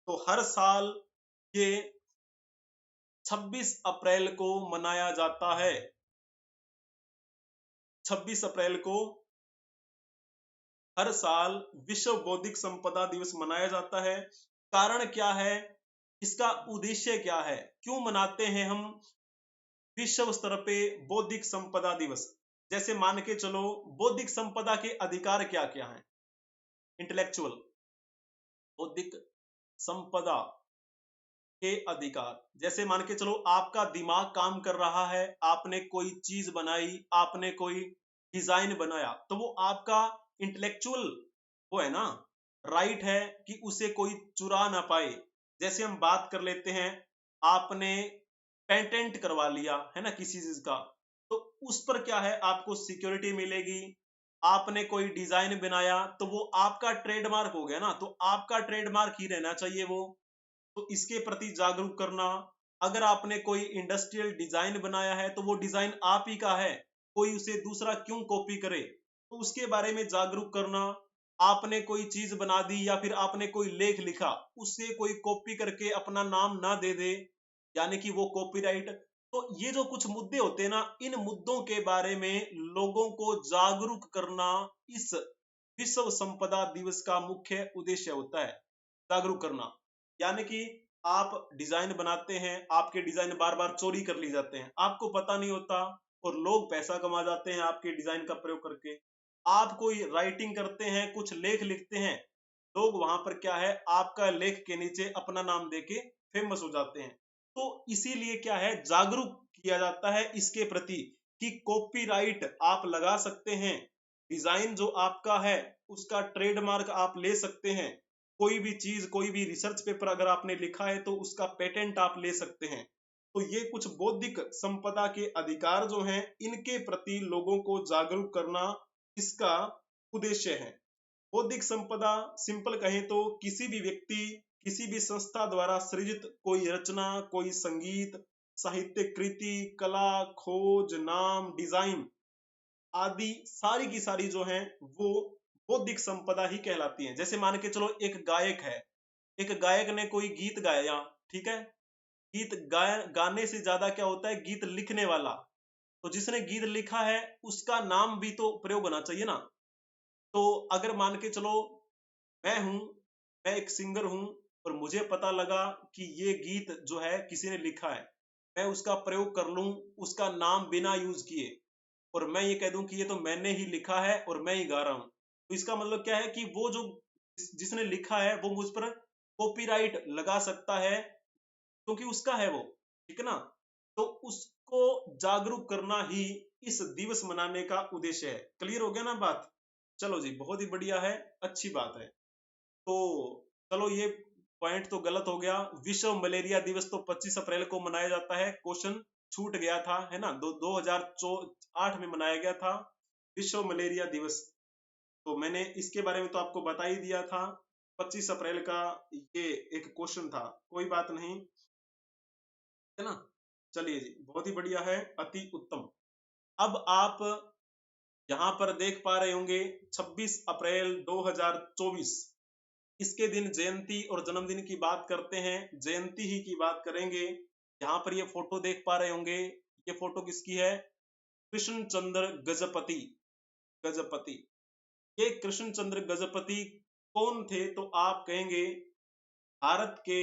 तो हर साल ये 26 अप्रैल को मनाया जाता है। 26 अप्रैल को हर साल विश्व बौद्धिक संपदा दिवस मनाया जाता है। कारण क्या है, इसका उद्देश्य क्या है, क्यों मनाते हैं हम विश्व स्तर पे बौद्धिक संपदा दिवस। जैसे मान के चलो, बौद्धिक संपदा के अधिकार क्या क्या हैं, इंटेलेक्चुअल बौद्धिक संपदा के अधिकार, जैसे मान के चलो आपका दिमाग काम कर रहा है, आपने कोई चीज बनाई, आपने कोई डिजाइन बनाया तो वो आपका इंटेलेक्चुअल वो है ना, राइट है कि उसे कोई चुरा ना पाए। जैसे हम बात कर लेते हैं, आपने पेटेंट करवा लिया है ना किसी चीज का, तो उस पर क्या है, आपको सिक्योरिटी मिलेगी। आपने कोई डिजाइन बनाया तो वो आपका ट्रेडमार्क हो गया ना, तो आपका ट्रेडमार्क ही रहना चाहिए वो। तो इसके प्रति जागरूक करना। अगर आपने कोई इंडस्ट्रियल डिजाइन बनाया है तो वो डिजाइन आप ही का है, कोई उसे दूसरा क्यों कॉपी करे, तो उसके बारे में जागरूक करना। आपने कोई चीज बना दी या फिर आपने कोई लेख लिखा, उससे कोई कॉपी करके अपना नाम ना दे दे, यानी कि वो कॉपीराइट। तो ये जो कुछ मुद्दे होते हैं ना, इन मुद्दों के बारे में लोगों को जागरूक करना इस विश्व संपदा दिवस का मुख्य उद्देश्य होता है, जागरूक करना। यानी कि आप डिजाइन बनाते हैं, आपके डिजाइन बार बार चोरी कर ली जाते हैं, आपको पता नहीं होता, और लोग पैसा कमा जाते हैं आपके डिजाइन का प्रयोग करके। आप कोई राइटिंग करते हैं, कुछ लेख लिखते हैं, लोग वहां पर क्या है, आपका लेख के नीचे अपना नाम देके फेमस हो जाते हैं। तो इसीलिए क्या है, जागरूक किया जाता है इसके प्रति कि कॉपीराइट आप लगा सकते हैं, डिजाइन जो आपका है उसका ट्रेडमार्क आप ले सकते हैं, कोई भी चीज, कोई भी रिसर्च पेपर अगर आपने लिखा है तो उसका पेटेंट आप ले सकते हैं। तो ये कुछ बौद्धिक संपदा के अधिकार जो हैं, इनके प्रति लोगों को जागरूक करना इसका उद्देश्य है। बौद्धिक संपदा सिंपल कहें तो किसी भी व्यक्ति, किसी भी संस्था द्वारा सृजित कोई रचना, कोई संगीत, साहित्यिक कृति, कला, खोज, नाम, डिजाइन आदि सारी की सारी जो है वो बौद्धिक संपदा ही कहलाती है। जैसे मान के चलो एक गायक है, एक गायक ने कोई गीत गाया, ठीक है, गीत गाने से ज्यादा क्या होता है, गीत लिखने वाला। तो जिसने गीत लिखा है उसका नाम भी तो प्रयोग होना चाहिए ना। तो अगर मान के चलो मैं हूं, मैं एक सिंगर हूं, और मुझे पता लगा कि ये गीत जो है किसी ने लिखा है, मैं उसका प्रयोग कर लूं, उसका नाम बिना यूज किए, और मैं ये कह दूं कि ये तो मैंने ही लिखा है और मैं ही गा रहा हूं, तो इसका मतलब क्या है कि वो जो जिसने लिखा है वो मुझ पर कॉपीराइट लगा सकता है, क्योंकि उसका है वो, ठीक है ना। तो उसको जागरूक करना ही इस दिवस मनाने का उद्देश्य है। क्लियर हो गया ना बात? चलो जी, बहुत ही बढ़िया है, अच्छी बात है। तो चलो, ये पॉइंट तो गलत हो गया। विश्व मलेरिया दिवस तो 25 अप्रैल को मनाया जाता है, क्वेश्चन छूट गया था, है ना, 2008 में मनाया गया था विश्व मलेरिया दिवस। तो मैंने इसके बारे में तो आपको बता ही दिया था, 25 अप्रैल का ये एक क्वेश्चन था, कोई बात नहीं, है ना। चलिए जी, बहुत ही बढ़िया है, अति उत्तम। अब आप यहाँ पर देख पा रहे होंगे 26 अप्रैल 2024, इसके दिन जयंती और जन्मदिन की बात करते हैं, जयंती ही की बात करेंगे। यहाँ पर ये फोटो देख पा रहे होंगे, ये फोटो किसकी है, कृष्ण चंद्र गजपति। गजपति, ये कृष्ण चंद्र गजपति कौन थे, तो आप कहेंगे भारत के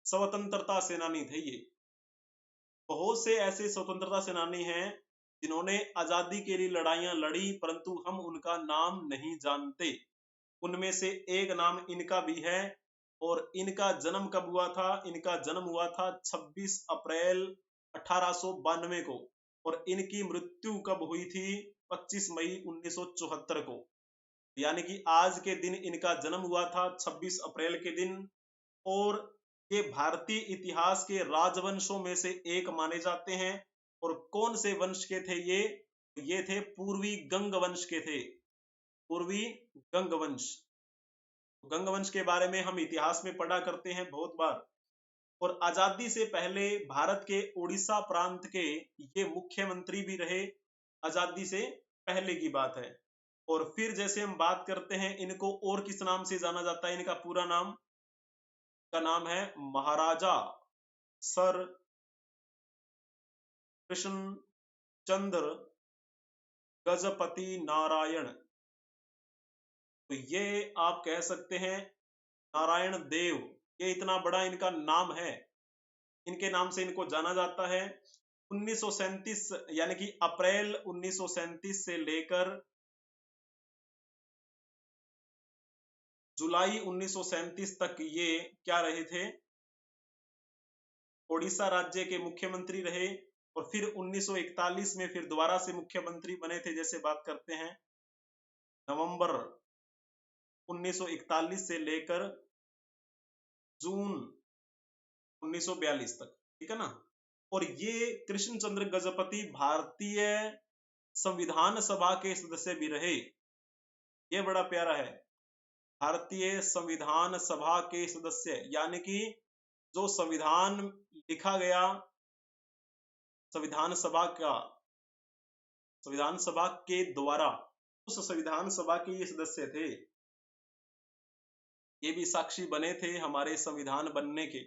स्वतंत्रता सेनानी थे ये। बहुत से ऐसे स्वतंत्रता सेनानी हैं जिन्होंने आजादी के लिए लड़ाइयां लड़ी, परंतु हम उनका नाम नहीं जानते। उनमें से एक नाम इनका भी है, और इनका जन्म कब हुआ था, इनका जन्म हुआ था 26 अप्रैल 1892 को, और इनकी मृत्यु कब हुई थी, 25 मई 1974 को। यानी कि आज के दिन इनका जन्म हुआ था, 26 अप्रैल के दिन। और ये भारतीय इतिहास के राजवंशों में से एक माने जाते हैं। और कौन से वंश के थे ये थे पूर्वी गंग वंश के थे, पूर्वी गंग वंश। गंग वंश के बारे में हम इतिहास में पढ़ा करते हैं बहुत बार। और आजादी से पहले भारत के उड़ीसा प्रांत के ये मुख्यमंत्री भी रहे, आजादी से पहले की बात है। और फिर जैसे हम बात करते हैं, इनको और किस नाम से जाना जाता है, इनका पूरा नाम का नाम है महाराजा सर कृष्ण चंद्र गजपति नारायण। तो ये आप कह सकते हैं नारायण देव, ये इतना बड़ा इनका नाम है, इनके नाम से इनको जाना जाता है। 1937 यानी कि अप्रैल 1937 से लेकर जुलाई 1937 तक ये क्या रहे थे, ओडिशा राज्य के मुख्यमंत्री रहे। और फिर 1941 में फिर दोबारा से मुख्यमंत्री बने थे। जैसे बात करते हैं नवंबर 1941 से लेकर जून 1942 तक, ठीक है ना। और ये कृष्ण चंद्र गजपति भारतीय संविधान सभा के सदस्य भी रहे। ये बड़ा प्यारा है, भारतीय संविधान सभा के सदस्य, यानी कि जो संविधान लिखा गया संविधान सभा का, संविधान सभा के द्वारा, उस संविधान सभा के ये सदस्य थे। ये भी साक्षी बने थे हमारे संविधान बनने के।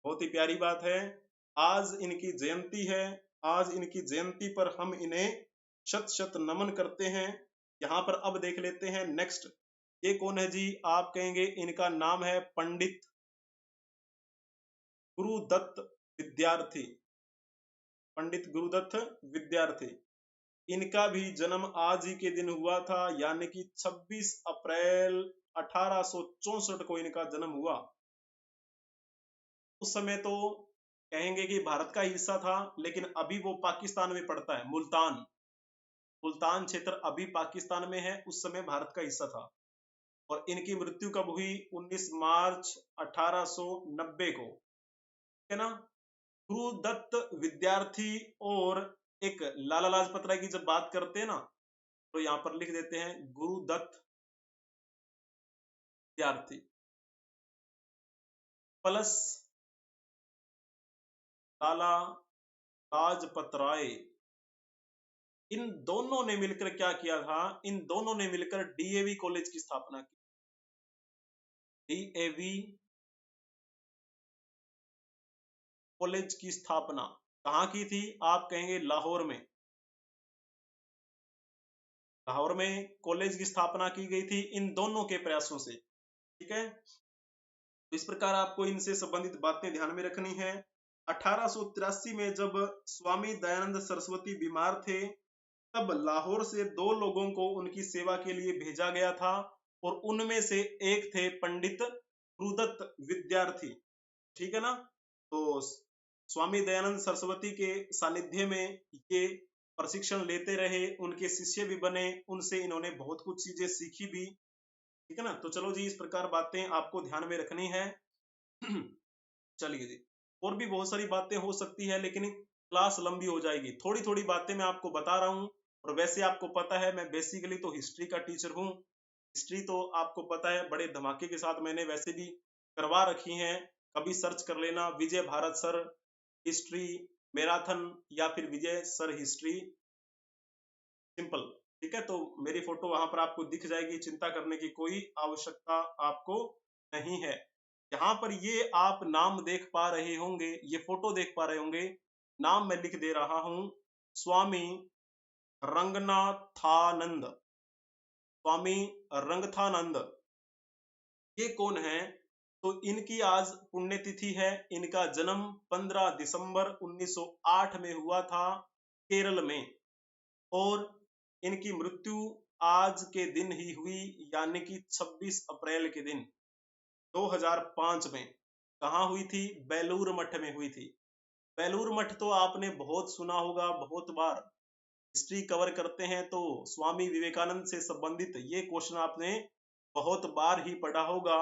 बहुत ही प्यारी बात है। आज इनकी जयंती है। आज इनकी जयंती पर हम इन्हें शत शत नमन करते हैं। यहाँ पर अब देख लेते हैं नेक्स्ट, ये कौन है जी? आप कहेंगे इनका नाम है पंडित गुरुदत्त विद्यार्थी। पंडित गुरुदत्त विद्यार्थी, इनका भी जन्म आज ही के दिन हुआ था, यानी कि 26 अप्रैल 1864 को इनका जन्म हुआ। उस समय तो कहेंगे कि भारत का हिस्सा था, लेकिन अभी वो पाकिस्तान में पड़ता है। मुल्तान, मुल्तान क्षेत्र अभी पाकिस्तान में है, उस समय भारत का हिस्सा था। और इनकी मृत्यु कब हुई? 19 मार्च 1890 को, है ना। गुरुदत्त विद्यार्थी। और एक लाला लाजपत राय की जब बात करते हैं ना, तो यहां पर लिख देते हैं गुरुदत्त विद्यार्थी प्लस लाला लाजपत राय। इन दोनों ने मिलकर क्या किया था? इन दोनों ने मिलकर डीएवी कॉलेज की स्थापना की। डीएवी कॉलेज की स्थापना कहाँ की थी? आप कहेंगे लाहौर में। लाहौर में कॉलेज की स्थापना की गई थी इन दोनों के प्रयासों से, ठीक है। तो इस प्रकार आपको इनसे संबंधित बातें ध्यान में रखनी है। 1883 में जब स्वामी दयानंद सरस्वती बीमार थे, तब लाहौर से 2 लोगों को उनकी सेवा के लिए भेजा गया था, और उनमें से एक थे पंडित गुरुदत्त विद्यार्थी, ठीक है ना। तो स्वामी दयानंद सरस्वती के सानिध्य में ये प्रशिक्षण लेते रहे, उनके शिष्य भी बने, उनसे इन्होंने बहुत कुछ चीजें सीखी भी, ठीक है ना। तो चलो जी, इस प्रकार बातें आपको ध्यान में रखनी है। चलिए जी, और भी बहुत सारी बातें हो सकती है, लेकिन क्लास लंबी हो जाएगी। थोड़ी थोड़ी बातें मैं आपको बता रहा हूँ। और वैसे आपको पता है मैं बेसिकली तो हिस्ट्री का टीचर हूँ। हिस्ट्री तो आपको पता है बड़े धमाके के साथ मैंने वैसे भी करवा रखी है। कभी सर्च कर लेना विजय भारत सर हिस्ट्री मैराथन, या फिर विजय सर हिस्ट्री सिंपल, ठीक है। तो मेरी फोटो वहां पर आपको दिख जाएगी, चिंता करने की कोई आवश्यकता आपको नहीं है। यहाँ पर ये आप नाम देख पा रहे होंगे, ये फोटो देख पा रहे होंगे, नाम मैं लिख दे रहा हूं, स्वामी रंगनाथानंद। स्वामी रंगनाथानंद ये कौन है? तो इनकी आज पुण्यतिथि है। इनका जन्म 15 दिसंबर 1908 में हुआ था केरल में, और इनकी मृत्यु आज के दिन ही हुई, यानी कि 26 अप्रैल के दिन 2005 में। कहाँ हुई थी? बेलूर मठ में हुई थी। बेलूर मठ तो आपने बहुत सुना होगा, बहुत बार हिस्ट्री कवर करते हैं तो स्वामी विवेकानंद से संबंधित ये क्वेश्चन आपने बहुत बार ही पढ़ा होगा।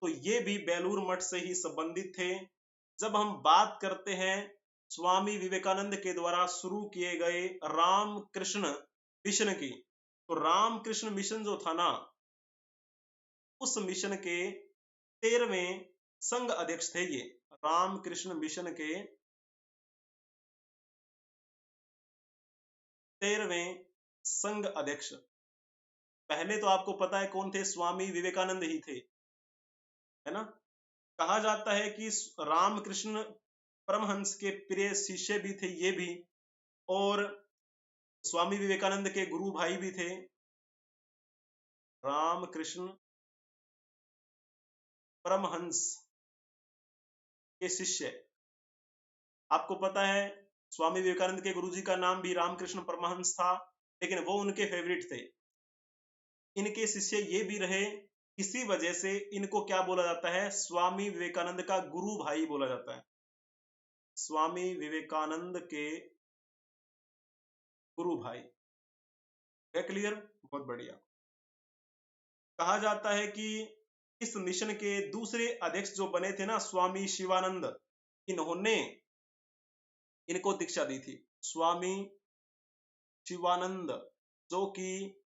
तो ये भी बेलूर मठ से ही संबंधित थे। जब हम बात करते हैं स्वामी विवेकानंद के द्वारा शुरू किए गए रामकृष्ण मिशन की, तो रामकृष्ण मिशन जो था ना, उस मिशन के 13वें संघ अध्यक्ष थे ये। रामकृष्ण मिशन के 13वें संघ अध्यक्ष। पहले तो आपको पता है कौन थे? स्वामी विवेकानंद ही थे, है ना। कहा जाता है कि रामकृष्ण परमहंस के प्रिय शिष्य भी थे ये भी, और स्वामी विवेकानंद के गुरु भाई भी थे। रामकृष्ण परमहंस के शिष्य, आपको पता है स्वामी विवेकानंद के गुरुजी का नाम भी रामकृष्ण परमहंस था, लेकिन वो उनके फेवरेट थे। इनके शिष्य ये भी रहे, इसी वजह से इनको क्या बोला जाता है? स्वामी विवेकानंद का गुरु भाई बोला जाता है। स्वामी विवेकानंद के गुरु भाई। है क्लियर? बहुत बढ़िया। कहा जाता है कि इस मिशन के दूसरे अध्यक्ष जो बने थे ना, स्वामी शिवानंद, इन्होंने इनको दीक्षा दी थी। स्वामी शिवानंद जो कि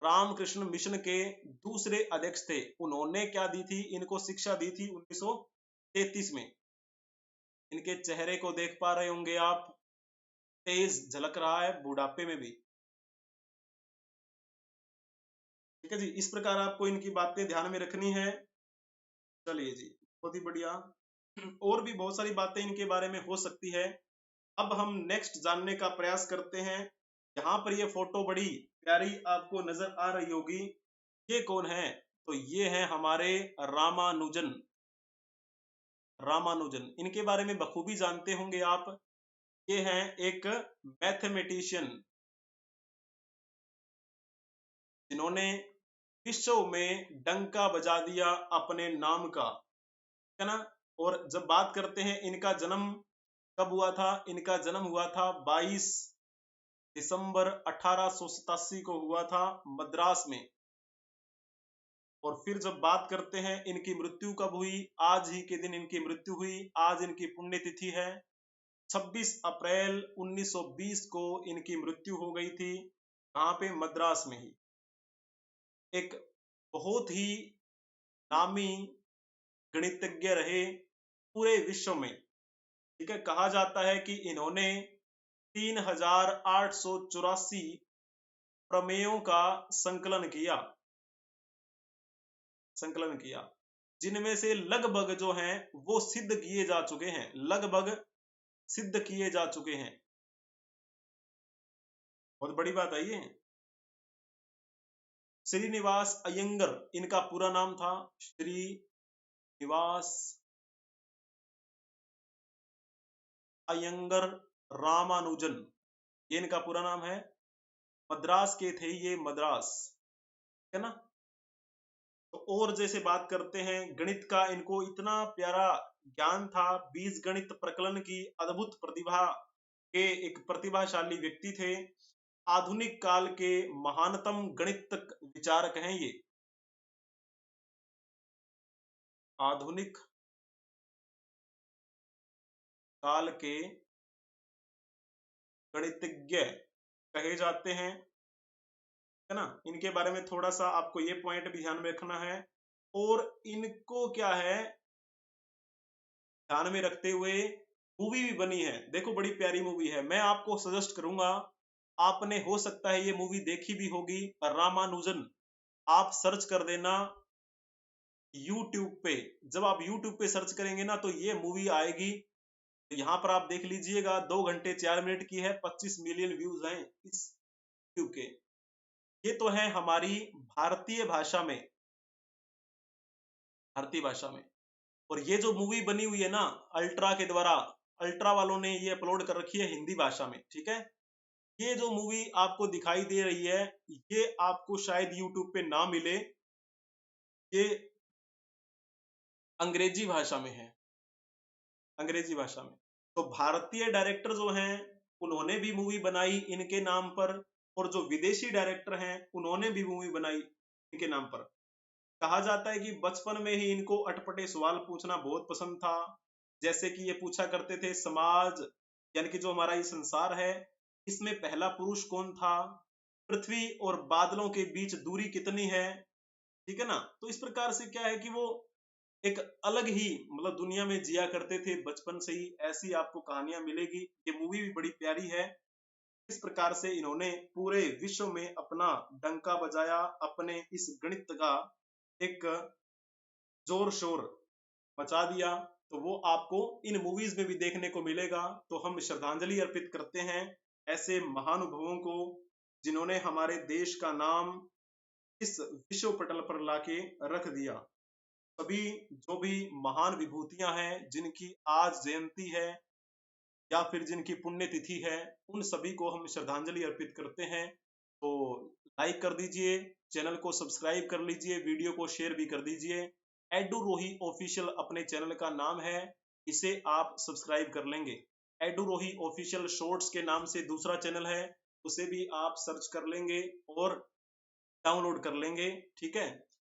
रामकृष्ण मिशन के दूसरे अध्यक्ष थे, उन्होंने क्या दी थी, इनको शिक्षा दी थी 1933 में। इनके चेहरे को देख पा रहे होंगे आप, तेज झलक रहा है बुढ़ापे में भी। ठीक है जी, इस प्रकार आपको इनकी बातें ध्यान में रखनी है। चलिए जी, बहुत ही बढ़िया। और भी बहुत सारी बातें इनके बारे में हो सकती है। अब हम नेक्स्ट जानने का प्रयास करते हैं। यहाँ पर ये फोटो बड़ी प्यारी आपको नजर आ रही होगी, ये कौन है? तो ये है हमारे रामानुजन। रामानुजन, इनके बारे में बखूबी जानते होंगे आप। ये हैं एक मैथमेटिशियन, जिन्होंने विश्व में डंका बजा दिया अपने नाम का, है ना। और जब बात करते हैं इनका जन्म कब हुआ था, इनका जन्म हुआ था 22 दिसंबर 1887 को हुआ था मद्रास में। और फिर जब बात करते हैं इनकी मृत्यु कब हुई, आज ही के दिन इनकी मृत्यु हुई। आज इनकी पुण्यतिथि है 26 अप्रैल 1920 को इनकी मृत्यु हो गई थी। कहाँ पे? मद्रास में ही। एक बहुत ही नामी गणितज्ञ रहे पूरे विश्व में। ठीक है, कहा जाता है कि इन्होंने 3884 प्रमेयों का संकलन किया, जिनमें से लगभग जो हैं वो सिद्ध किए जा चुके हैं, लगभग सिद्ध किए जा चुके हैं। बहुत बड़ी बात है ये। श्रीनिवास अयंगर इनका पूरा नाम था, श्रीनिवास अयंगर रामानुजन, ये इनका पूरा नाम है। मद्रास के थे ये, मद्रास, है ना। तो और जैसे बात करते हैं गणित का, इनको इतना प्यारा ज्ञान था, बीज गणित प्रकलन की अद्भुत प्रतिभा के एक प्रतिभाशाली व्यक्ति थे। आधुनिक काल के महानतम गणित विचारक हैं ये, आधुनिक काल के गणितज्ञ कहे जाते हैं, है ना। इनके बारे में थोड़ा सा आपको ये पॉइंट भी ध्यान में रखना है। और इनको क्या है, ध्यान में रखते हुए मूवी भी बनी है, देखो बड़ी प्यारी मूवी है। मैं आपको सजेस्ट करूंगा, आपने हो सकता है ये मूवी देखी भी होगी, रामानुजन। आप सर्च कर देना यूट्यूब पे, जब आप यूट्यूब पे सर्च करेंगे ना तो ये मूवी आएगी। तो यहाँ पर आप देख लीजिएगा, 2 घंटे 4 मिनट की है, 25 मिलियन व्यूज हैं इस यूट्यूब के। ये तो है हमारी भारतीय भाषा में, भारतीय भाषा में। और ये जो मूवी बनी हुई है ना अल्ट्रा के द्वारा, अल्ट्रा वालों ने ये अपलोड कर रखी है हिंदी भाषा में। ठीक है, ये जो मूवी आपको दिखाई दे रही है, ये आपको शायद यूट्यूब पे ना मिले, ये अंग्रेजी भाषा में है, अंग्रेजी भाषा में। तो भारतीय डायरेक्टर जो हैं उन्होंने भी मूवी बनाई इनके नाम पर, और जो विदेशी डायरेक्टर हैं उन्होंने भी मूवी बनाई इनके नाम पर। कहा जाता है कि बचपन में ही इनको अटपटे सवाल पूछना बहुत पसंद था। जैसे कि ये पूछा करते थे, समाज यानी कि जो हमारा ये संसार है, इसमें पहला पुरुष कौन था, पृथ्वी और बादलों के बीच दूरी कितनी है। ठीक है ना। तो इस प्रकार से क्या है कि वो एक अलग ही मतलब दुनिया में जिया करते थे बचपन से ही। ऐसी आपको कहानियां मिलेगी। ये मूवी भी बड़ी प्यारी है। इस प्रकार से इन्होंने पूरे विश्व में अपना डंका बजाया, अपने इस गणित का एक जोर शोर मचा दिया। तो वो आपको इन मूवीज में भी देखने को मिलेगा। तो हम श्रद्धांजलि अर्पित करते हैं ऐसे महानुभावों को, जिन्होंने हमारे देश का नाम इस विश्व पटल पर लाके रख दिया। सभी जो भी महान विभूतियां हैं, जिनकी आज जयंती है या फिर जिनकी पुण्यतिथि है, उन सभी को हम श्रद्धांजलि अर्पित करते हैं। तो लाइक कर दीजिए, चैनल को सब्सक्राइब कर लीजिए, वीडियो को शेयर भी कर दीजिए। एडू रोही ऑफिशियल अपने चैनल का नाम है, इसे आप सब्सक्राइब कर लेंगे। एडू रोही ऑफिशियल शॉर्ट्स के नाम से दूसरा चैनल है, उसे भी आप सर्च कर लेंगे और डाउनलोड कर लेंगे। ठीक है,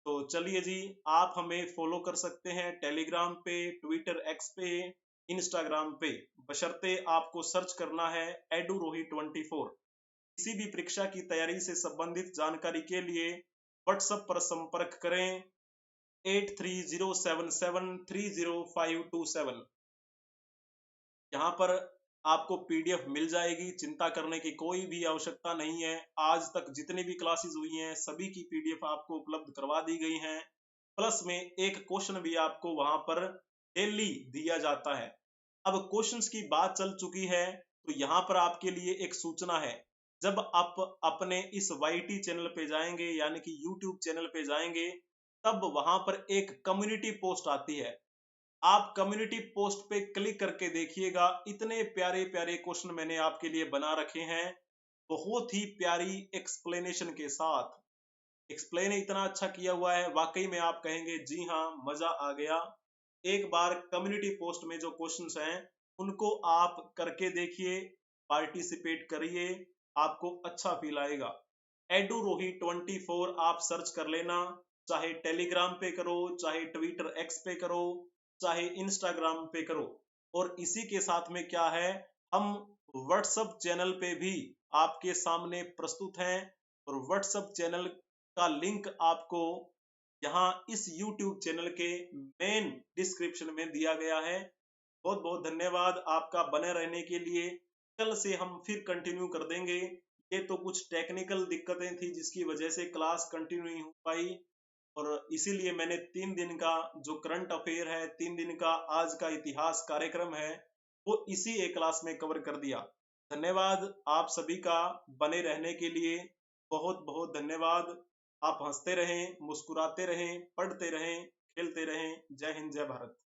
तो चलिए जी, आप हमें फॉलो कर सकते हैं टेलीग्राम पे, ट्विटर एक्स पे, इंस्टाग्राम पे, बशर्ते आपको सर्च करना है edurohi24। किसी भी परीक्षा की तैयारी से संबंधित जानकारी के लिए व्हाट्सएप पर संपर्क करें 8307730527। यहाँ पर आपको पीडीएफ मिल जाएगी, चिंता करने की कोई भी आवश्यकता नहीं है। आज तक जितनी भी क्लासेस हुई हैं सभी की पीडीएफ आपको उपलब्ध करवा दी गई हैं। प्लस में एक क्वेश्चन भी आपको वहां पर डेली दिया जाता है। अब क्वेश्चंस की बात चल चुकी है तो यहाँ पर आपके लिए एक सूचना है। जब आप अपने इस वाईटी चैनल पे जाएंगे यानी कि यूट्यूब चैनल पे जाएंगे, तब वहां पर एक कम्युनिटी पोस्ट आती है। आप कम्युनिटी पोस्ट पे क्लिक करके देखिएगा, इतने प्यारे प्यारे क्वेश्चन मैंने आपके लिए बना रखे हैं, बहुत ही प्यारी एक्सप्लेनेशन के साथ। एक्सप्लेन इतना अच्छा किया हुआ है, वाकई में आप कहेंगे जी हाँ, मजा आ गया। एक बार कम्युनिटी पोस्ट में जो क्वेश्चंस हैं उनको आप करके देखिए, पार्टिसिपेट करिए, आपको अच्छा फील आएगा। edurohi24 आप सर्च कर लेना, चाहे टेलीग्राम पे करो, चाहे ट्विटर एक्स पे करो, चाहे इंस्टाग्राम पे करो। और इसी के साथ में क्या है, हम व्हाट्सएप चैनल पे भी आपके सामने प्रस्तुत हैं, और व्हाट्सएप चैनल का लिंक आपको यहाँ इस YouTube चैनल के मेन डिस्क्रिप्शन में दिया गया है। बहुत बहुत धन्यवाद आपका बने रहने के लिए। कल से हम फिर कंटिन्यू कर देंगे। ये तो कुछ टेक्निकल दिक्कतें थी जिसकी वजह से क्लास कंटिन्यू नहीं हो पाई, और इसीलिए मैंने 3 दिन का जो करंट अफेयर है, 3 दिन का आज का इतिहास कार्यक्रम है, वो इसी एक क्लास में कवर कर दिया। धन्यवाद आप सभी का बने रहने के लिए, बहुत बहुत धन्यवाद। आप हंसते रहें, मुस्कुराते रहें, पढ़ते रहें, खेलते रहें। जय हिंद, जय भारत।